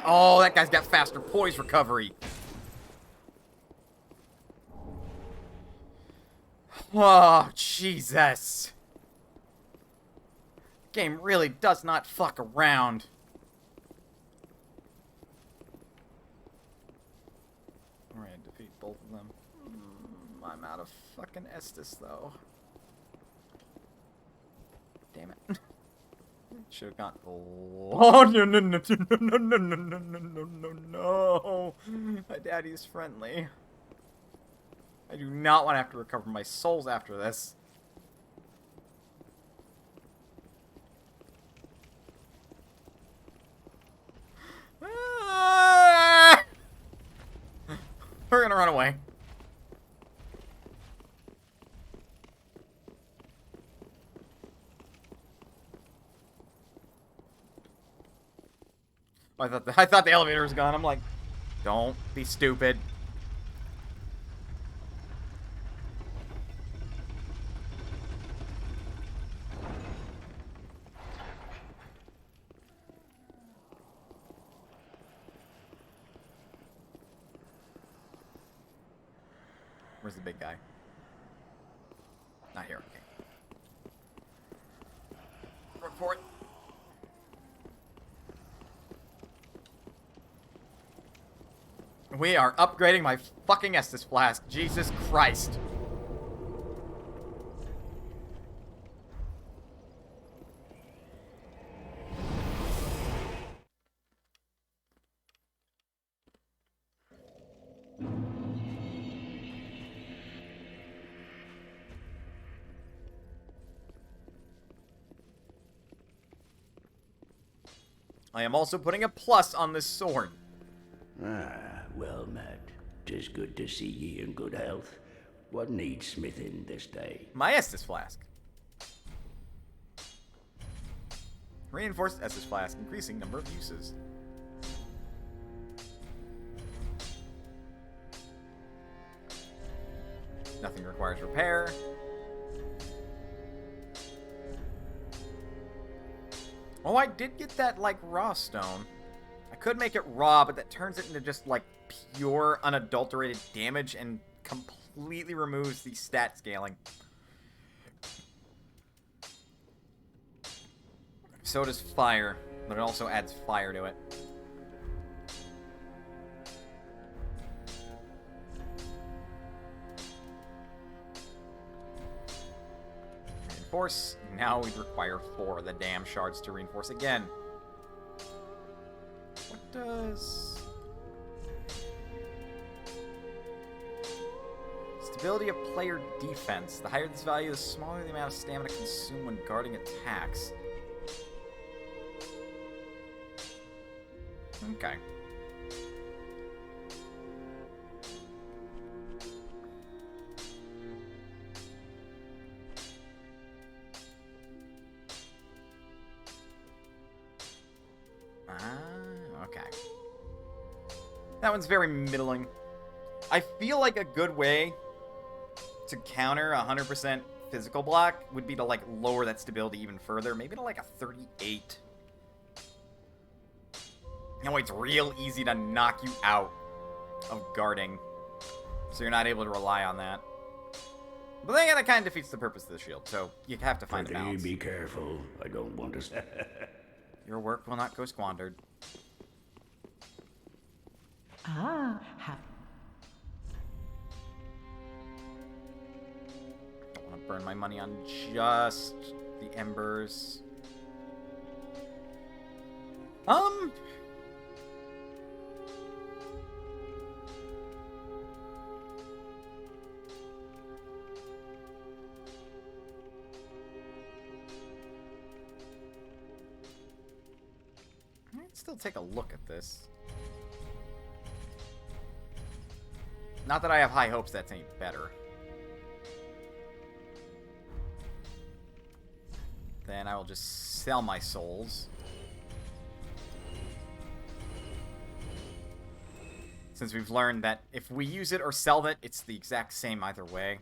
Oh, that guy's got faster poise recovery. Oh, Jesus. Game really does not fuck around. Alright, defeat both of them. I'm out of fucking Estus, though. Damn it. Should have gone. Oh, no, no, no, no, no, no, no, no, no, no, no. My daddy's friendly. I do not want to have to recover my souls after this. We're gonna run away. I thought the elevator was gone. I'm like, don't be stupid. Where's the big guy? Not here. Okay. Report. We are upgrading my fucking Estus flask. Jesus Christ. I am also putting a plus on this sword. Ah, well met. 'Tis good to see ye in good health. What needs smithing this day? My Estus flask. Reinforced Estus Flask, increasing number of uses. Nothing requires repair. Oh, I did get that, like, raw stone. I could make it raw, but that turns it into just, like, pure, unadulterated damage and completely removes the stat scaling. So does fire, but it also adds fire to it. Reinforce. Now we require 4 of the damn shards to reinforce again. What does... Stability of player defense. The higher this value, the smaller the amount of stamina consumed when guarding attacks. Okay. Okay. That one's very middling. I feel like a good way to counter 100% physical block would be to, like, lower that stability even further. Maybe to, like, a 38. That way it's real easy to knock you out of guarding. So you're not able to rely on that. But then again, that kind of defeats the purpose of the shield. So you have to find a balance. Be careful. I don't want to... Your work will not go squandered. Ah, Don't want to burn my money on just the embers. I'd still take a look at this. Not that I have high hopes that's any better. Then I will just sell my souls. Since we've learned that if we use it or sell it, it's the exact same either way.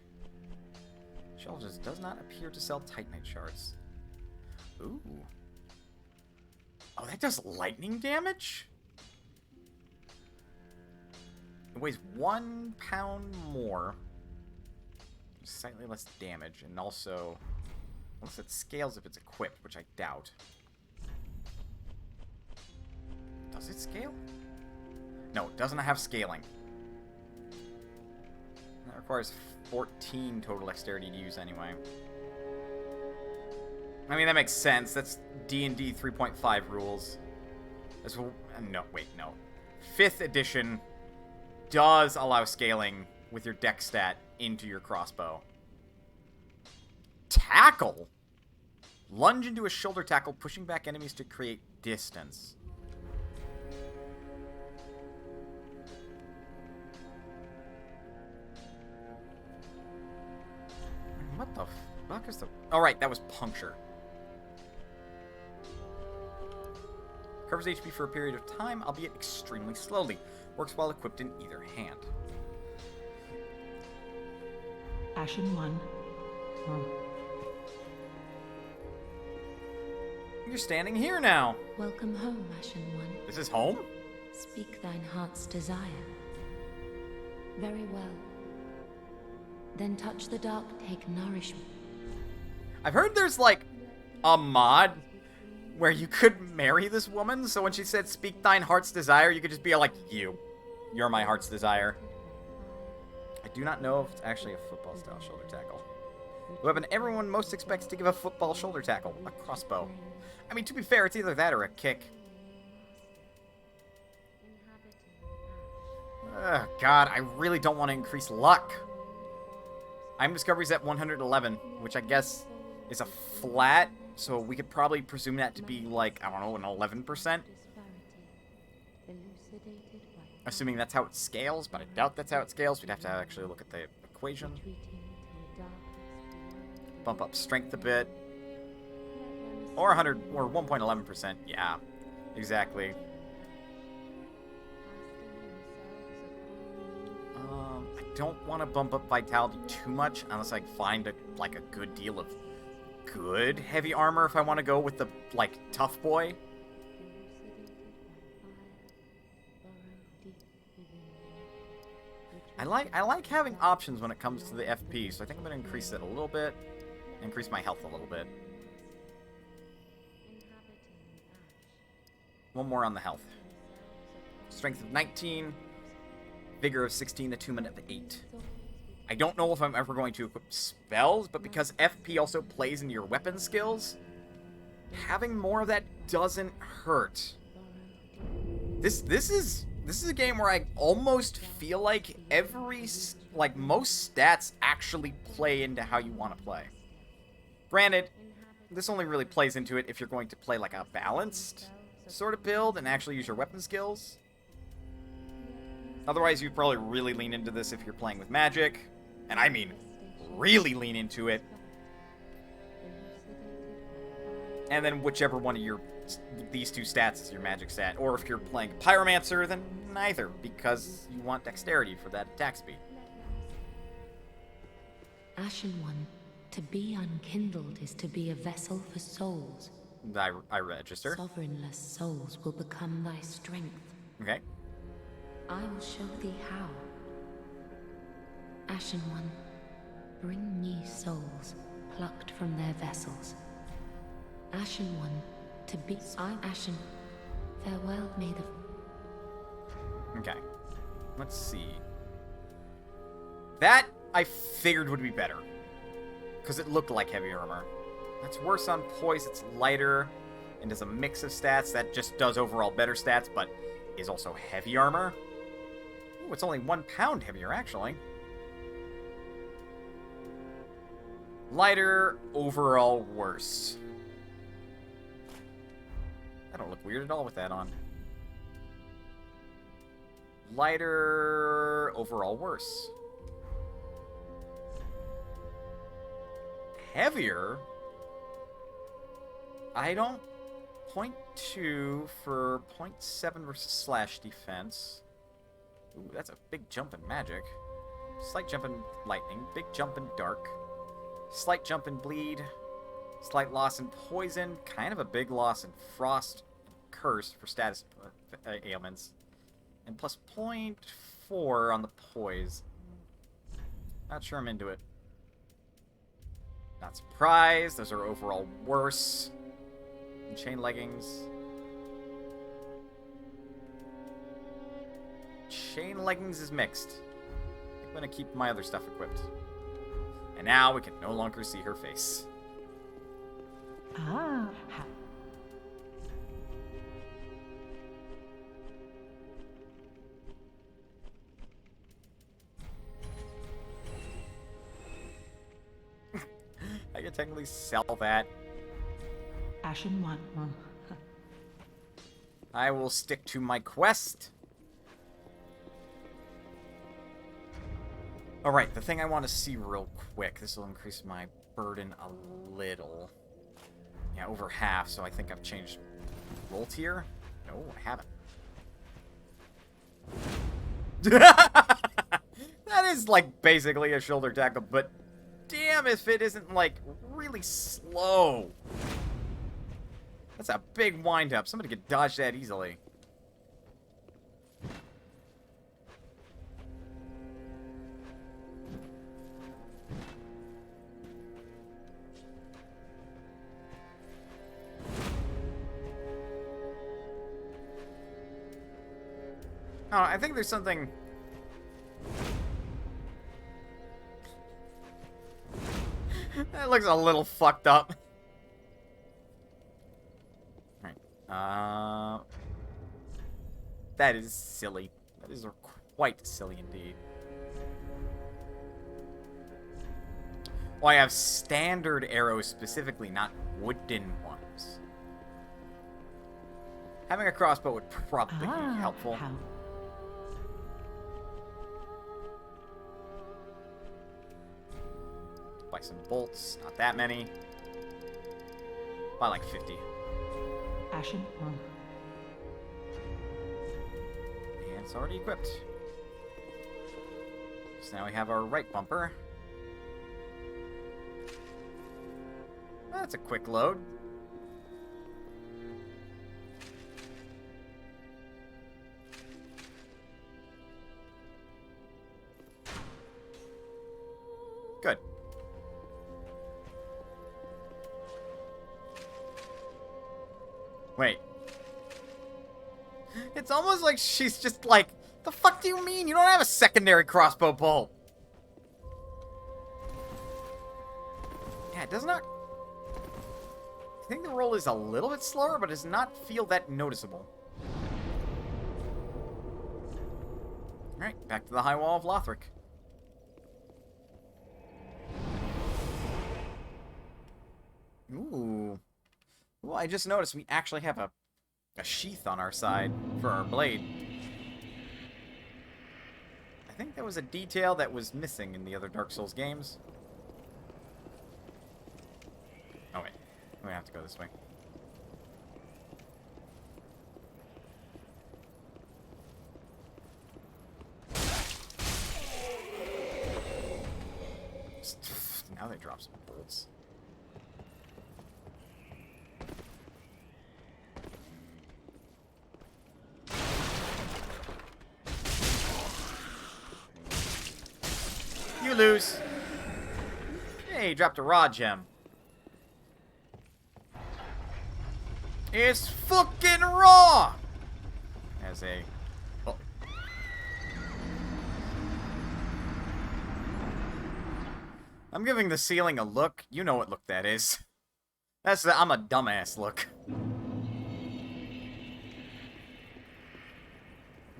Shell just does not appear to sell Titanite shards. Ooh. Oh, that does lightning damage? It weighs 1 pound more. Slightly less damage, and also... Unless it scales if it's equipped, which I doubt. Does it scale? No, it doesn't have scaling. That requires 14 total dexterity to use anyway. I mean, that makes sense. That's D&D 3.5 rules. That's, no, wait, no. 5th edition does allow scaling with your dex stat into your crossbow. Tackle? Lunge into a shoulder tackle, pushing back enemies to create distance. What the fuck is the... Oh, right, that was puncture. Covers HP for a period of time, albeit extremely slowly. Works while equipped in either hand. Ashen One. You're standing here now. Welcome home, Ashen One. This is home? Speak thine heart's desire. Very well. Then touch the dark, take nourishment. I've heard there's, like, a mod where you could marry this woman, so when she said, speak thine heart's desire, you could just be like, you're my heart's desire. I do not know if it's actually a football-style shoulder tackle. The weapon everyone most expects to give a football shoulder tackle, a crossbow. I mean, to be fair, it's either that or a kick. Ugh, God, I really don't want to increase luck. Item discovery's at 111, which I guess is a flat, so we could probably presume that to be like, I don't know, an 11%. Assuming that's how it scales, but I doubt that's how it scales. We'd have to actually look at the equation. Bump up strength a bit. Or 100, or 1.11%. Yeah, exactly. I don't want to bump up vitality too much unless I find a good deal of good heavy armor if I want to go with the tough boy. I like having options when it comes to the FP, so I think I'm gonna increase it a little bit, increase my health a little bit. One more on the health. Strength of 19, vigor of 16, attunement of 8. I don't know if I'm ever going to equip spells, but because FP also plays into your weapon skills, having more of that doesn't hurt. This is a game where I almost feel like most stats actually play into how you want to play. Granted, this only really plays into it if you're going to play like a balanced sort of build and actually use your weapon skills. Otherwise, you'd probably really lean into this if you're playing with magic. And I mean, really lean into it. And then whichever one of these two stats is your magic stat. Or if you're playing Pyromancer, then neither, because you want dexterity for that attack speed. Ashen One, to be unkindled is to be a vessel for souls. I register. Sovereignless souls will become thy strength. Okay. I will show thee how. Ashen One, bring me souls plucked from their vessels. Ashen One, to be Ashen. Farewell, made of. Okay. Let's see. That I figured would be better, because it looked like heavy armor. That's worse on poise. It's lighter and does a mix of stats that just does overall better stats, but is also heavy armor. Ooh, it's only 1 pound heavier, actually. Lighter, overall worse. I don't look weird at all with that on. Lighter, overall worse. Heavier? I don't. 0.2 for 0.7 versus slash defense. Ooh, that's a big jump in magic. Slight jump in lightning. Big jump in dark. Slight jump in bleed. Slight loss in poison. Kind of a big loss in frost and curse for status ailments. And plus 0.4 on the poise. Not sure I'm into it. Not surprised. Those are overall worse. And chain leggings. Chain leggings is mixed. I'm gonna keep my other stuff equipped. And now we can no longer see her face. Ah. I can technically sell that. Ashen One. I will stick to my quest. Alright, the thing I want to see real quick. This will increase my burden a little. Yeah, over half, so I think I've changed roll tier. No, I haven't. That is, like, basically a shoulder tackle, but damn if it isn't, like, really slow. That's a big wind-up. Somebody could dodge that easily. Oh, I think there's something... That looks a little fucked up. Alright. That is silly. That is quite silly indeed. Oh, I have standard arrows specifically, not wooden ones. Having a crossbow would probably be helpful. How? Buy some bolts, not that many. By like 50. Ashen One. And it's already equipped. So now we have our right bumper. That's a quick load. Good. Wait. It's almost like she's just like, the fuck do you mean? You don't have a secondary crossbow bolt. Yeah, it does not... I think the roll is a little bit slower, but does not feel that noticeable. Alright, back to the High Wall of Lothric. Ooh. Well, I just noticed we actually have a sheath on our side for our blade. I think that was a detail that was missing in the other Dark Souls games. Oh wait, we have to go this way. Now they drop some bolts. You lose. Hey, he dropped a raw gem. It's fucking raw! As a... Oh. I'm giving the ceiling a look. You know what look that is. That's the... I'm a dumbass look.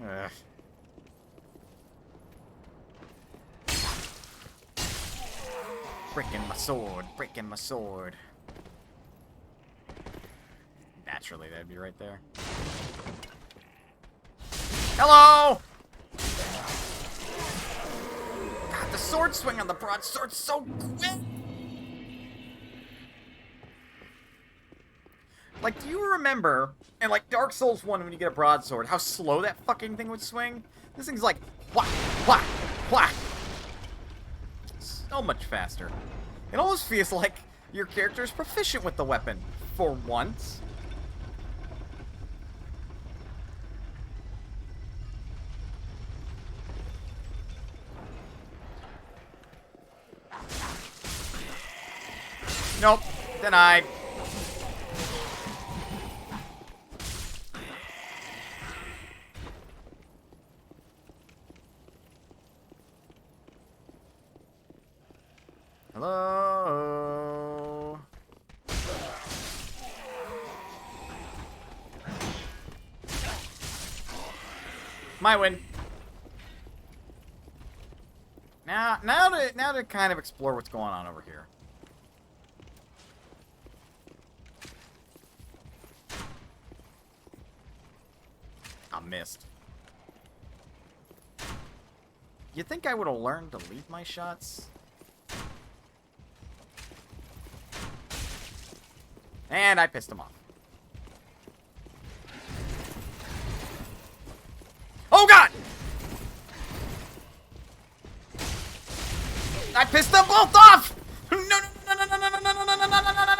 Ugh. Breaking my sword, breaking my sword. Naturally, that'd be right there. Hello! God, the sword swing on the broadsword's so quick! Like, do you remember, in like Dark Souls 1 when you get a broadsword, how slow that fucking thing would swing? This thing's like, whack, whack, whack! So much faster. It almost feels like your character is proficient with the weapon, for once. Nope, denied. Hello? My win. Now to kind of explore what's going on over here. I missed. You think I would have learned to lead my shots? And I pissed him off. Oh god! I pissed them both off! No, no, no, no, no, no, no, no, no, no, no, no, no, no,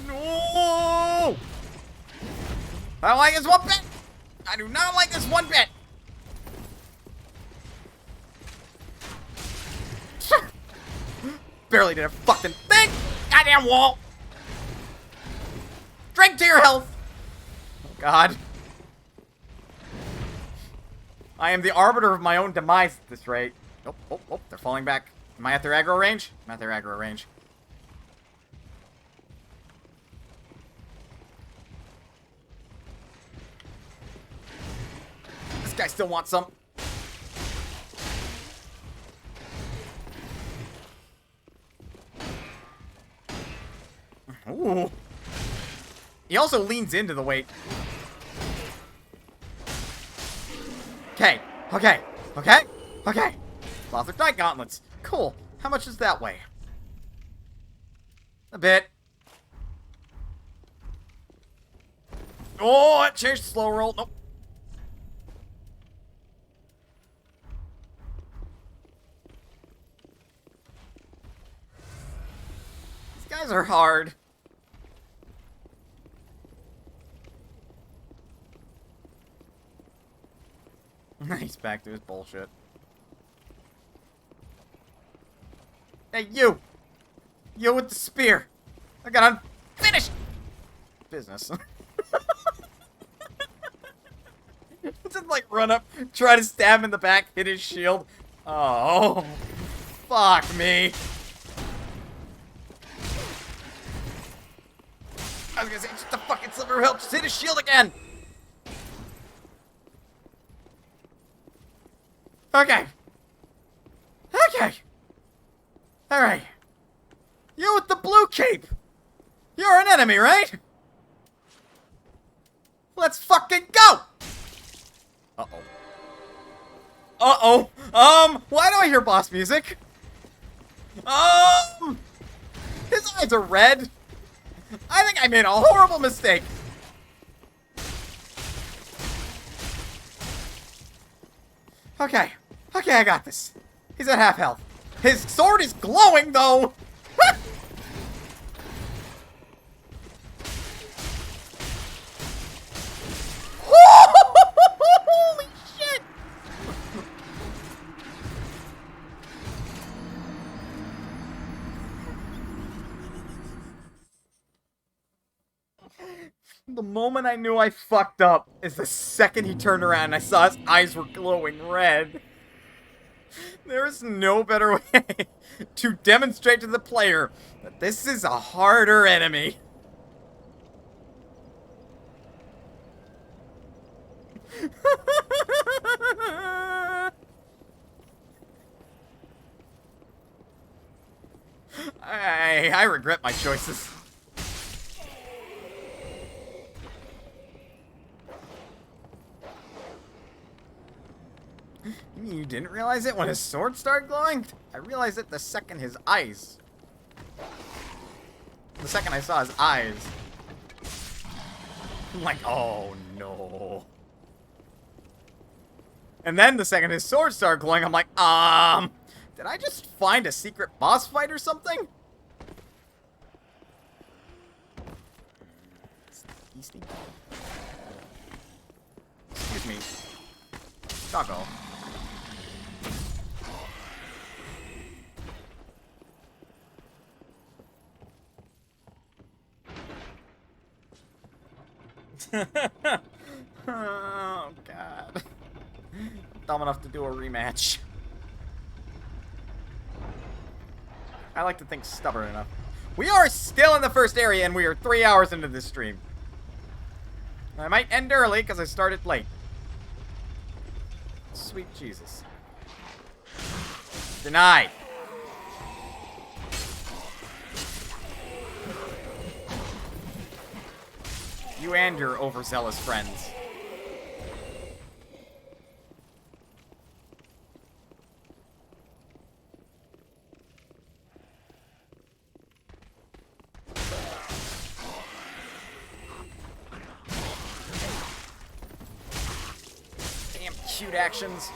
no! I don't like this one bit! I do not like this one bit! Barely did a fucking thing! Goddamn wall! Drink to your health! Oh god. I am the arbiter of my own demise at this rate. Oh, oh, oh, they're falling back. Am I at their aggro range? I'm at their aggro range. This guy still wants some. Ooh. He also leans into the weight. Okay, okay, okay, okay. Lothric Knight Gauntlets. Cool. How much is that weigh? A bit. Oh, it changed slow roll. Nope. These guys are hard. He's back to his bullshit. Hey, you! You with the spear! I got unfinished business. Just like run up, try to stab him in the back, hit his shield. Oh, fuck me. I was gonna say, just the fucking sliver of help, just hit his shield again. Okay. Okay. Alright. You with the blue cape. You're an enemy, right? Let's fucking go! Uh-oh. Uh-oh. Why do I hear boss music? His eyes are red. I think I made a horrible mistake. Okay. Okay, I got this. He's at half health. His sword is glowing, though! Holy shit! The moment I knew I fucked up is the second he turned around and I saw his eyes were glowing red. There is no better way to demonstrate to the player that this is a harder enemy. I regret my choices. You didn't realize it when his sword started glowing? I realized it the second his eyes. The second I saw his eyes. I'm like, oh no. And then the second his sword started glowing, I'm like, did I just find a secret boss fight or something? Excuse me. Doggo. Oh, God. Dumb enough to do a rematch. I like to think stubborn enough. We are still in the first area, and we are 3 hours into this stream. I might end early, because I started late. Sweet Jesus. Denied. You and your overzealous friends. Damn cute actions.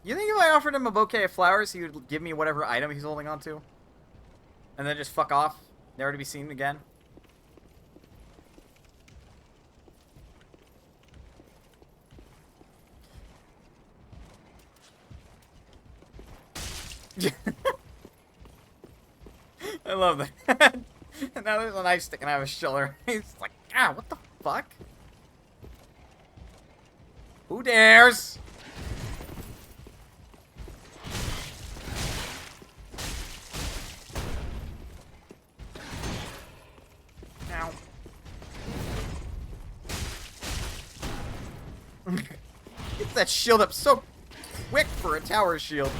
You think if I offered him a bouquet of flowers, he would give me whatever item he's holding on to? And then just fuck off? Never to be seen again? I love that. And now there's a knife sticking out of his shoulder. He's like, ah, what the fuck? Who dares? Ow. Gets that shield up so quick for a tower shield.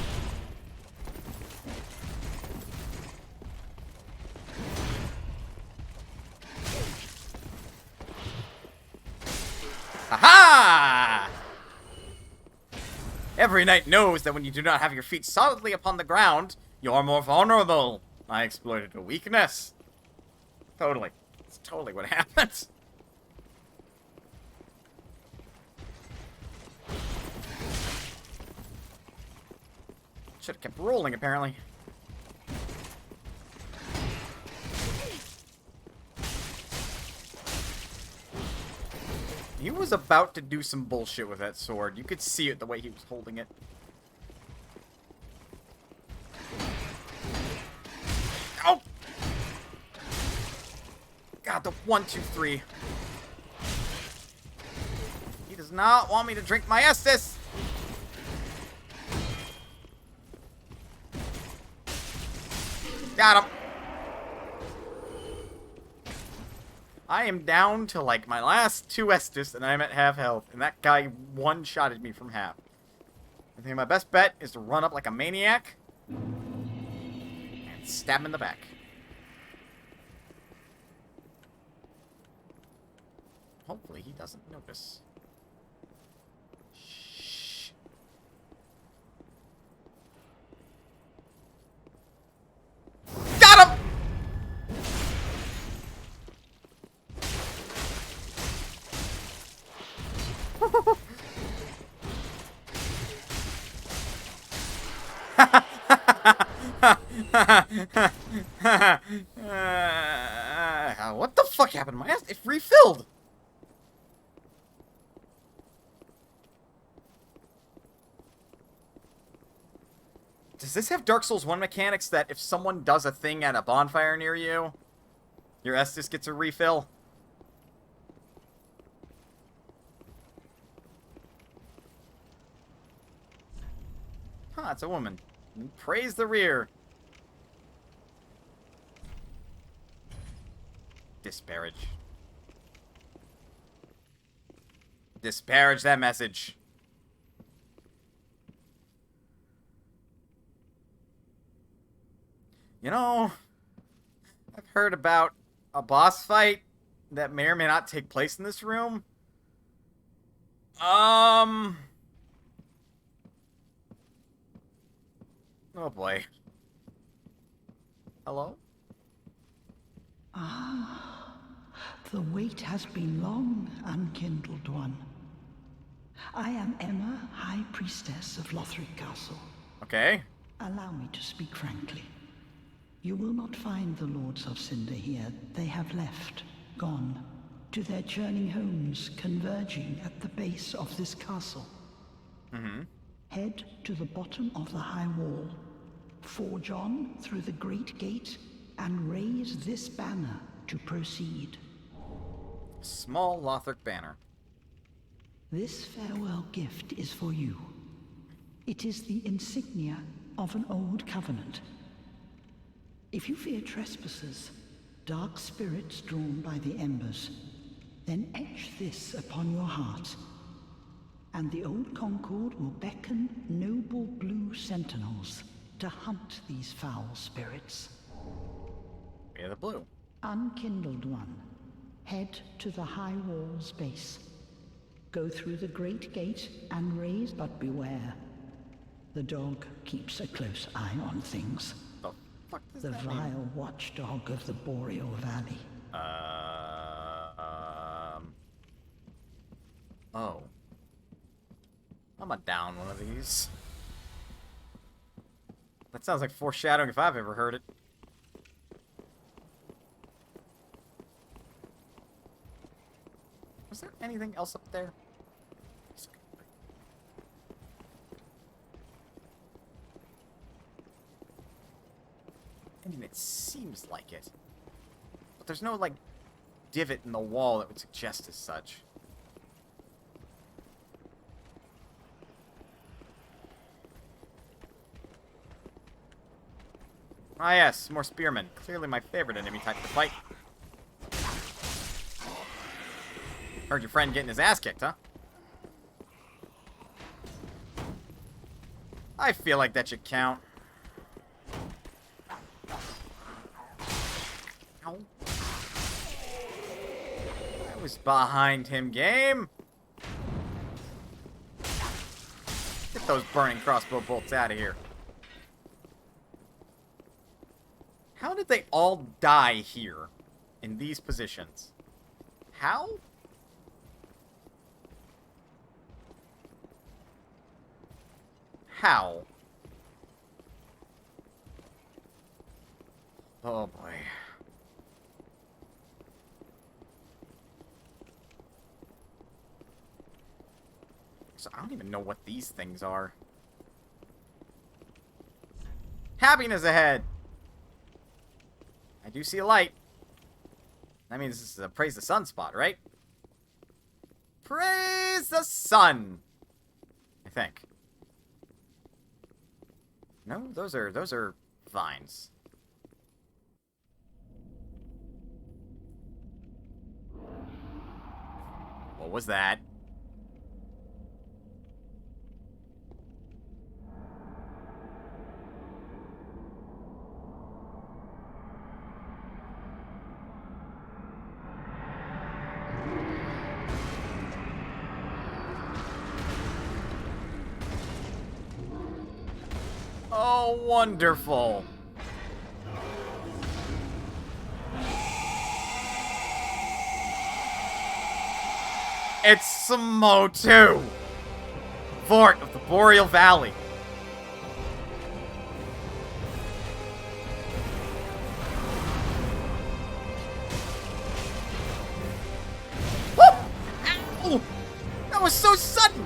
Aha! Every knight knows that when you do not have your feet solidly upon the ground, you are more vulnerable. I exploited a weakness. Totally. It's totally what happens. Should have kept rolling, apparently. He was about to do some bullshit with that sword. You could see it the way he was holding it. Oh! God, the 1, 2, 3. He does not want me to drink my Estus! Got him! I am down to, like, my last 2 Estus, and I'm at half health, and that guy one-shotted me from half. I think my best bet is to run up like a maniac and stab him in the back. Hopefully he doesn't notice. Shh. Got him! What the fuck happened to my ass? It refilled! Does this have Dark Souls 1 mechanics that if someone does a thing at a bonfire near you, your Estus gets a refill? Huh, it's a woman. Praise the rear. Disparage. Disparage that message. You know, I've heard about a boss fight that may or may not take place in this room. Oh boy. Hello? Ah, the wait has been long, unkindled one. I am Emma, High Priestess of Lothric Castle. Okay. Allow me to speak frankly. You will not find the Lords of Cinder here. They have left, gone, to their churning homes, converging at the base of this castle. Mm-hmm. Head to the bottom of the high wall, forge on through the great gate, and raise this banner to proceed. Small Lothric banner. This farewell gift is for you. It is the insignia of an old covenant. If you fear trespassers, dark spirits drawn by the embers, then etch this upon your heart, and the old Concord will beckon noble blue sentinels to hunt these foul spirits. Yeah, the blue. Unkindled one, head to the high wall's base. Go through the great gate and raise, but beware. The dog keeps a close eye on things. The fuck does The that vile mean? watchdog of the Boreal Valley. Oh. I'm a down one of these. That sounds like foreshadowing if I've ever heard it. Was there anything else up there? I mean, it seems like it. But there's no, like, divot in the wall that would suggest as such. Ah yes, more spearmen. Clearly my favorite enemy type to fight. Heard your friend getting his ass kicked, huh? I feel like that should count. Ow. I was behind him, game. Get those burning crossbow bolts out of here. How did they all die here in these positions? How? How? Oh boy. So I don't even know what these things are. Happiness ahead! I do see a light. That means this is a praise the sun spot, right? Praise the sun! I think. No, those are vines. What was that? Oh, wonderful. It's Samo 2! Fort of the Boreal Valley. Woo! Ow! That was so sudden!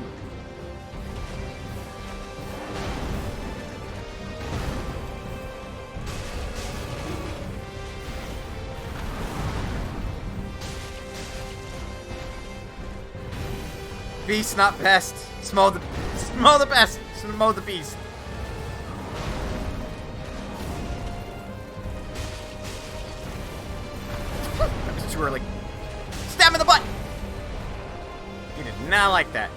Beast, not pest. Smo the best. Smo the beast. That was too early. Stab him in the butt. He did not like that.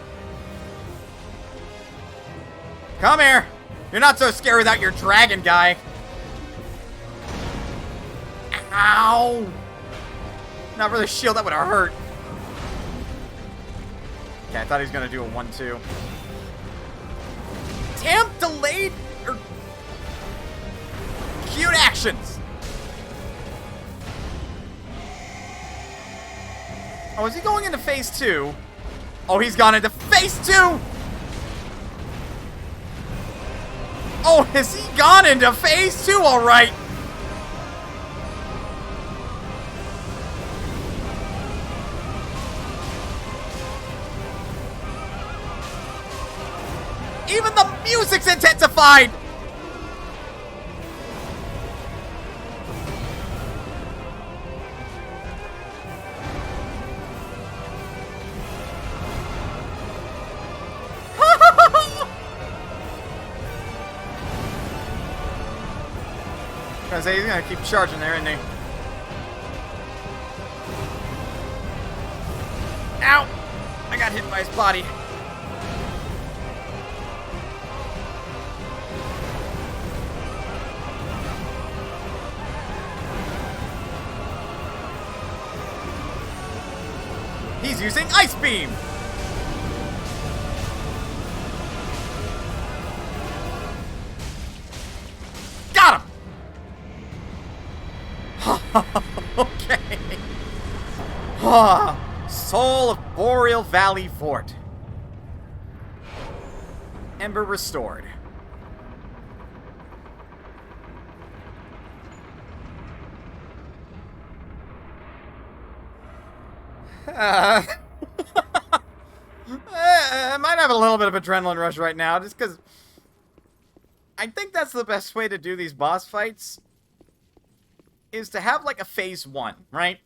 Come here. You're not so scary without your dragon guy. Ow. Not for the shield, that would have hurt. Okay, I thought he was gonna do a 1-2. Damn, delayed or cute actions. Oh, is he going into phase 2? Oh, he's gone into phase 2. Oh, has he gone into phase 2? All right. Even the music's intensified! I was gonna say, he's gonna keep charging there, isn't he? Ow! I got hit by his body. He's using Ice Beam! Got him! Okay. Soul of Boreal Valley Fort. Ember restored. I might have a little bit of adrenaline rush right now, just because I think that's the best way to do these boss fights, is to have like a phase 1, right?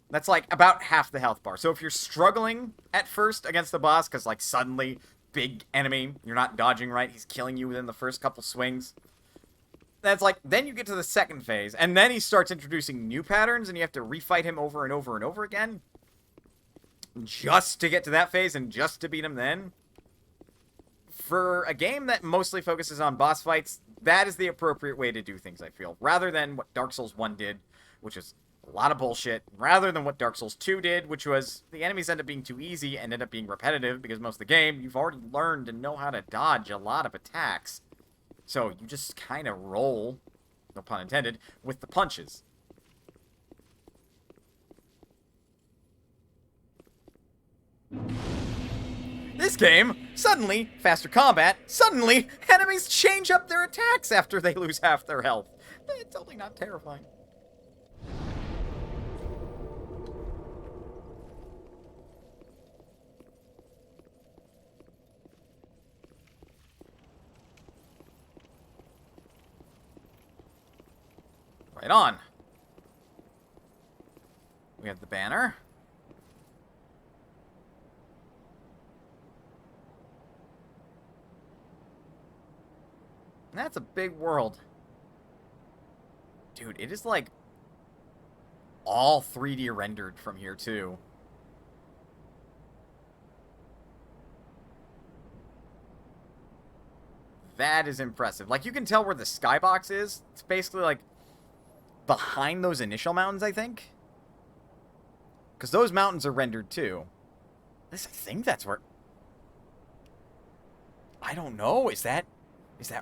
That's like about half the health bar. So if you're struggling at first against the boss, because like suddenly, big enemy, you're not dodging right, he's killing you within the first couple swings, that's like, then you get to the second phase, and then he starts introducing new patterns, and you have to refight him over and over and over again, just to get to that phase and just to beat him then. For a game that mostly focuses on boss fights, that is the appropriate way to do things, I feel. Rather than what Dark Souls 1 did, which is A lot of bullshit. Rather than what Dark Souls 2 did, which was the enemies end up being too easy and end up being repetitive because most of the game, you've already learned and know how to dodge a lot of attacks. So you just kind of roll, no pun intended, with the punches. This game, suddenly, faster combat, suddenly, enemies change up their attacks after they lose half their health. It's totally not terrifying. Right on. We have the banner. And that's a big world. Dude, it is like all 3D rendered from here too. That is impressive. Like, you can tell where the skybox is. It's basically like behind those initial mountains, I think. Because those mountains are rendered too. I think that's where... I don't know. Is that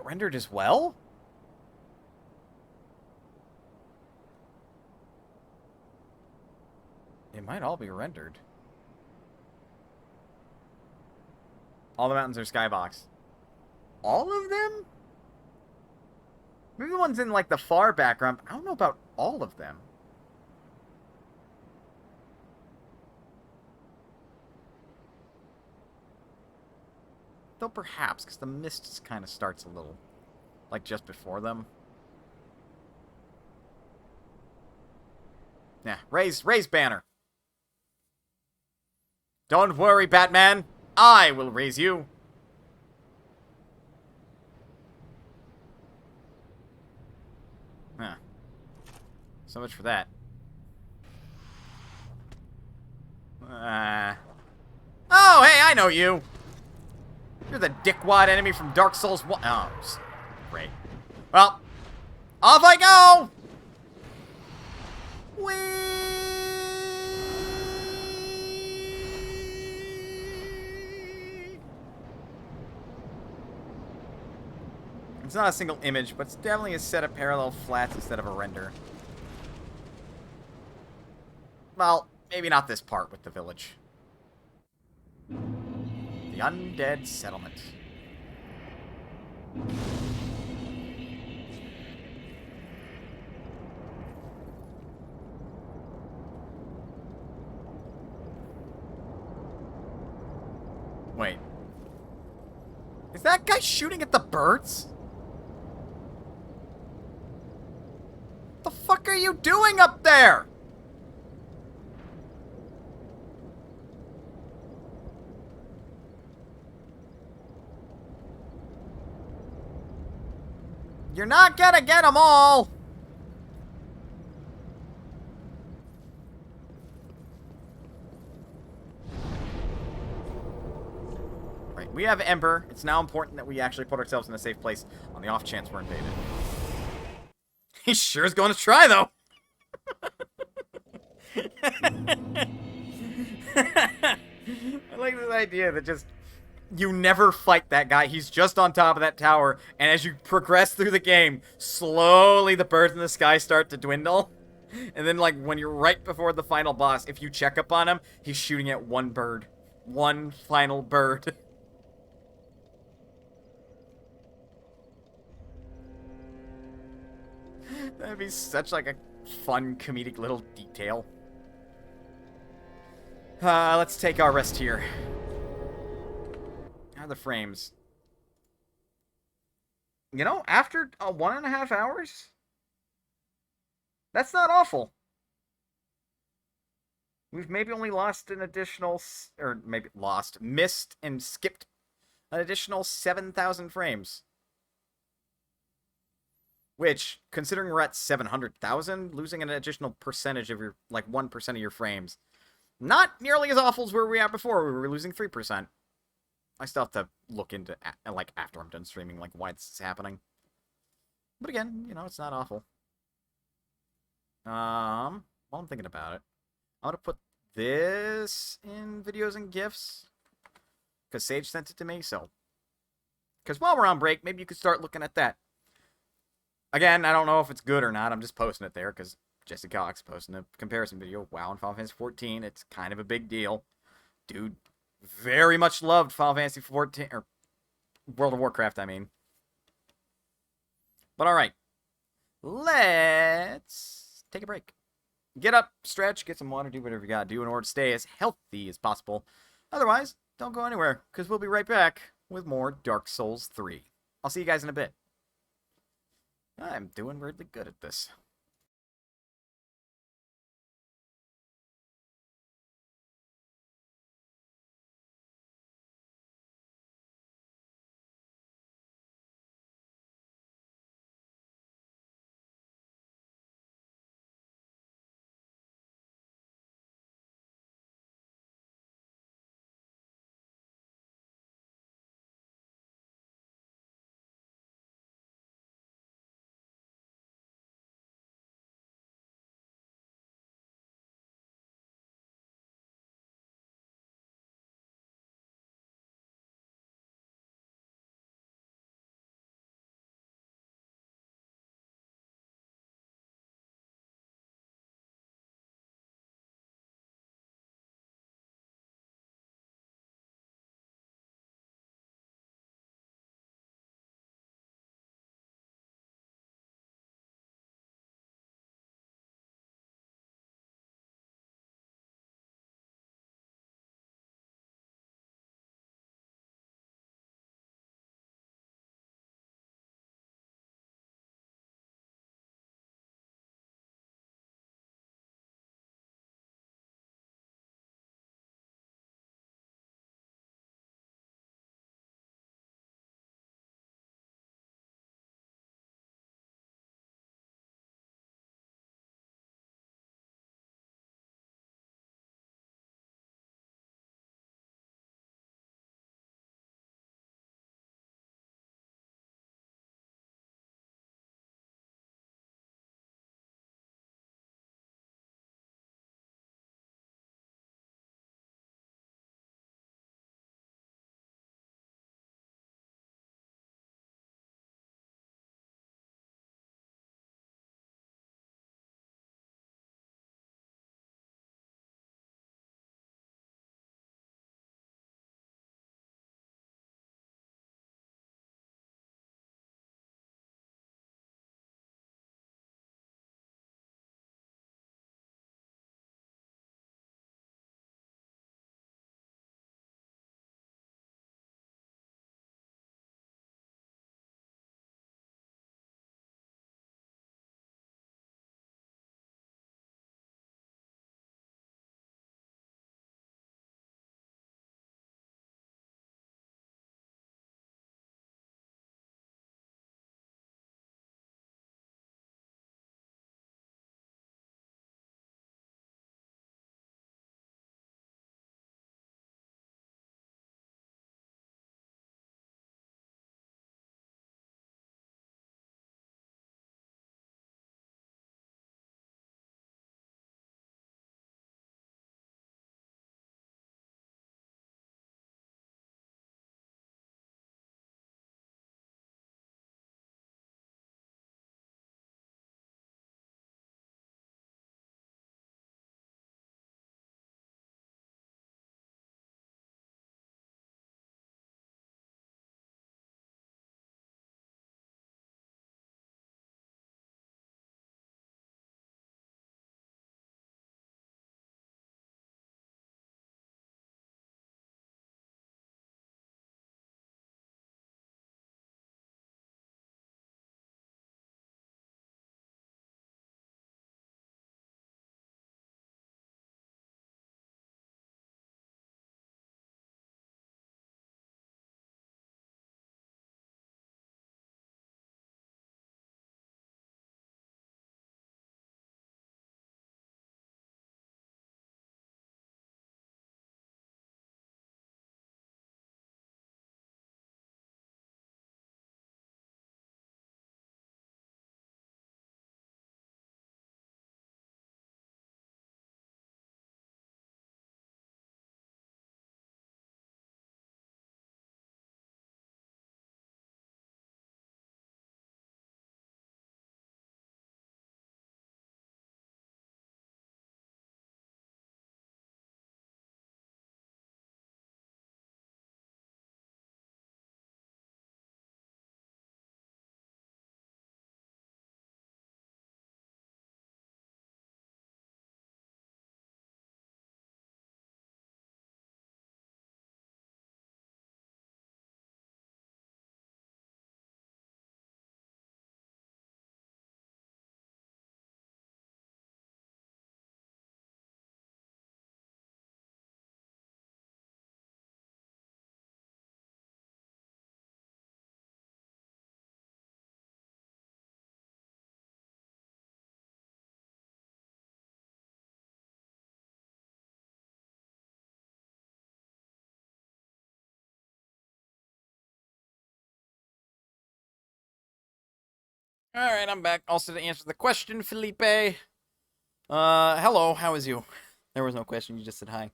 rendered as well? It might all be rendered. All the mountains are skybox. All of them? Maybe the ones in, like, the far background. I don't know about all of them. Though perhaps, because the mist kind of starts a little, like, just before them. Yeah, raise banner. Don't worry, Batman. I will raise you. Huh. So much for that. Oh, hey, I know you. You're the dickwad enemy from Dark Souls 1. Oh, great. Well, off I go! Whee! It's not a single image, but it's definitely a set of parallel flats instead of a render. Well, maybe not this part with the village. The Undead Settlement. Wait. Is that guy shooting at the birds? What the fuck are you doing up there? You're not gonna get them all! Right, we have Ember. It's now important that we actually put ourselves in a safe place on the off chance we're invaded. He sure is going to try, though! I like this idea that just... You never fight that guy. He's just on top of that tower. And as you progress through the game, slowly the birds in the sky start to dwindle. And then, like, when you're right before the final boss, if you check up on him, he's shooting at one bird. One final bird. That'd be such, like, a fun, comedic little detail. Let's take our rest here. How are the frames? You know, after 1.5 hours? That's not awful. We've maybe only lost an additional... Or maybe missed and skipped an additional 7,000 frames. Which, considering we're at 700,000, losing an additional percentage of your... Like, 1% of your frames. Not nearly as awful as where we were at before. We were losing 3%. I still have to look into, like, after I'm done streaming, like, why this is happening. But again, you know, it's not awful. while I'm thinking about it, I'm going to put this in videos and GIFs. Because Sage sent it to me, so. Because while we're on break, maybe you could start looking at that. Again, I don't know if it's good or not. I'm just posting it there because Jesse Cox posting a comparison video. WoW and Final Fantasy 14. It's kind of a big deal. Dude very much loved Final Fantasy 14, or World of Warcraft, I mean. But alright. Let's take a break. Get up, stretch, get some water, do whatever you gotta do in order to stay as healthy as possible. Otherwise, don't go anywhere, because we'll be right back with more Dark Souls 3. I'll see you guys in a bit. I'm doing weirdly good at this. Alright, I'm back. Also to answer the question, Felipe. Hello, how is you? There was no question, you just said hi.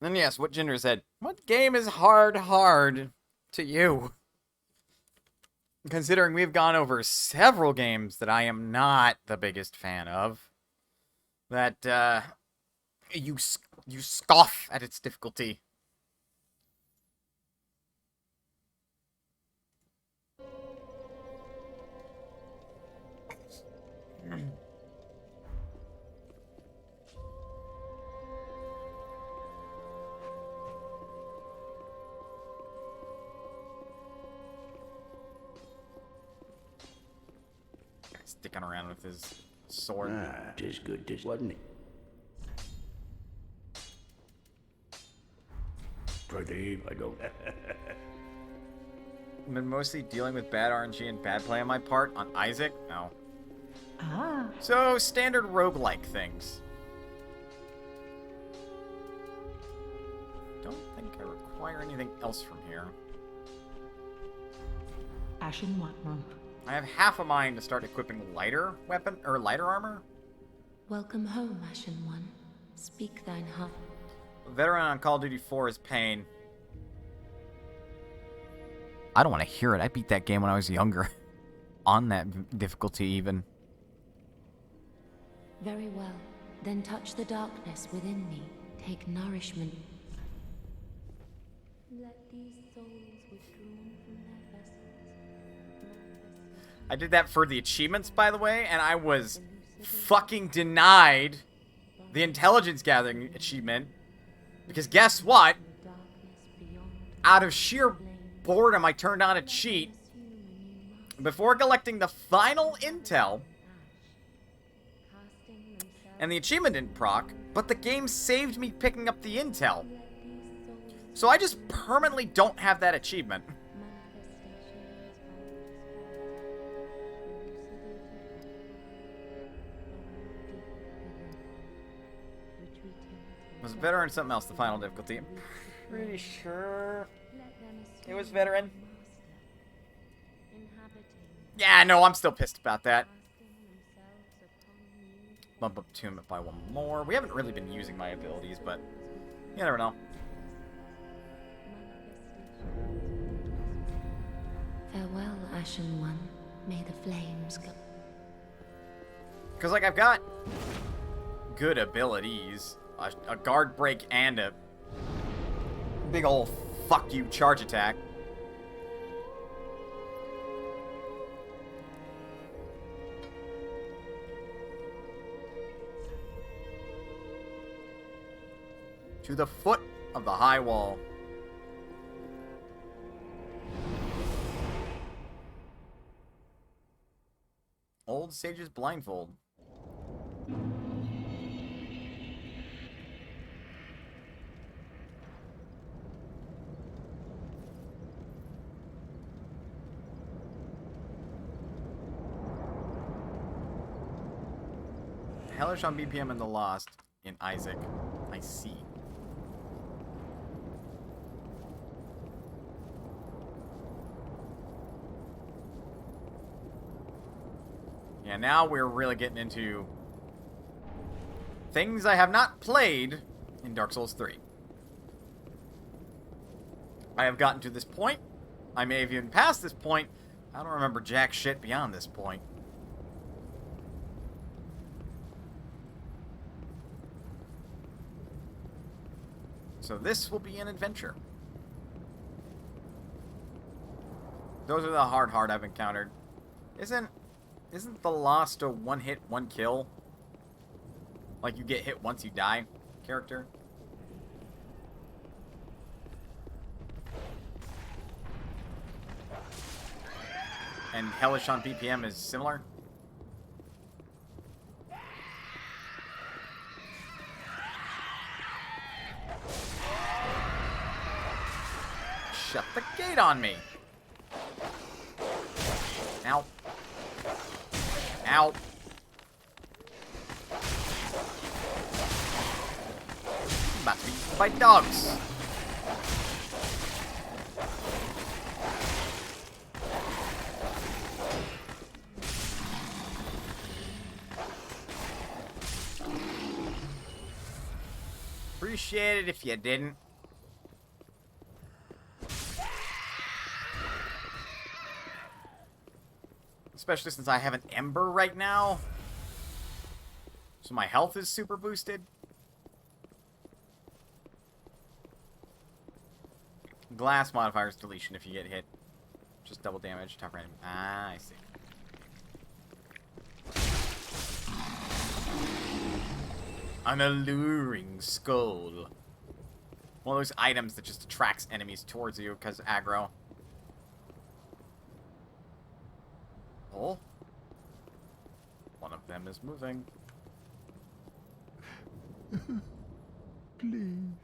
Then yes, what Jinder said, what game is hard to you? Considering we've gone over several games that I am not the biggest fan of. That, you scoff at its difficulty. Sticking around with his sword. Ah, just good, just wasn't it? Pradeep, I don't. I've been mostly dealing with bad RNG and bad play on my part. On Isaac? No. Ah, So, standard roguelike things. Don't think I require anything else from here. Ashen One. I have half a mind to start equipping lighter weapon, or lighter armor. Welcome home, Ashen One. Speak thine heart. Veteran on Call of Duty 4 is pain. I don't want to hear it. I beat that game when I was younger. On that difficulty, even. Very well. Then touch the darkness within me. Take nourishment. Let these souls withdrawn from their vessels. I did that for the achievements, by the way, and I was fucking denied the intelligence gathering achievement. Because guess what? Out of sheer boredom, I turned on a cheat before collecting the final intel. And the achievement didn't proc, but the game saved me picking up the intel. So I just permanently don't have that achievement. Was it veteran or something else, the final difficulty? I'm pretty sure it was veteran. Yeah, no, I'm still pissed about that. Bump up attunement by one more. We haven't really been using my abilities, but you never know. Farewell, Ashen One. May the flames go. Because, like, I've got good abilities. A guard break and a big ol' fuck you charge attack. To the foot of the high wall. Old Sage's Blindfold. Hellish on BPM in the Lost in Isaac. I see. Yeah, now we're really getting into things I have not played in Dark Souls 3. I have gotten to this point. I may have even passed this point. I don't remember jack shit beyond this point. So this will be an adventure. Those are the hard I've encountered. Isn't the Lost a one hit, one kill? Like you get hit once you die character? And Hellish on BPM is similar? Shut the gate on me! Ow. Ow. I'm about to be eaten by dogs. appreciate it if you didn't. Especially since I have an Ember right now. So my health is super boosted. Glass modifiers deletion if you get hit. Just double damage, tough random. Ah, I see. An alluring skull. One of those items that just attracts enemies towards you because aggro. Oh. One of them is moving. Please,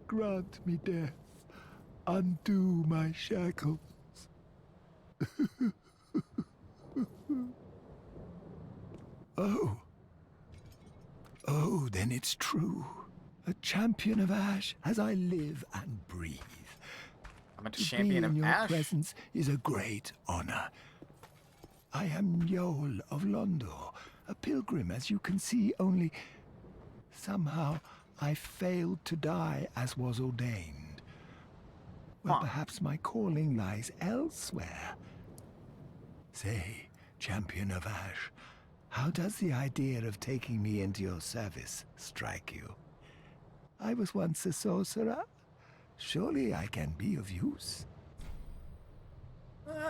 grant me death. Undo my shackles. Oh. Oh, then it's true. A champion of Ash as I live and breathe. I'm a To champion be in of your Ash. presence is a great honor. I am Yol of Londor, a pilgrim, as you can see, only somehow I failed to die as was ordained. Well, Huh. perhaps my calling lies elsewhere. Say, champion of Ash, how does the idea of taking me into your service strike you? I was once a sorcerer. Surely I can be of use.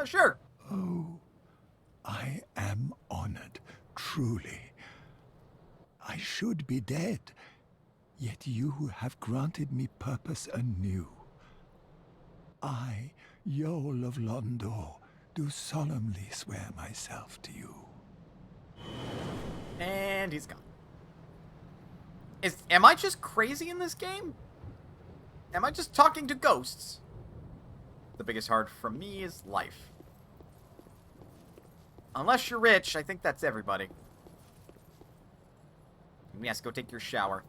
Sure. Oh, I am honored, truly. I should be dead, yet you have granted me purpose anew. I, Yol of Londor, do solemnly swear myself to you. And he's gone. Am I just crazy in this game? Am I just talking to ghosts? The biggest hard for me is life. Unless you're rich, I think that's everybody. Yes, go take your shower.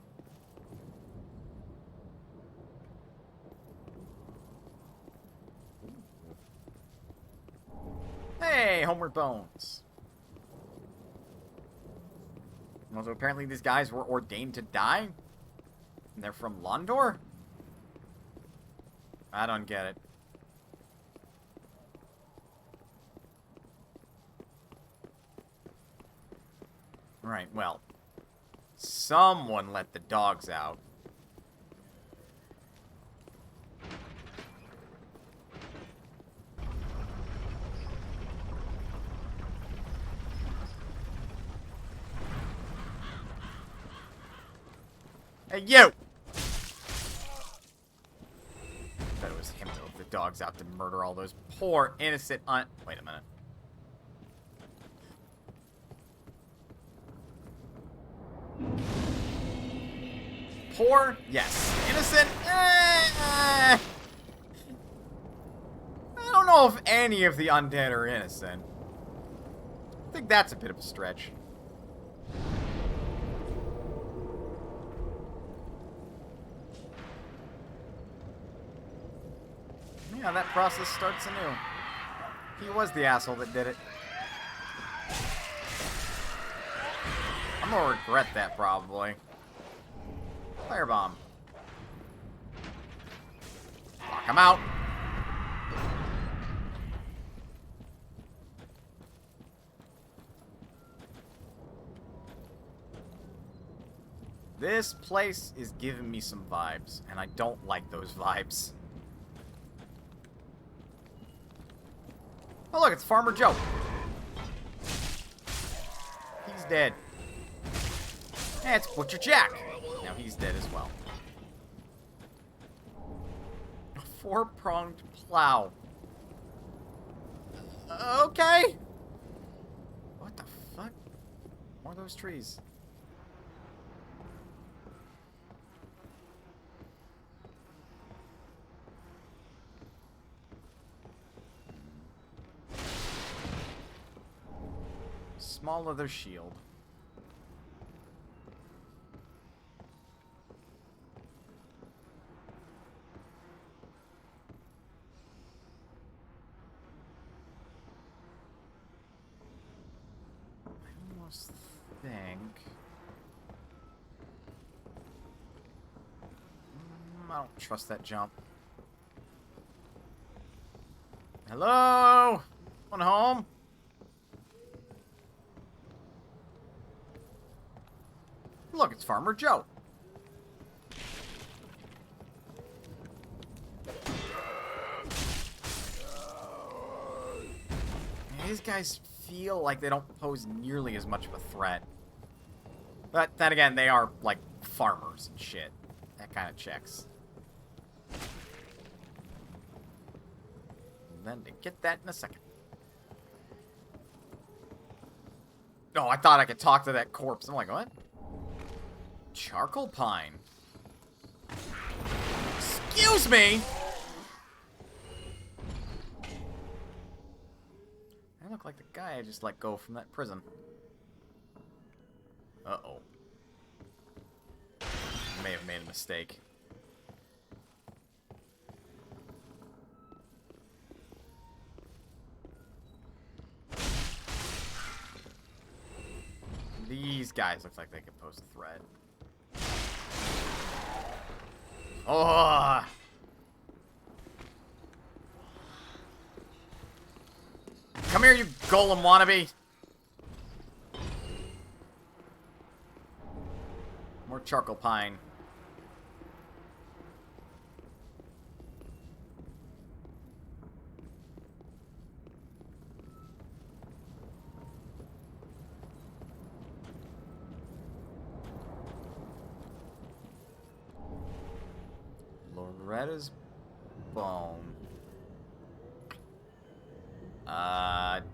Hey, Homeward Bones. Well, so apparently these guys were ordained to die? And they're from Londor? I don't get it. Right, well. Someone let the dogs out. Hey, you! Bet it was him who let the dogs out to murder all those poor, innocent Wait a minute. Poor? Yes. Innocent? I don't know if any of the undead are innocent. I think that's a bit of a stretch. Yeah, that process starts anew. He was the asshole that did it. I'm gonna regret that, probably. Firebomb. Knock him out. This place is giving me some vibes, and I don't like those vibes. Oh look, it's Farmer Joe. He's dead. And it's Butcher Jack. Now he's dead as well. A four-pronged plow. Okay. What the fuck? More of those trees. Small leather shield. I almost think... I don't trust that jump. Hello? One home? Look, it's Farmer Joe. These guys feel like they don't pose nearly as much of a threat. But then again, they are, like, farmers and shit. That kind of checks. And then to get that in a second. Oh, I thought I could talk to that corpse. I'm like, what? Charcoal pine. Excuse me! I look like the guy I just let go from that prison. Uh-oh. May have made a mistake. These guys look like they could pose a threat. Oh! Come here, you golem wannabe! More charcoal pine. Loretta's bone.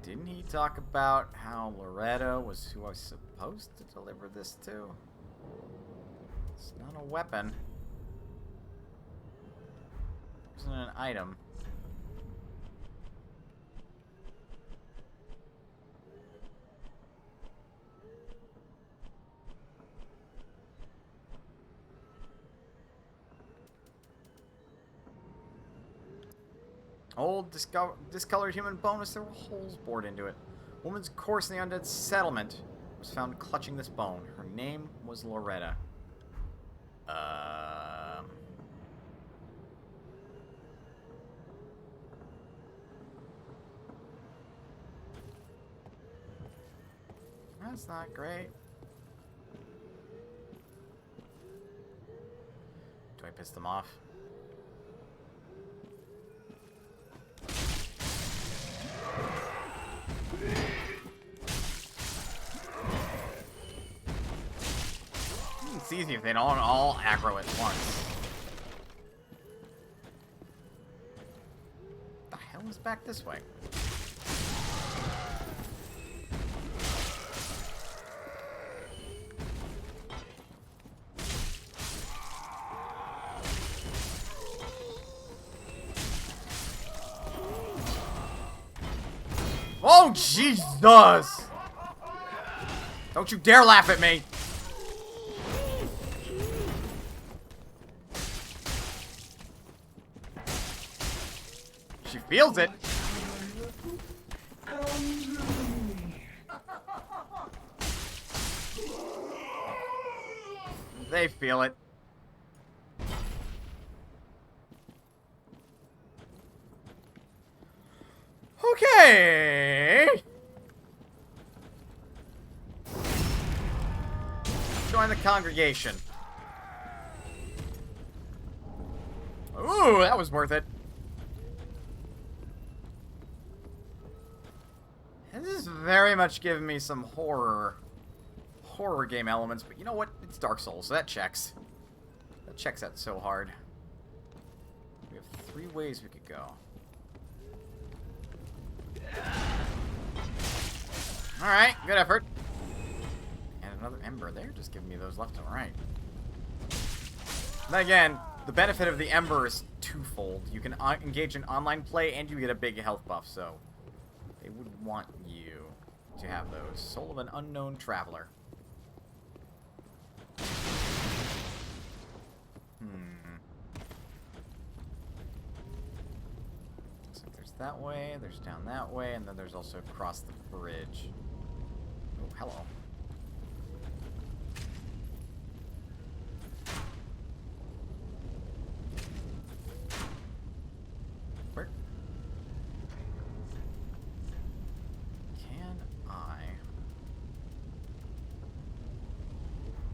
Didn't he talk about how Loretta was who I was supposed to deliver this to? It's not a weapon. It isn't an item. Old, discolored human bonus. There were holes bored into it. Woman's corpse in the undead settlement was found clutching this bone. Her name was Loretta. That's not great. Do I piss them off? It's easy if they don't all aggro at once. The hell is back this way? Oh, Jesus! Don't you dare laugh at me! She feels it. They feel it. Okay. Join the congregation. Ooh, that was worth it. This is very much giving me some horror game elements, but you know what? It's Dark Souls, so that checks. That checks out so hard. We have 3 ways we could go. Alright, good effort. And another ember there, just giving me those left and right. Then again, the benefit of the ember is twofold. You can engage in online play and you get a big health buff, so they would want you to have those. Soul of an unknown traveler. So there's that way, there's down that way, and then there's also across the bridge. Oh, hello.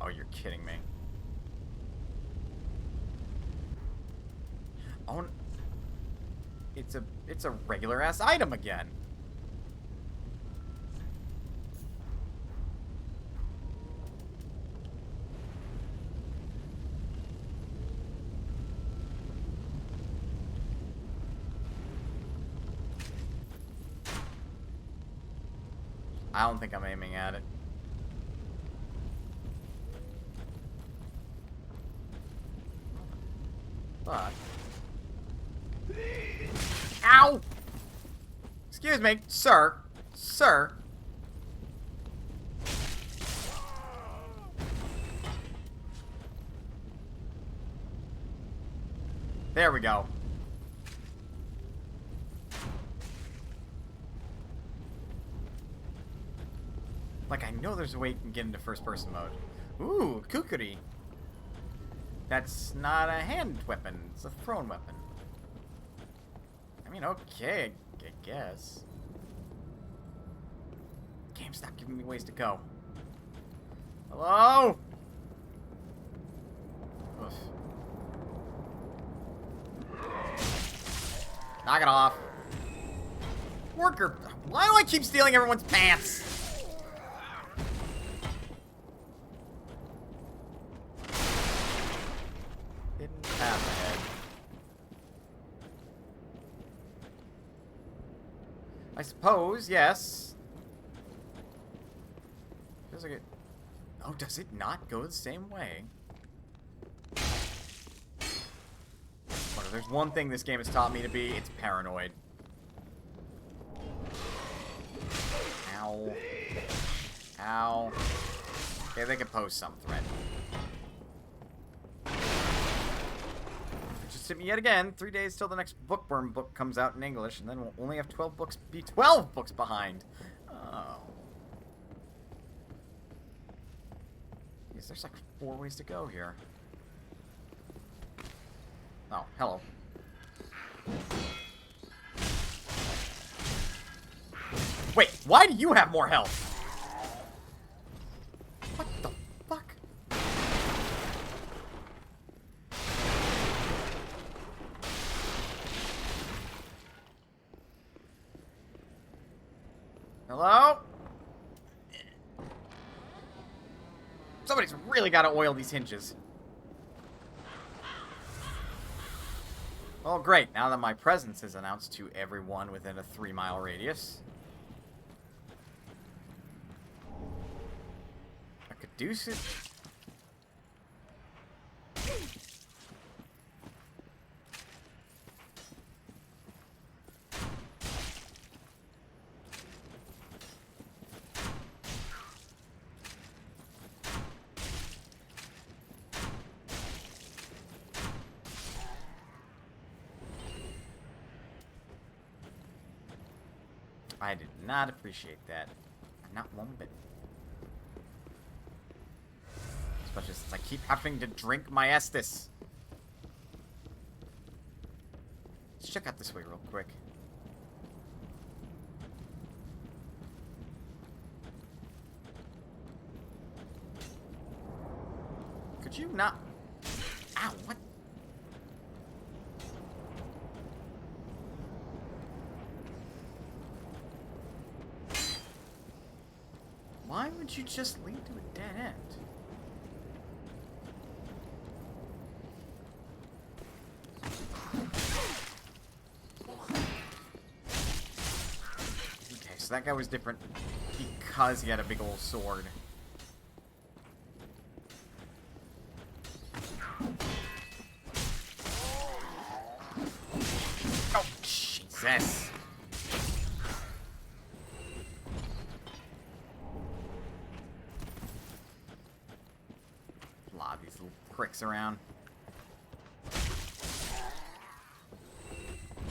Oh, you're kidding me. Oh, it's a regular ass item again. I don't think I'm aiming at it. But... Ow! Excuse me, sir. Sir. There we go. Like, I know there's a way you can get into first-person mode. Ooh, kukuri. That's not a hand weapon. It's a thrown weapon. I mean, okay, I guess. Game, stop giving me ways to go. Hello? Oof. Knock it off. Worker, why do I keep stealing everyone's pants? Didn't have my head. I suppose, yes. Feels like it... Oh, does it not go the same way? But if there's one thing this game has taught me to be, it's paranoid. Ow. Ow. Okay, they could pose some threat. Just hit me yet again. 3 days till the next Bookworm book comes out in English, and then we'll only have 12 books behind. Oh. Yes, there's like 4 ways to go here. Oh, hello. Wait, why do you have more health? What the fuck? Hello? Somebody's really got to oil these hinges. Oh, great. Now that my presence is announced to everyone within a 3-mile radius. A Caduceus. I did not appreciate that. Not one bit. Especially since I keep having to drink my Estus. Let's check out this way real quick. Could you not... Ow, what? Why would you just lead to a dead end? Okay, so that guy was different because he had a big old sword. Oh, Jesus. Pricks around.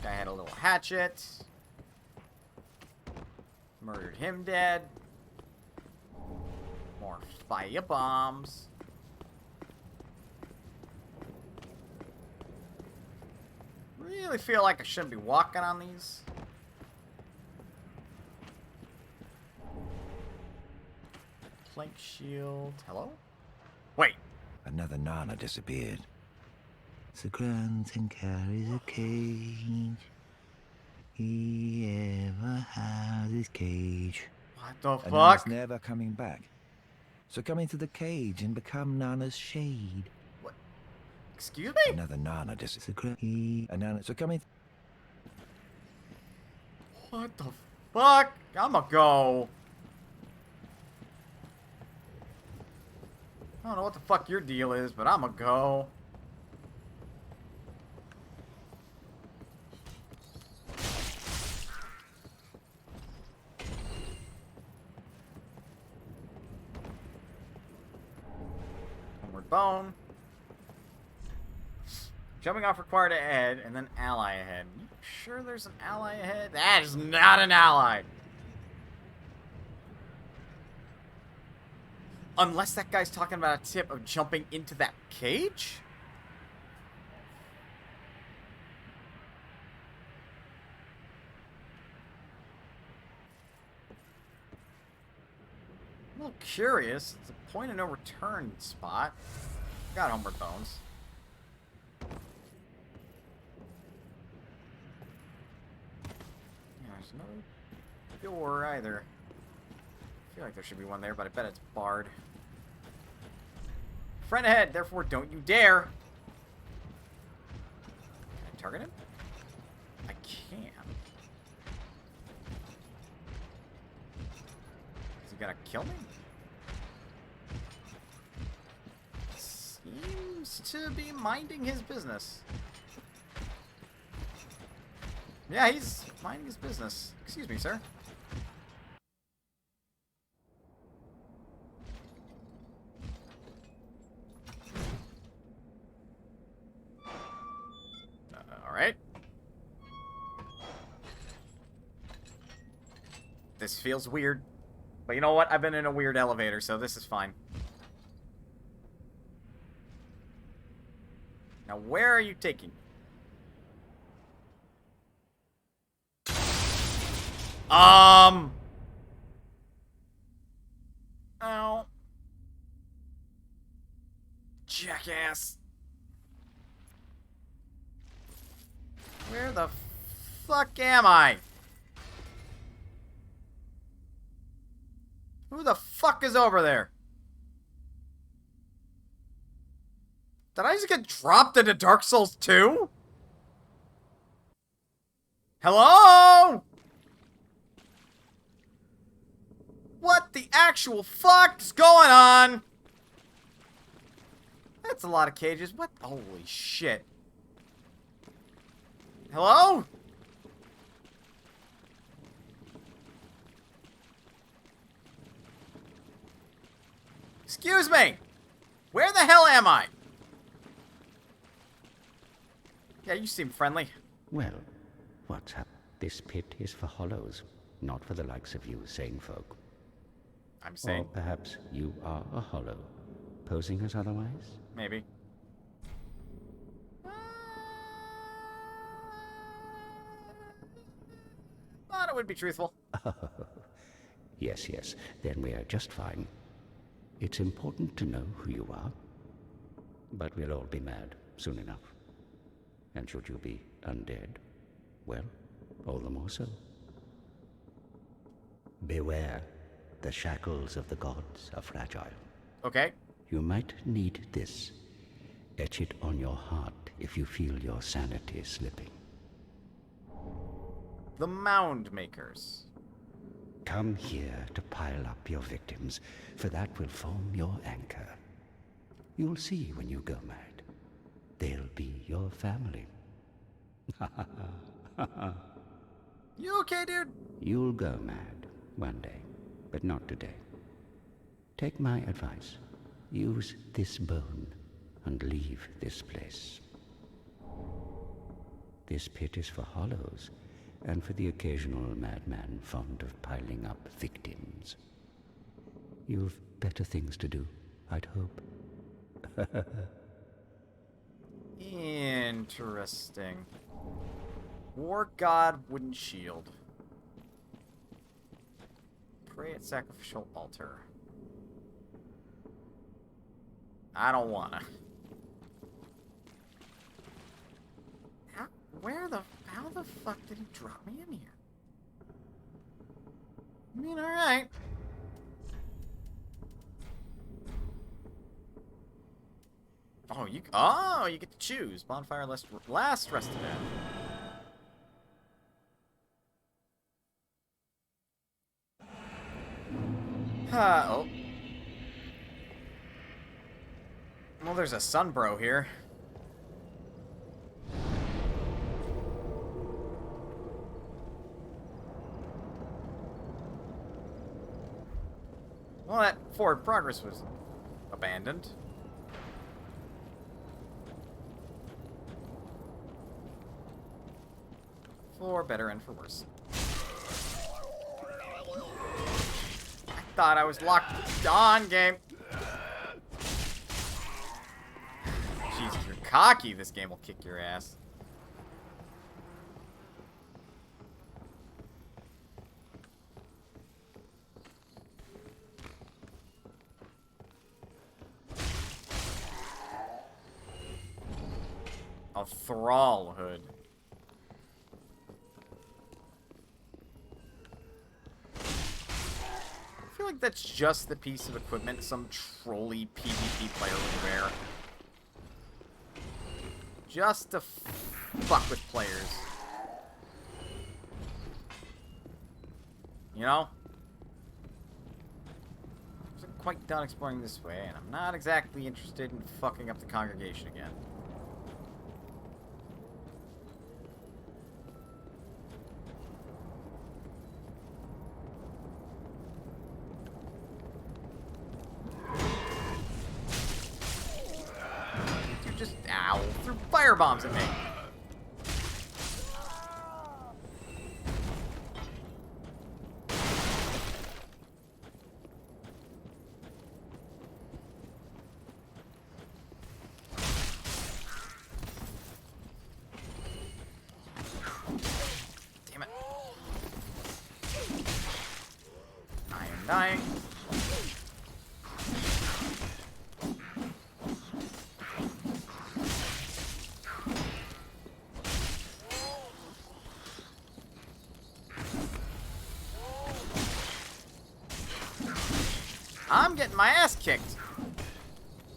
Guy had a little hatchet. Murdered him dead. More fire bombs. Really feel like I shouldn't be walking on these. Plank shield. Hello? Wait. Another Nana disappeared. The Granton carries a cage. He ever has his cage. What the And Nana's fuck? never coming back. So come into the cage and become Nana's shade. What? Excuse me? Another Nana disappeared. Nana. So come in. What the fuck? I'ma go. I don't know what the fuck your deal is, but I'ma go. Homeward bone. Jumping off required ahead, and then ally ahead. You sure there's an ally ahead? That is not an ally! Unless that guy's talking about a tip of jumping into that cage? I'm a little curious. It's a point of no return spot. Got Homeward Bones. Yeah, there's no door either. I feel like there should be one there, but I bet it's barred. Friend ahead, therefore don't you dare! Can I target him? I can. Is he gonna kill me? Seems to be minding his business. Yeah, he's minding his business. Excuse me, sir. Alright. This feels weird. But you know what? I've been in a weird elevator, so this is fine. Now, where are you taking me? Oh. Jackass. Where the fuck am I? Who the fuck is over there? Did I just get dropped into Dark Souls 2? Hello? What the actual fuck is going on? That's a lot of cages. What? Holy shit. Hello? Excuse me. Where the hell am I? Yeah, you seem friendly. Well, what's up? This pit is for hollows, not for the likes of you sane folk. I'm sane. Or perhaps you are a hollow, posing as otherwise? Maybe. Thought it would be truthful. Yes, yes, then we are just fine. It's important to know who you are, but we'll all be mad soon enough. And should you be undead, well, all the more so. Beware, the shackles of the gods are fragile. Okay. You might need this. Etch it on your heart if you feel your sanity slipping. The Mound Makers. Come here to pile up your victims, for that will form your anchor. You'll see when you go mad. They'll be your family. You okay, dude? You'll go mad one day, but not today. Take my advice. Use this bone and leave this place. This pit is for hollows, and for the occasional madman fond of piling up victims. You've better things to do, I'd hope. Interesting. War God Wooden Shield. Pray at Sacrificial Altar. I don't wanna. How the fuck did he drop me in here? I mean, alright. Oh, you get to choose. Bonfire last rest event. Oh. Well, there's a Sunbro here. Well, that forward progress was abandoned. For better and for worse. I thought I was locked on, game. Jeez, if you're cocky, this game will kick your ass. A Thrall hood. I feel like that's just the piece of equipment some trolly PvP player would wear. Just to fuck with players. You know? I wasn't quite done exploring this way, and I'm not exactly interested in fucking up the congregation again. Just, ow, threw fire bombs at me. Damn it. I am dying. I'm getting my ass kicked.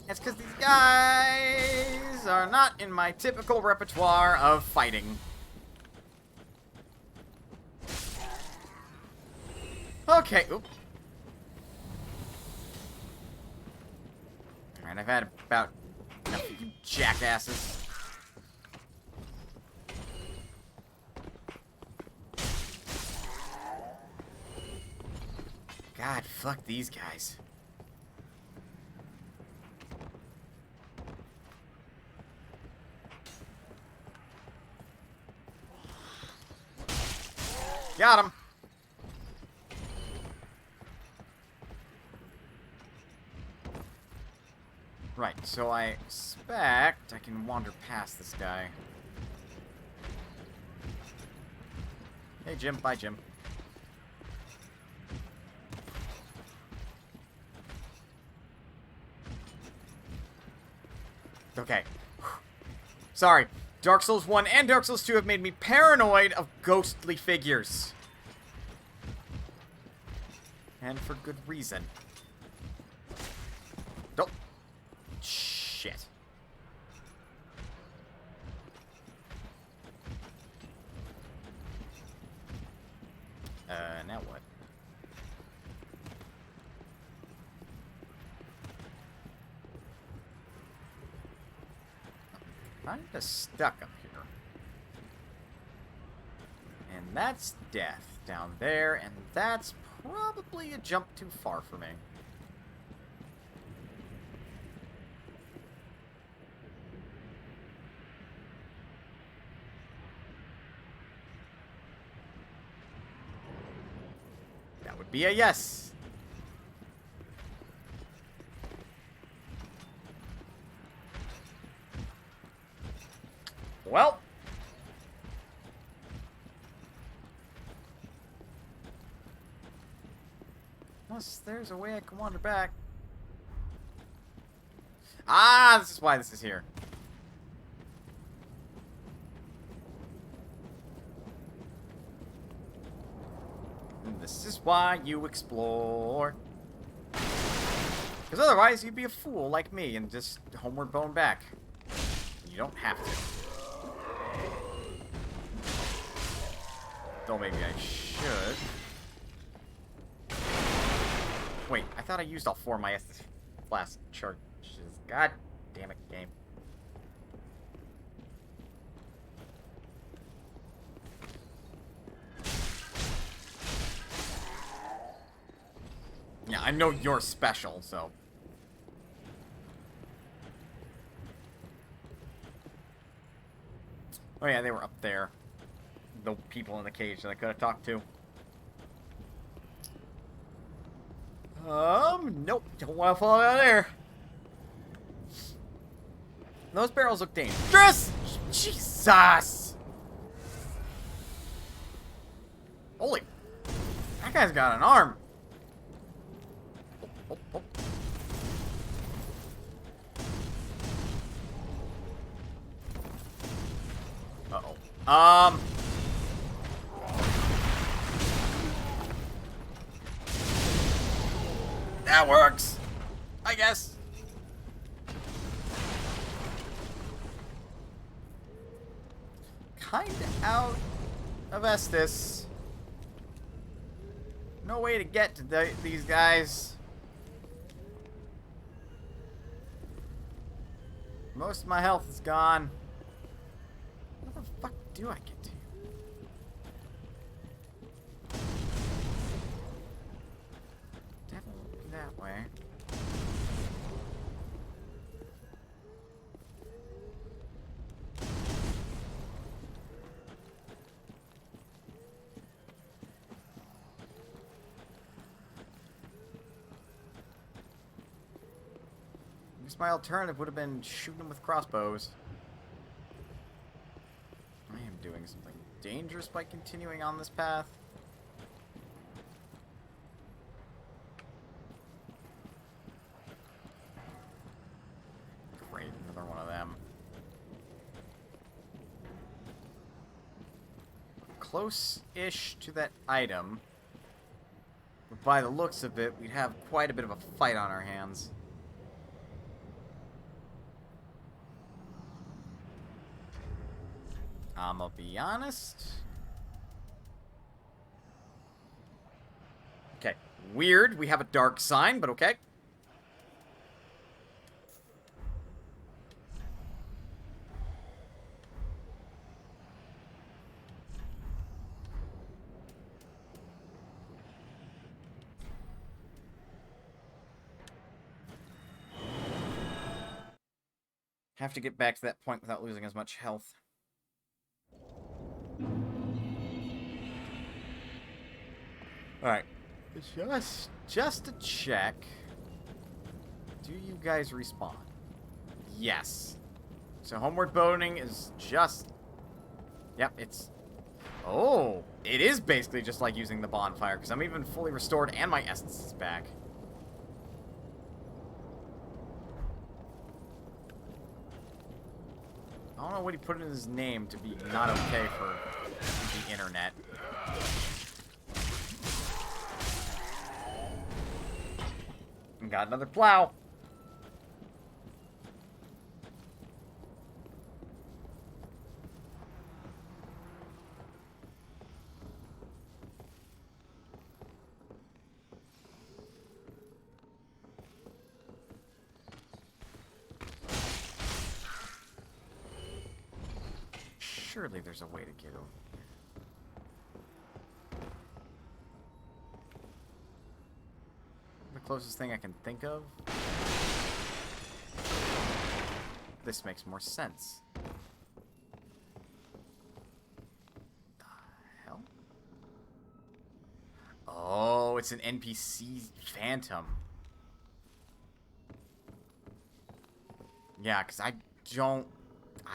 That's because these guys are not in my typical repertoire of fighting. Okay, oop. Alright, I've had about enough of you jackasses. God, fuck these guys. Got him. Right, so I expect I can wander past this guy. Hey, Jim. Bye, Jim. Okay. Sorry. Dark Souls 1 and Dark Souls 2 have made me paranoid of ghostly figures. And for good reason. Oh. Shit. Now what? I'm kinda stuck up here. And that's death down there, and that's probably a jump too far for me. That would be a yes. Well. Unless there's a way I can wander back. Ah, this is why this is here. And this is why you explore. Because otherwise, you'd be a fool like me and just homeward bone back. You don't have to. Though maybe I should. Wait, I thought I used all 4 of my Estus Flask charges. God damn it, game. Yeah, I know you're special, so. Oh yeah, they were up there. The people in the cage that I could have talked to. Nope. Don't want to fall out of there. Those barrels look dangerous! Jesus! Holy. That guy's got an arm. Oh, oh, oh. Uh-oh. That works! I guess. Kinda out of Estus. No way to get to these guys. Most of my health is gone. Where the fuck do I get to? Definitely that way. My alternative would have been shooting them with crossbows. I am doing something dangerous by continuing on this path. Great, another one of them. Close-ish to that item. But by the looks of it, we'd have quite a bit of a fight on our hands. I'ma be honest. Okay, weird. We have a dark sign, but okay. Have to get back to that point without losing as much health. Alright. Just to check. Do you guys respawn? Yes. So homeward boating is just... Yep, it's... Oh! It is basically just like using the bonfire, because I'm even fully restored and my essence is back. I don't know what he put in his name to be not okay for the internet. And got another plow. Surely there's a way to get over here. The closest thing I can think of. This makes more sense. The hell? Oh, it's an NPC phantom. Yeah, because I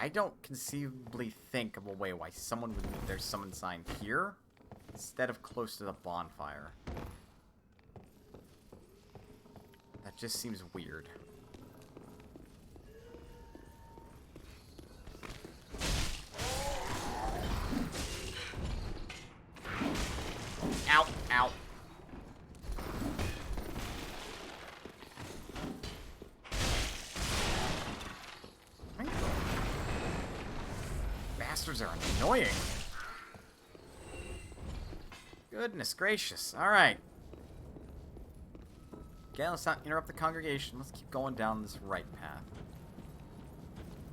don't conceivably think of a way why someone would leave their summon sign here instead of close to the bonfire. That just seems weird. bastards are annoying. Goodness gracious. Alright. Okay, let's not interrupt the congregation. Let's keep going down this right path.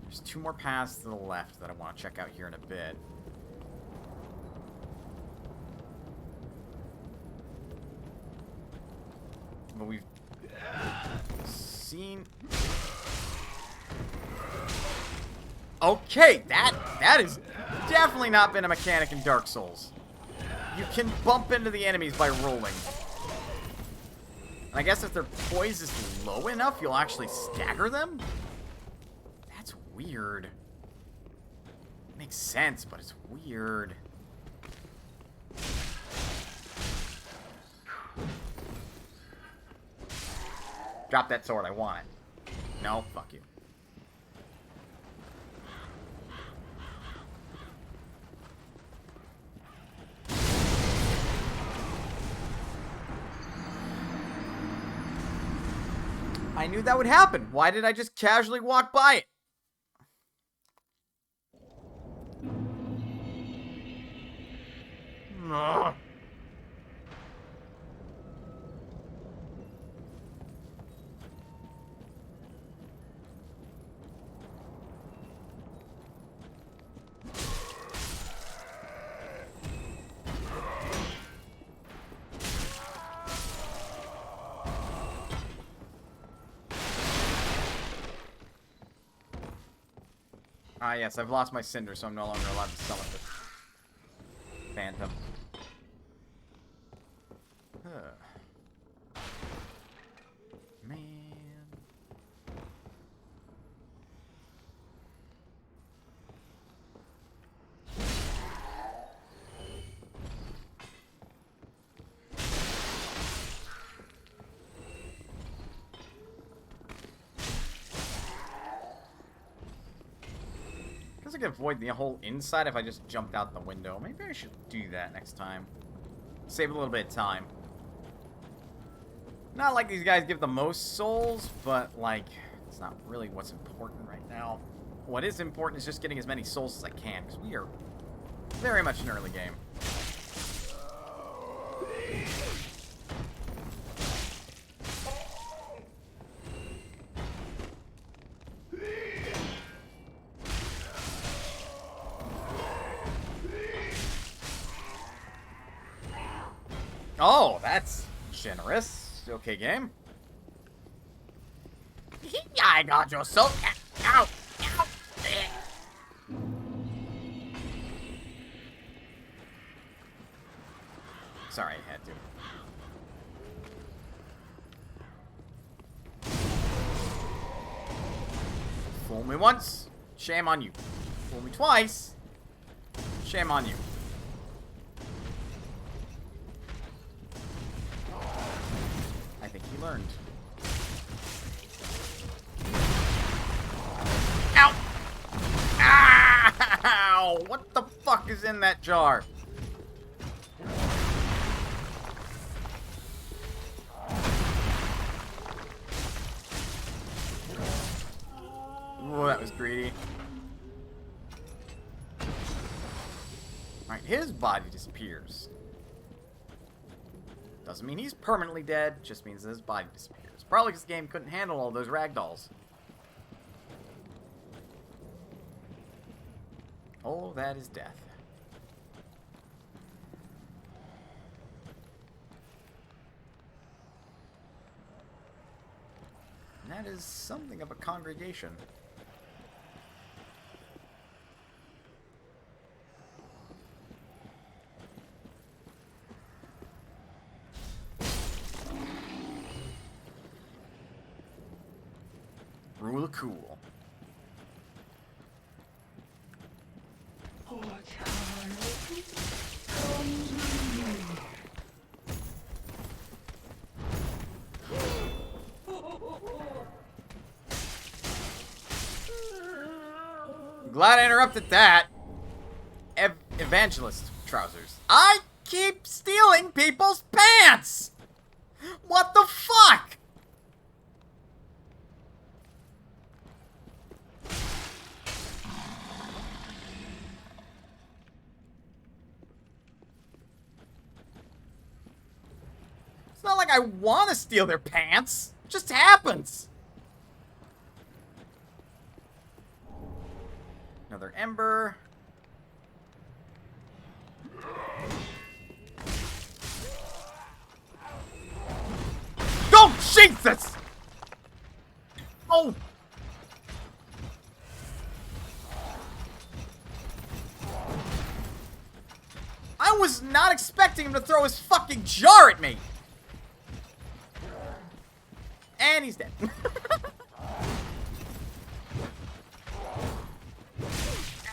There's 2 more paths to the left that I want to check out here in a bit. But we've seen... Okay, that is definitely not been a mechanic in Dark Souls. You can bump into the enemies by rolling. And I guess if their poise is low enough, you'll actually stagger them? That's weird. Makes sense, but it's weird. Drop that sword, I want it. No, fuck you. I knew that would happen. Why did I just casually walk by it? Ugh. Ah, yes, I've lost my cinder, so I'm no longer allowed to summon the phantom. Man. I could avoid the whole inside if I just jumped out the window. Maybe I should do that next time. Save a little bit of time. Not like these guys give the most souls, but like, it's not really what's important right now. What is important is just getting as many souls as I can, because we are very much in early game. Oh, that's generous. Okay, game. I got your soul. Ow! Ow! Sorry, I had to. Fool me once, shame on you. Fool me twice, shame on you. I think he learned. Ow! Ow! What the fuck is in that jar? Ooh, that was greedy. Alright, his body disappears. Doesn't mean he's permanently dead, just means that his body disappears. Probably because the game couldn't handle all those ragdolls. Oh, that is death. And that is something of a congregation. Rule of cool. Glad I interrupted that. Evangelist trousers. I keep stealing people's pants! What the fuck? I want to steal their pants. It just happens. Another ember. Oh, Jesus! Oh! I was not expecting him to throw his fucking jar at me! And he's dead.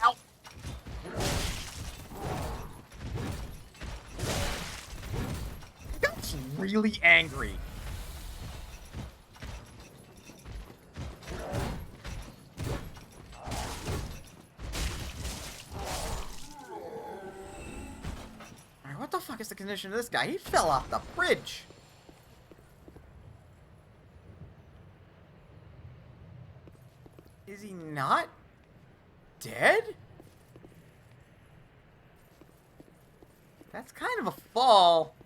Ow. That's really angry. Alright, what the fuck is the condition of this guy? He fell off the bridge. Is he not dead? That's kind of a fall.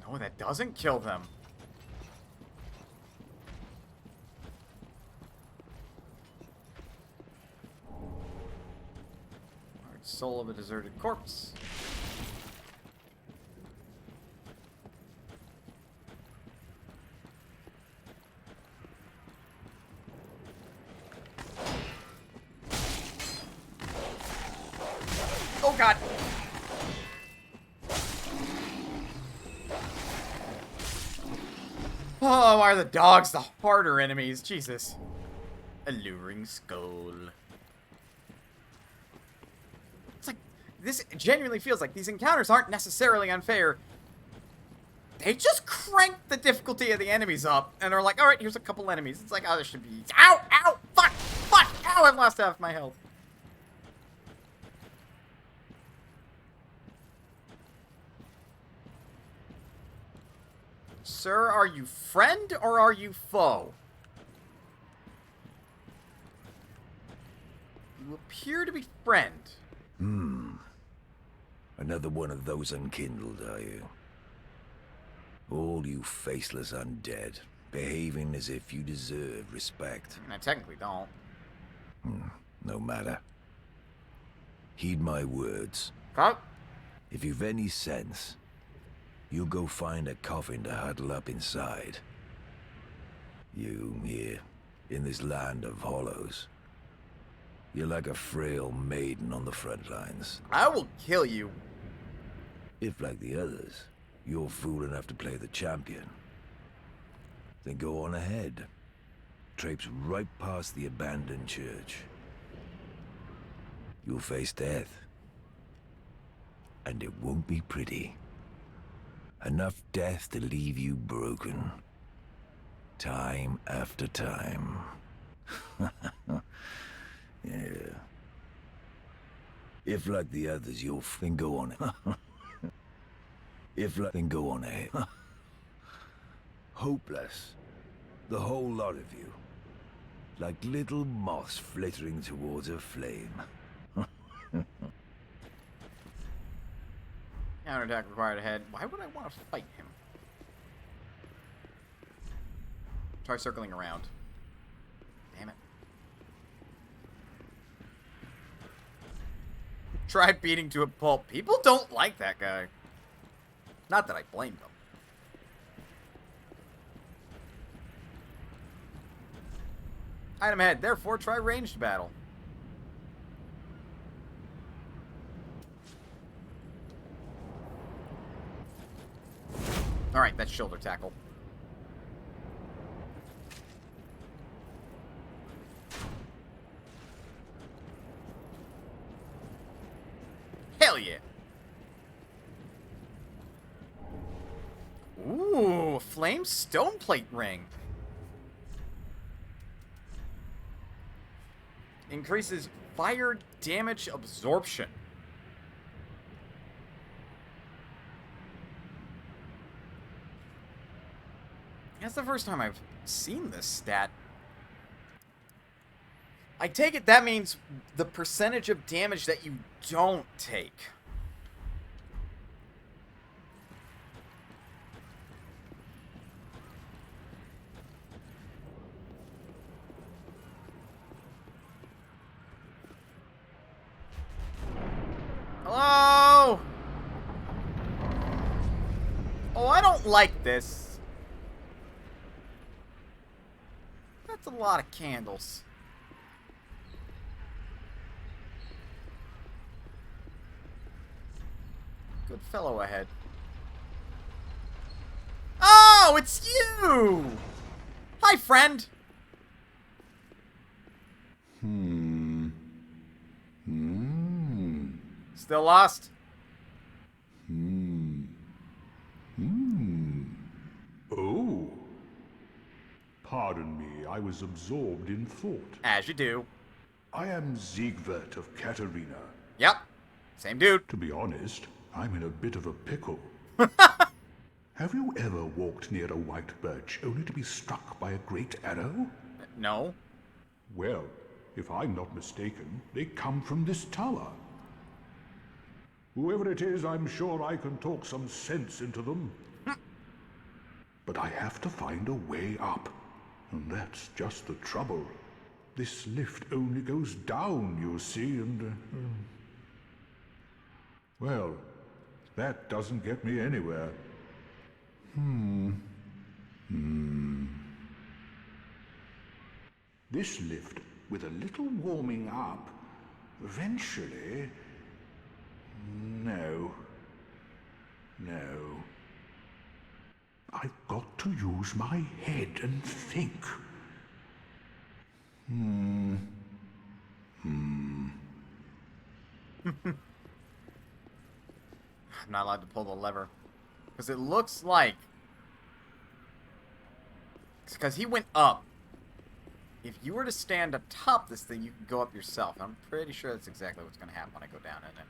No, that doesn't kill them. Soul of a deserted corpse. Oh god. Oh, why are the dogs the harder enemies? Jesus. Alluring skull. This genuinely feels like these encounters aren't necessarily unfair. They just crank the difficulty of the enemies up, and are like, alright, here's a couple enemies. It's like, oh, there should be... Ow! Ow! Fuck! Fuck! Ow! I've lost half my health. Sir, are you friend or are you foe? You appear to be friend. Another one of those unkindled, are you? All you faceless undead, behaving as if you deserve respect. I technically don't. No matter. Heed my words. Huh? If you've any sense, you'll go find a coffin to huddle up inside. You, here, in this land of hollows. You're like a frail maiden on the front lines. I will kill you. If, like the others, you're fool enough to play the champion, then go on ahead. Traipse right past the abandoned church. You'll face death. And it won't be pretty. Enough death to leave you broken. Time after time. Yeah. If, like the others, you'll then go on. If, like, then go on ahead. Hopeless. The whole lot of you. Like little moths flittering towards a flame. Counterattack required ahead. Why would I want to fight him? Try circling around. Damn it. Try beating to a pulp. People don't like that guy. Not that I blame them. Item ahead. Therefore, try ranged battle. Alright, that's shoulder tackle. Hell yeah. Ooh, flame stone plate ring. Increases fire damage absorption. That's the first time I've seen this stat. I take it that means the percentage of damage that you don't take. Hello? Oh, I don't like this. That's a lot of candles. Good fellow ahead. Oh, it's you! Hi, friend. Still lost? Oh. Pardon me, I was absorbed in thought. As you do. I am Siegwart of Katarina. Yep. Same dude. To be honest, I'm in a bit of a pickle. Have you ever walked near a white birch only to be struck by a great arrow? No. Well, if I'm not mistaken, they come from this tower. Whoever it is, I'm sure I can talk some sense into them. But I have to find a way up. And that's just the trouble. This lift only goes down, you see, and... well, that doesn't get me anywhere. This lift, with a little warming up, eventually... No. I've got to use my head and think. I'm not allowed to pull the lever. Because it looks like... because he went up. If you were to stand atop this thing, you could go up yourself. I'm pretty sure that's exactly what's going to happen when I go down in it.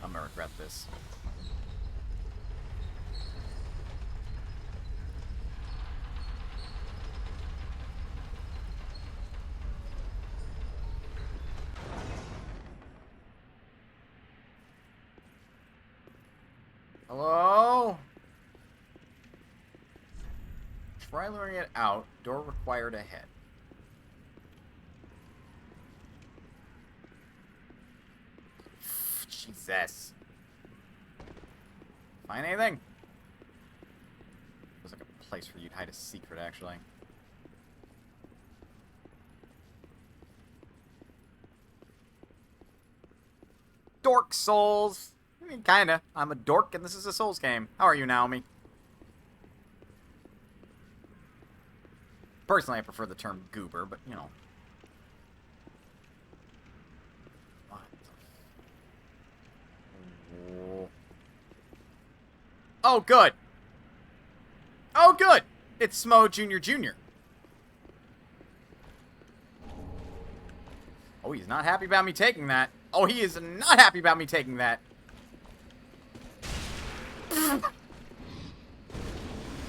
I'm going to regret this. Hello? Try luring it out. Door required ahead. Jesus. Find anything? Looks like a place where you'd hide a secret, actually. Dork Souls! I mean, kinda. I'm a dork and this is a Souls game. How are you, Naomi? Personally, I prefer the term goober, but, you know. What the... Oh, good! Oh, good! It's Smo Jr. Oh, he's not happy about me taking that. Oh, he is not happy about me taking that.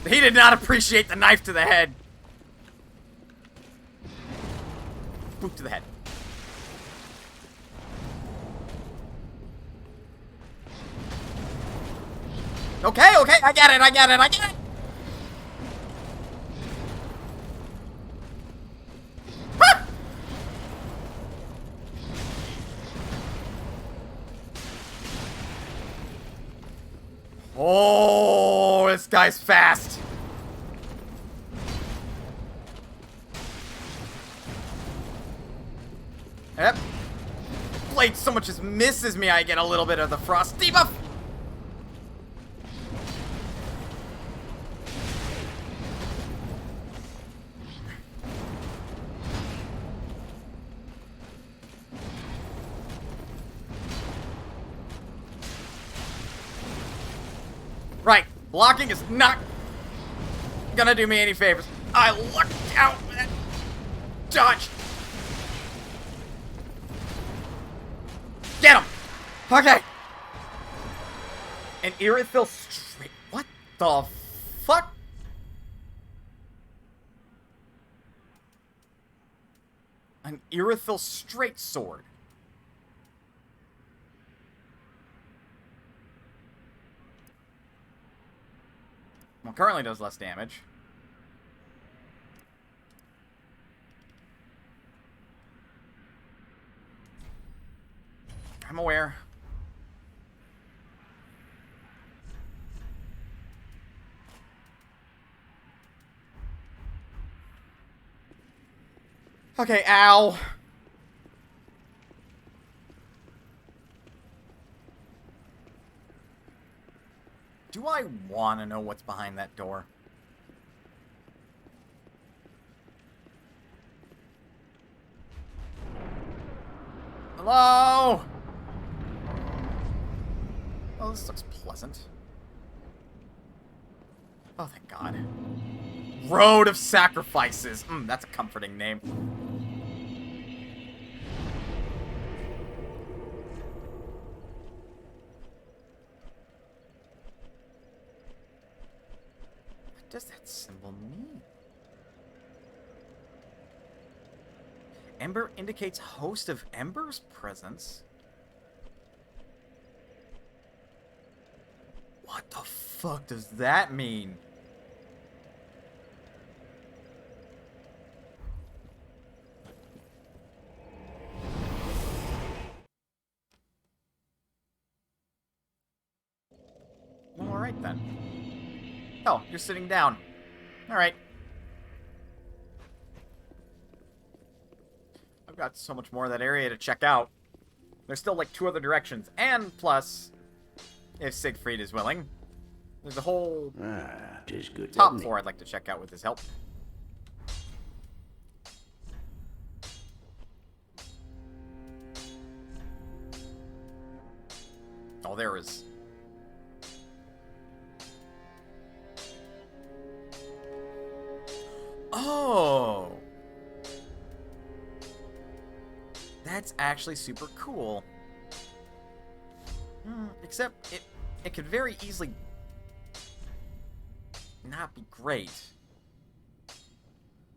He did not appreciate the knife to the head. Boot to the head. Okay, I get it. Ha! Oh, this guy's fast. Yep. Blade so much as misses me, I get a little bit of the frost debuff. Right, blocking is not gonna do me any favors. I lucked out with that dodge. Get him! Okay. And Irithyll straight. What the fuck? An Irithyll straight sword. Well, currently does less damage. I'm aware. Okay, ow. Do I want to know what's behind that door? Hello? Oh, this looks pleasant. Oh, thank God. Road of Sacrifices. That's a comforting name. What does that symbol mean? Ember indicates host of Ember's presence. What the fuck does that mean? Well, alright then. Oh, you're sitting down. Alright. I've got so much more of that area to check out. There's still like 2 other directions. And plus, if Siegfried is willing, there's a whole top floor I'd like to check out with his help. Oh, there is. Oh! That's actually super cool. Except it could very easily not be great.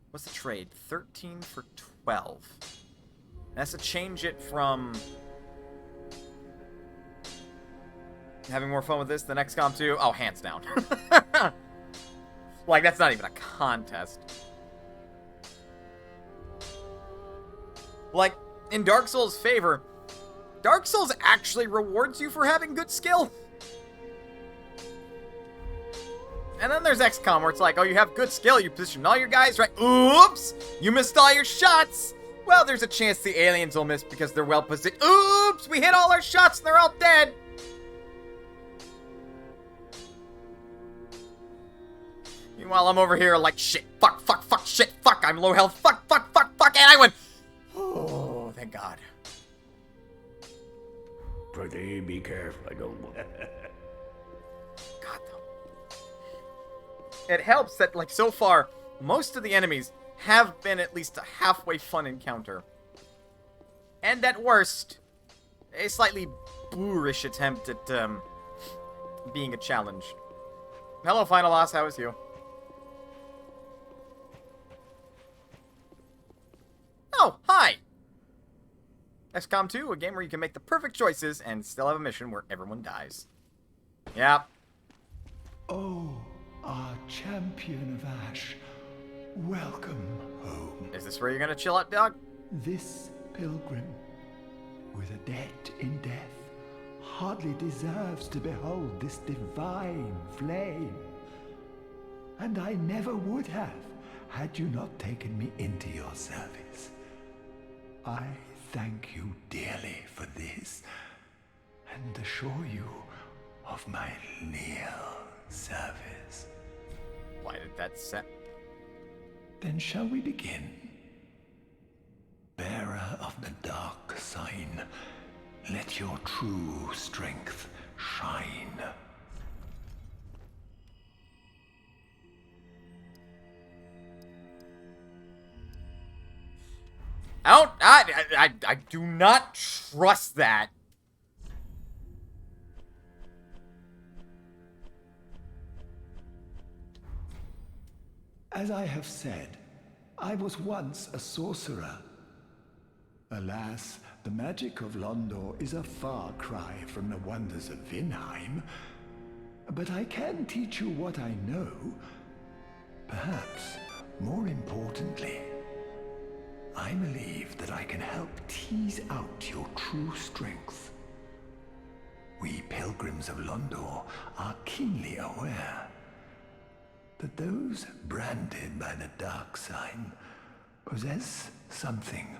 What's the trade? 13 for 12. That's to change it from having more fun with this than XCOM 2. Oh, hands down. Like, that's not even a contest. Like, in Dark Souls' favor, Dark Souls actually rewards you for having good skill. And then there's XCOM, where it's like, oh, you have good skill, you position all your guys right. Oops! You missed all your shots! Well, there's a chance the aliens will miss because they're well positioned. Oops! We hit all our shots and they're all dead! Meanwhile, I'm over here like, shit, fuck, fuck, fuck, shit, fuck, I'm low health, fuck, fuck, fuck, fuck, and I went, oh, thank God. Pretty be careful, I don't want. God, though. It helps that, like, so far, most of the enemies have been at least a halfway fun encounter. And at worst, a slightly boorish attempt at, being a challenge. Hello, Final Boss, how is you? Oh, hi! XCOM 2, a game where you can make the perfect choices and still have a mission where everyone dies. Yep. Oh, our champion of Ash. Welcome home. Is this where you're gonna chill out, dog? This pilgrim, with a debt in death, hardly deserves to behold this divine flame. And I never would have, had you not taken me into your service. I thank you dearly for this, and assure you of my leal service. Why did that set? Then shall we begin? Bearer of the dark sign, let your true strength shine. I do not trust that. As I have said, I was once a sorcerer, Alas, the magic of Londor is a far cry from the wonders of Vinheim. But I can teach you what I know. Perhaps, more importantly, I believe that I can help tease out your true strength. We pilgrims of Londor are keenly aware that those branded by the dark sign possess something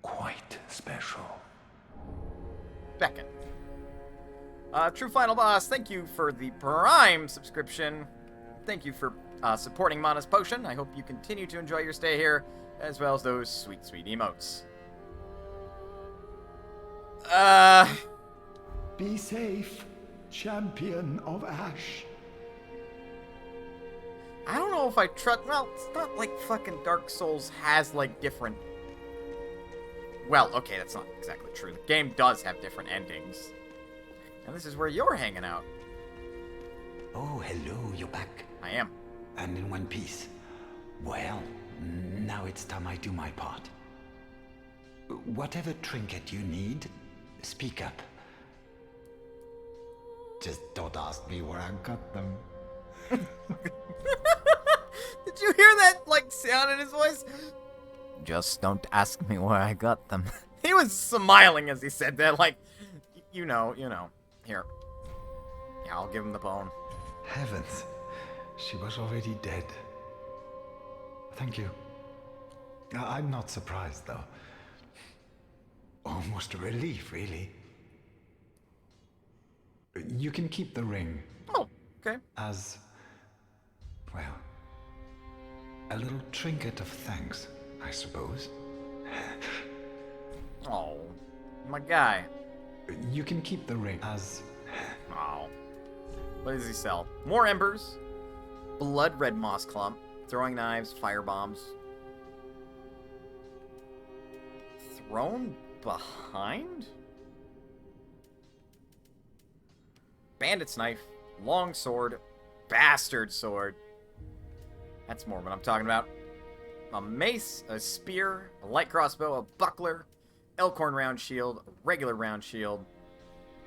quite special. Beckett. True Final Boss, thank you for the Prime subscription. Thank you for supporting Mana's Potion. I hope you continue to enjoy your stay here, as well as those sweet, sweet emotes. Be safe, champion of Ash. I don't know if I trust... Well, it's not like fucking Dark Souls has, like, different... Well, okay, that's not exactly true. The game does have different endings. And this is where you're hanging out. Oh, hello, you're back. I am. And in one piece. Well, now it's time I do my part. Whatever trinket you need, speak up. Just don't ask me where I got them. Did you hear that, like, sound in his voice? Just don't ask me where I got them. He was smiling as he said that, like, you know. Here. Yeah, I'll give him the bone. Heavens, she was already dead. Thank you. I'm not surprised, though. Almost a relief, really. You can keep the ring. Oh, okay. As, well, a little trinket of thanks, I suppose. Oh, my guy. You can keep the ring as... Oh. What does he sell? More embers, blood red moss clump, throwing knives, fire bombs. Thrown behind? Bandit's knife, long sword, bastard sword. That's more what I'm talking about. A mace, a spear, a light crossbow, a buckler, elkhorn round shield, a regular round shield,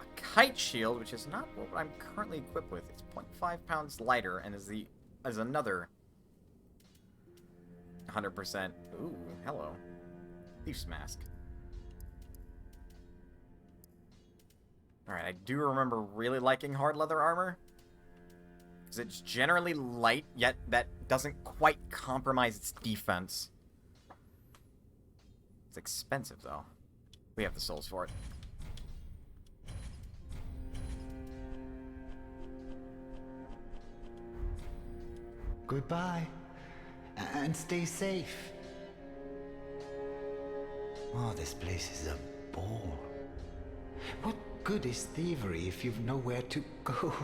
a kite shield, which is not what I'm currently equipped with. It's 0.5 pounds lighter and is another 100%. Ooh, hello. Thief's mask. Alright, I do remember really liking hard leather armor. Because it's generally light, yet that doesn't quite compromise its defense. It's expensive, though. We have the souls for it. Goodbye. And stay safe. Oh, this place is a bore. What good is thievery if you've nowhere to go?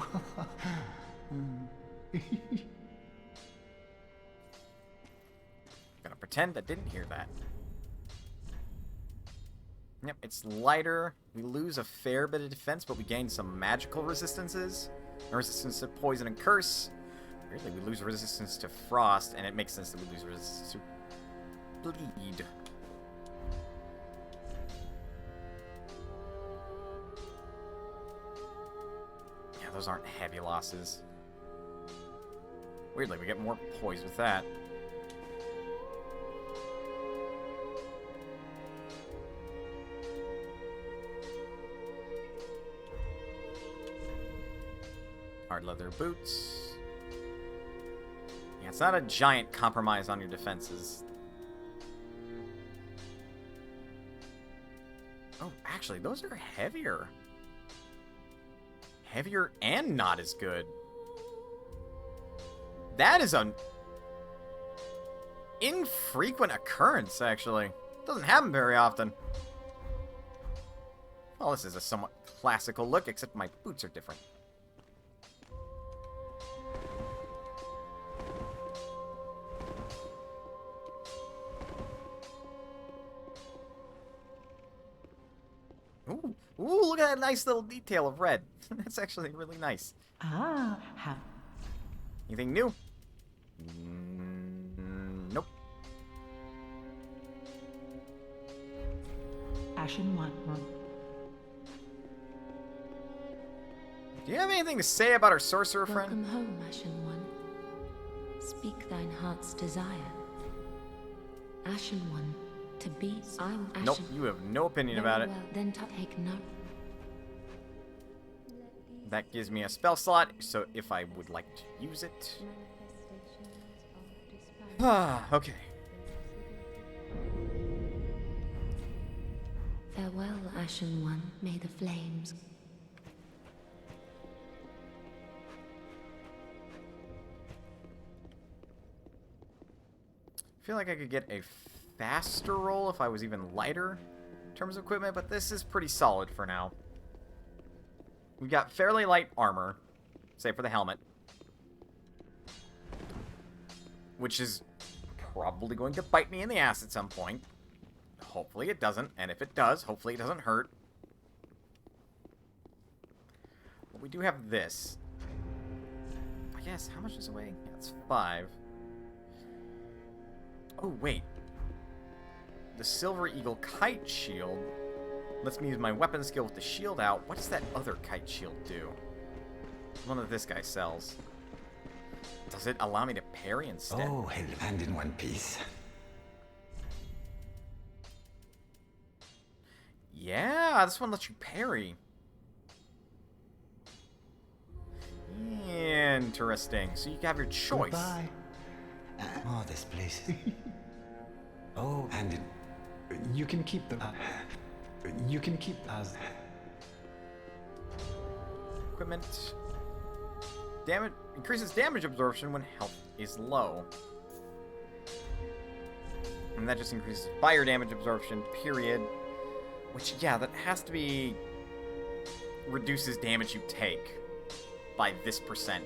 Gonna pretend I didn't hear that. Yep, it's lighter. We lose a fair bit of defense, but we gain some magical resistances. And resistance to poison and curse. Weirdly, we lose resistance to frost, and it makes sense that we lose resistance to bleed. Yeah, those aren't heavy losses. Weirdly, we get more poise with that. Hard leather boots. Yeah, it's not a giant compromise on your defenses. Oh, actually, those are heavier. Heavier and not as good. That is an infrequent occurrence, actually. Doesn't happen very often. Well, this is a somewhat classical look, except my boots are different. Ooh, look at that nice little detail of red. That's actually really nice. Anything new? Nope. Ashen One. Do you have anything to say about our sorcerer friend? Welcome home, Ashen One. Speak thine heart's desire. Ashen One, to be I'm Ashen. Nope, you have no opinion about it. Well, then take note. That gives me a spell slot, so if I would like to use it. Okay. Farewell, Ashen One. May the flames. I feel like I could get a faster roll if I was even lighter in terms of equipment, but this is pretty solid for now. We've got fairly light armor, save for the helmet, which is probably going to bite me in the ass at some point. Hopefully it doesn't, and if it does, hopefully it doesn't hurt. But we do have this. I guess, how much does it weigh? Yeah, it's 5. Oh, wait. The Silver Eagle Kite Shield lets me use my weapon skill with the shield out. What does that other kite shield do? The one that this guy sells. Does it allow me to parry instead? Oh, he'll land in one piece. Yeah, this one lets you parry. Interesting. So you have your choice. Goodbye. Oh, this place. Oh, and it, you can keep the. You can keep us. Equipment. Damage increases damage absorption when health is low. And that just increases fire damage absorption, period. Which, yeah, that has to be... reduces damage you take by this %.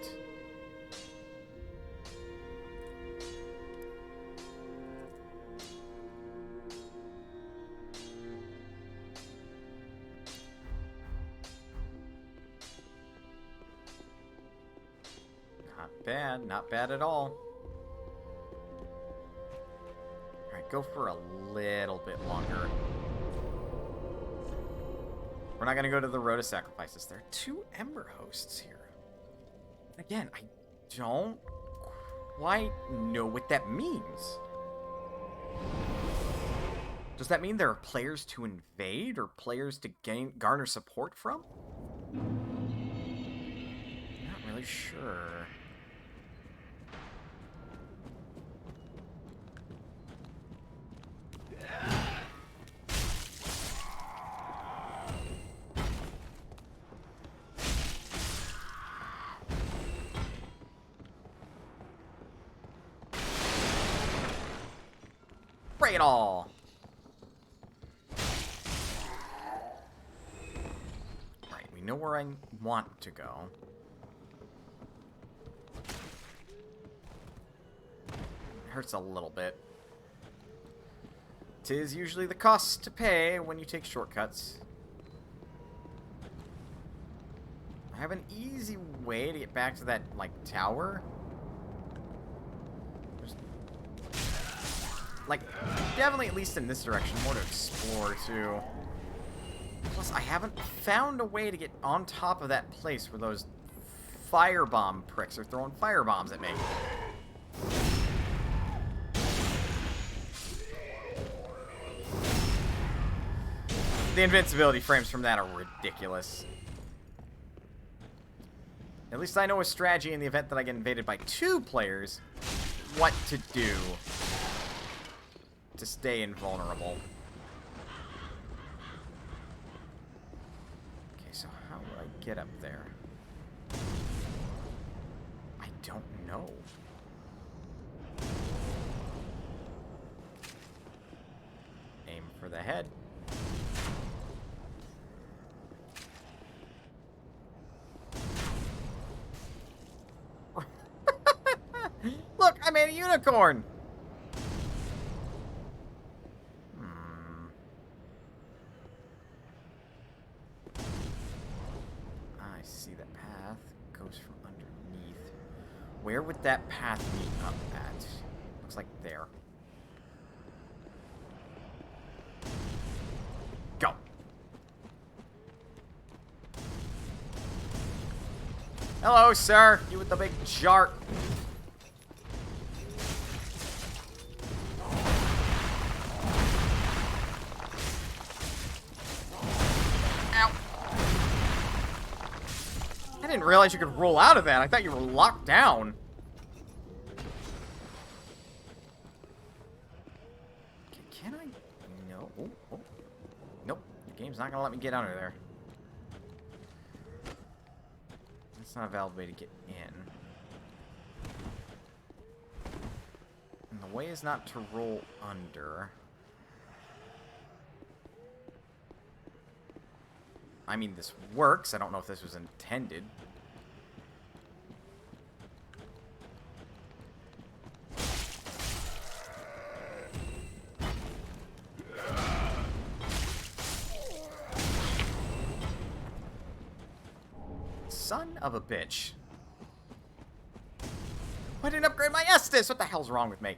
Not bad, not bad at all. Alright, go for a little bit longer. We're not going to go to the Road of Sacrifices. There are 2 Ember Hosts here. Again, I don't quite know what that means. Does that mean there are players to invade or players to garner support from? Not really sure. Spray it all! Right, we know where I want to go. It hurts a little bit. 'Tis usually the cost to pay when you take shortcuts. I have an easy way to get back to that, like, tower. Like, definitely at least in this direction, more to explore, too. Plus, I haven't found a way to get on top of that place where those firebomb pricks are throwing firebombs at me. The invincibility frames from that are ridiculous. At least I know a strategy in the event that I get invaded by 2 players, what to do to stay invulnerable. Okay, so how do I get up there? I don't know. Aim for the head. Look, I made a unicorn! I see that path goes from underneath. Where would that path meet up at? Looks like there. Go! Hello, sir. You with the big shark. Ow. I didn't realize you could roll out of that. I thought you were locked down. Can I? No. Oh. Nope. The game's not gonna let me get under there. That's not a valid way to get in. And the way is not to roll under. I mean, this works. I don't know if this was intended. Son of a bitch. I didn't upgrade my Estus! What the hell's wrong with me?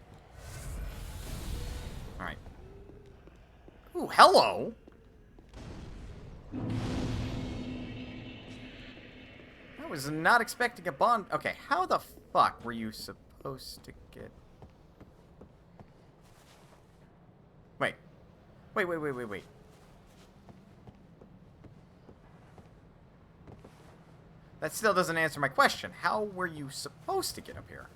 Alright. Ooh, hello! I was not expecting a bond. Okay, how the fuck were you supposed to get... Wait. Wait. That still doesn't answer my question. How were you supposed to get up here?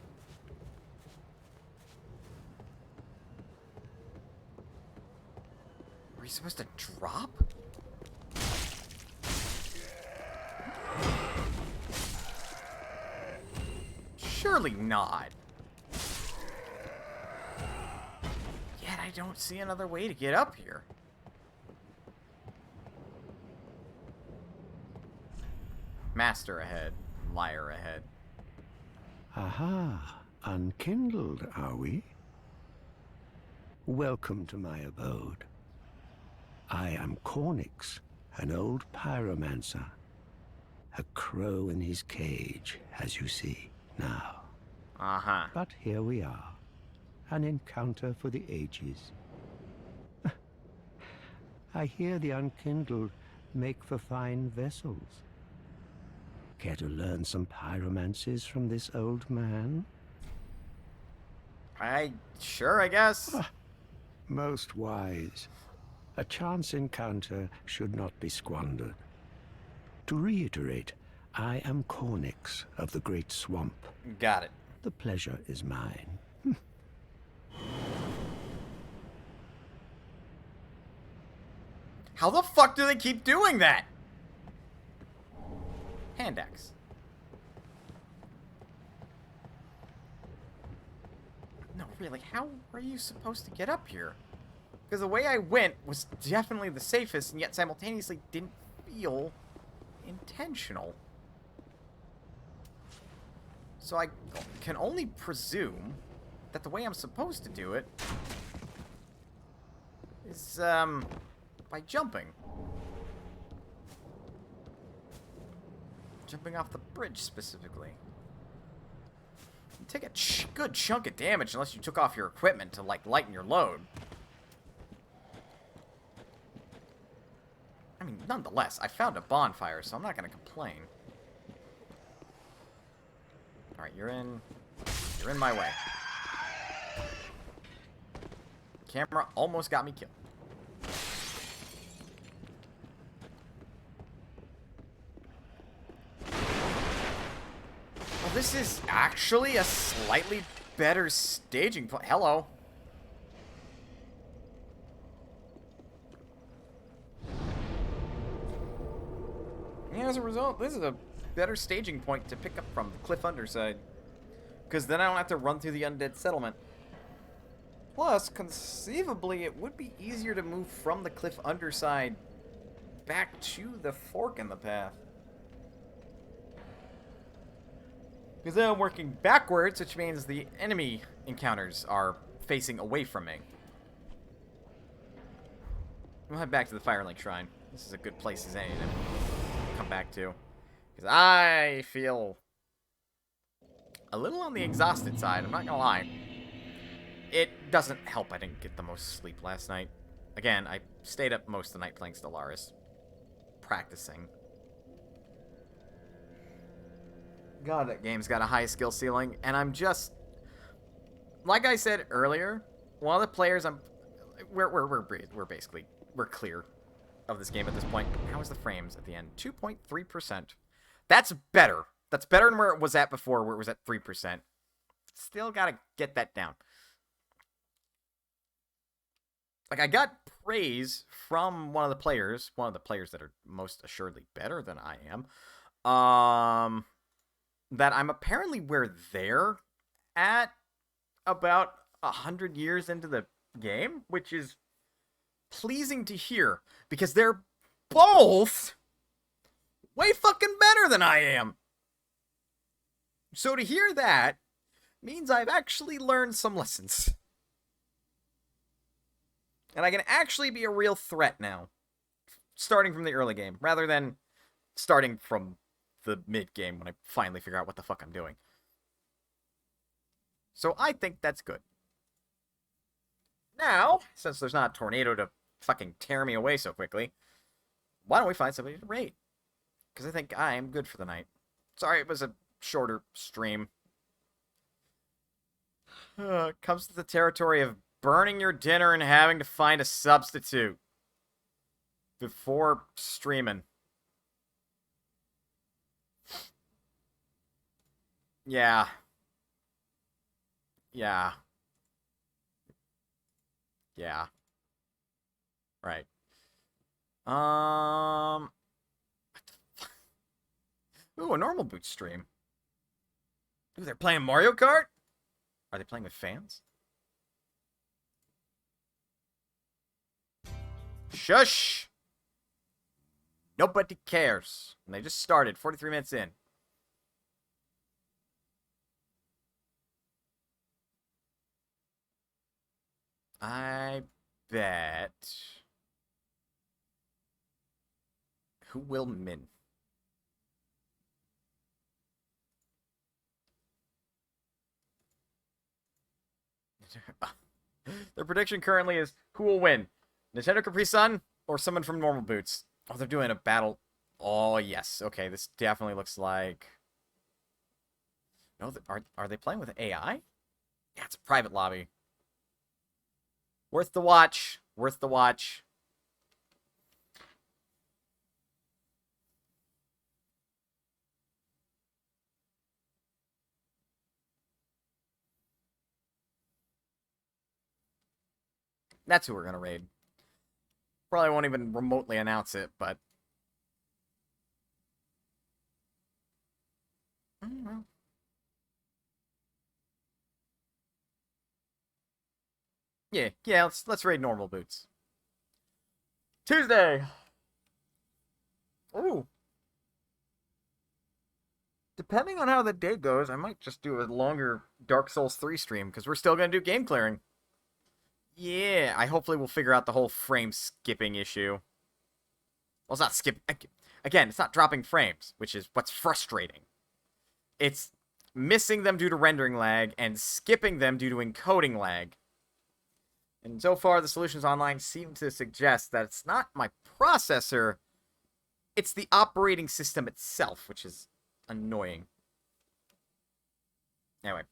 Were you supposed to drop? Surely not. Yet I don't see another way to get up here. Master ahead, liar ahead. Aha, unkindled, are we? Welcome to my abode. I am Cornyx, an old pyromancer. A crow in his cage, as you see now. Uh-huh. But here we are, an encounter for the ages. I hear the unkindled make for fine vessels. Care to learn some pyromancies from this old man? Sure, I guess. Most wise. A chance encounter should not be squandered. To reiterate, I am Cornyx of the Great Swamp. Got it. The pleasure is mine. How the fuck do they keep doing that? Hand axe. No, really, how were you supposed to get up here? Because the way I went was definitely the safest, and yet simultaneously didn't feel intentional. So I can only presume that the way I'm supposed to do it is, by jumping. Jumping off the bridge, specifically. You take a good chunk of damage unless you took off your equipment to, like, lighten your load. I mean, nonetheless, I found a bonfire, so I'm not going to complain. Alright, you're in my way. Camera almost got me killed. Well, this is actually a slightly better staging point. Hello. Yeah, as a result, this is a better staging point to pick up from the cliff underside. Because then I don't have to run through the undead settlement. Plus, conceivably, it would be easier to move from the cliff underside back to the fork in the path. Because then I'm working backwards, which means the enemy encounters are facing away from me. We'll head back to the Firelink Shrine. This is a good place as any to come back to. Because I feel a little on the exhausted side, I'm not gonna lie. It doesn't help I didn't get the most sleep last night. Again, I stayed up most of the night playing Stellaris. Practicing. God, that game's got a high skill ceiling, and I'm just, like I said earlier, one of the players we're clear of this game at this point. How is the frames at the end? 2.3%. That's better. That's better than where it was at before, where it was at 3%. Still gotta get that down. Like, I got praise from one of the players that are most assuredly better than I am, that I'm apparently where they're at about 100 years into the game, which is pleasing to hear, because they're both way fucking better than I am. So to hear that means I've actually learned some lessons. And I can actually be a real threat now, starting from the early game, rather than starting from the mid-game when I finally figure out what the fuck I'm doing. So I think that's good. Now, since there's not a tornado to fucking tear me away so quickly, why don't we find somebody to raid? Because I think I am good for the night. Sorry, it was a shorter stream. It comes to the territory of burning your dinner and having to find a substitute before streaming. Yeah. Yeah. Yeah. Right. Ooh, a normal boot stream. Ooh, they're playing Mario Kart? Are they playing with fans? Shush! Nobody cares. And they just started 43 minutes in. I bet. Who will min? Their prediction currently is who will win? Nintendo Capri Sun or someone from Normal Boots? Oh, they're doing a battle. Oh, yes. Okay, this definitely looks like... No, are they playing with AI? Yeah, it's a private lobby. Worth the watch. Worth the watch. That's who we're going to raid. Probably won't even remotely announce it, but... I don't know. Yeah, let's raid Normal Boots. Tuesday! Ooh. Depending on how the day goes, I might just do a longer Dark Souls 3 stream, because we're still going to do game clearing. Yeah, hopefully we'll figure out the whole frame skipping issue. Well, it's not skip... Again, it's not dropping frames, which is what's frustrating. It's missing them due to rendering lag, and skipping them due to encoding lag. And so far, the solutions online seem to suggest that it's not my processor, it's the operating system itself, which is annoying. Anyway.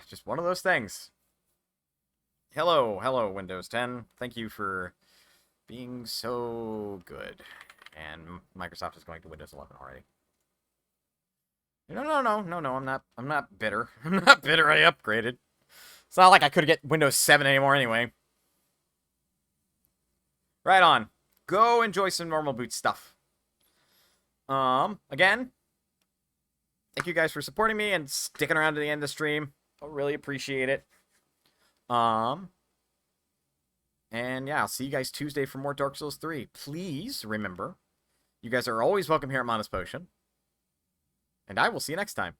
Just one of those things. Hello, Windows 10. Thank you for being so good. And Microsoft is going to Windows 11 already. No, I'm not bitter. I'm not bitter I upgraded. It's not like I could get Windows 7 anymore anyway. Right on. Go enjoy some Normal Boot stuff. Again, thank you guys for supporting me and sticking around to the end of the stream. I really appreciate it. And yeah, I'll see you guys Tuesday for more Dark Souls 3. Please remember, you guys are always welcome here at Manus Potion. And I will see you next time.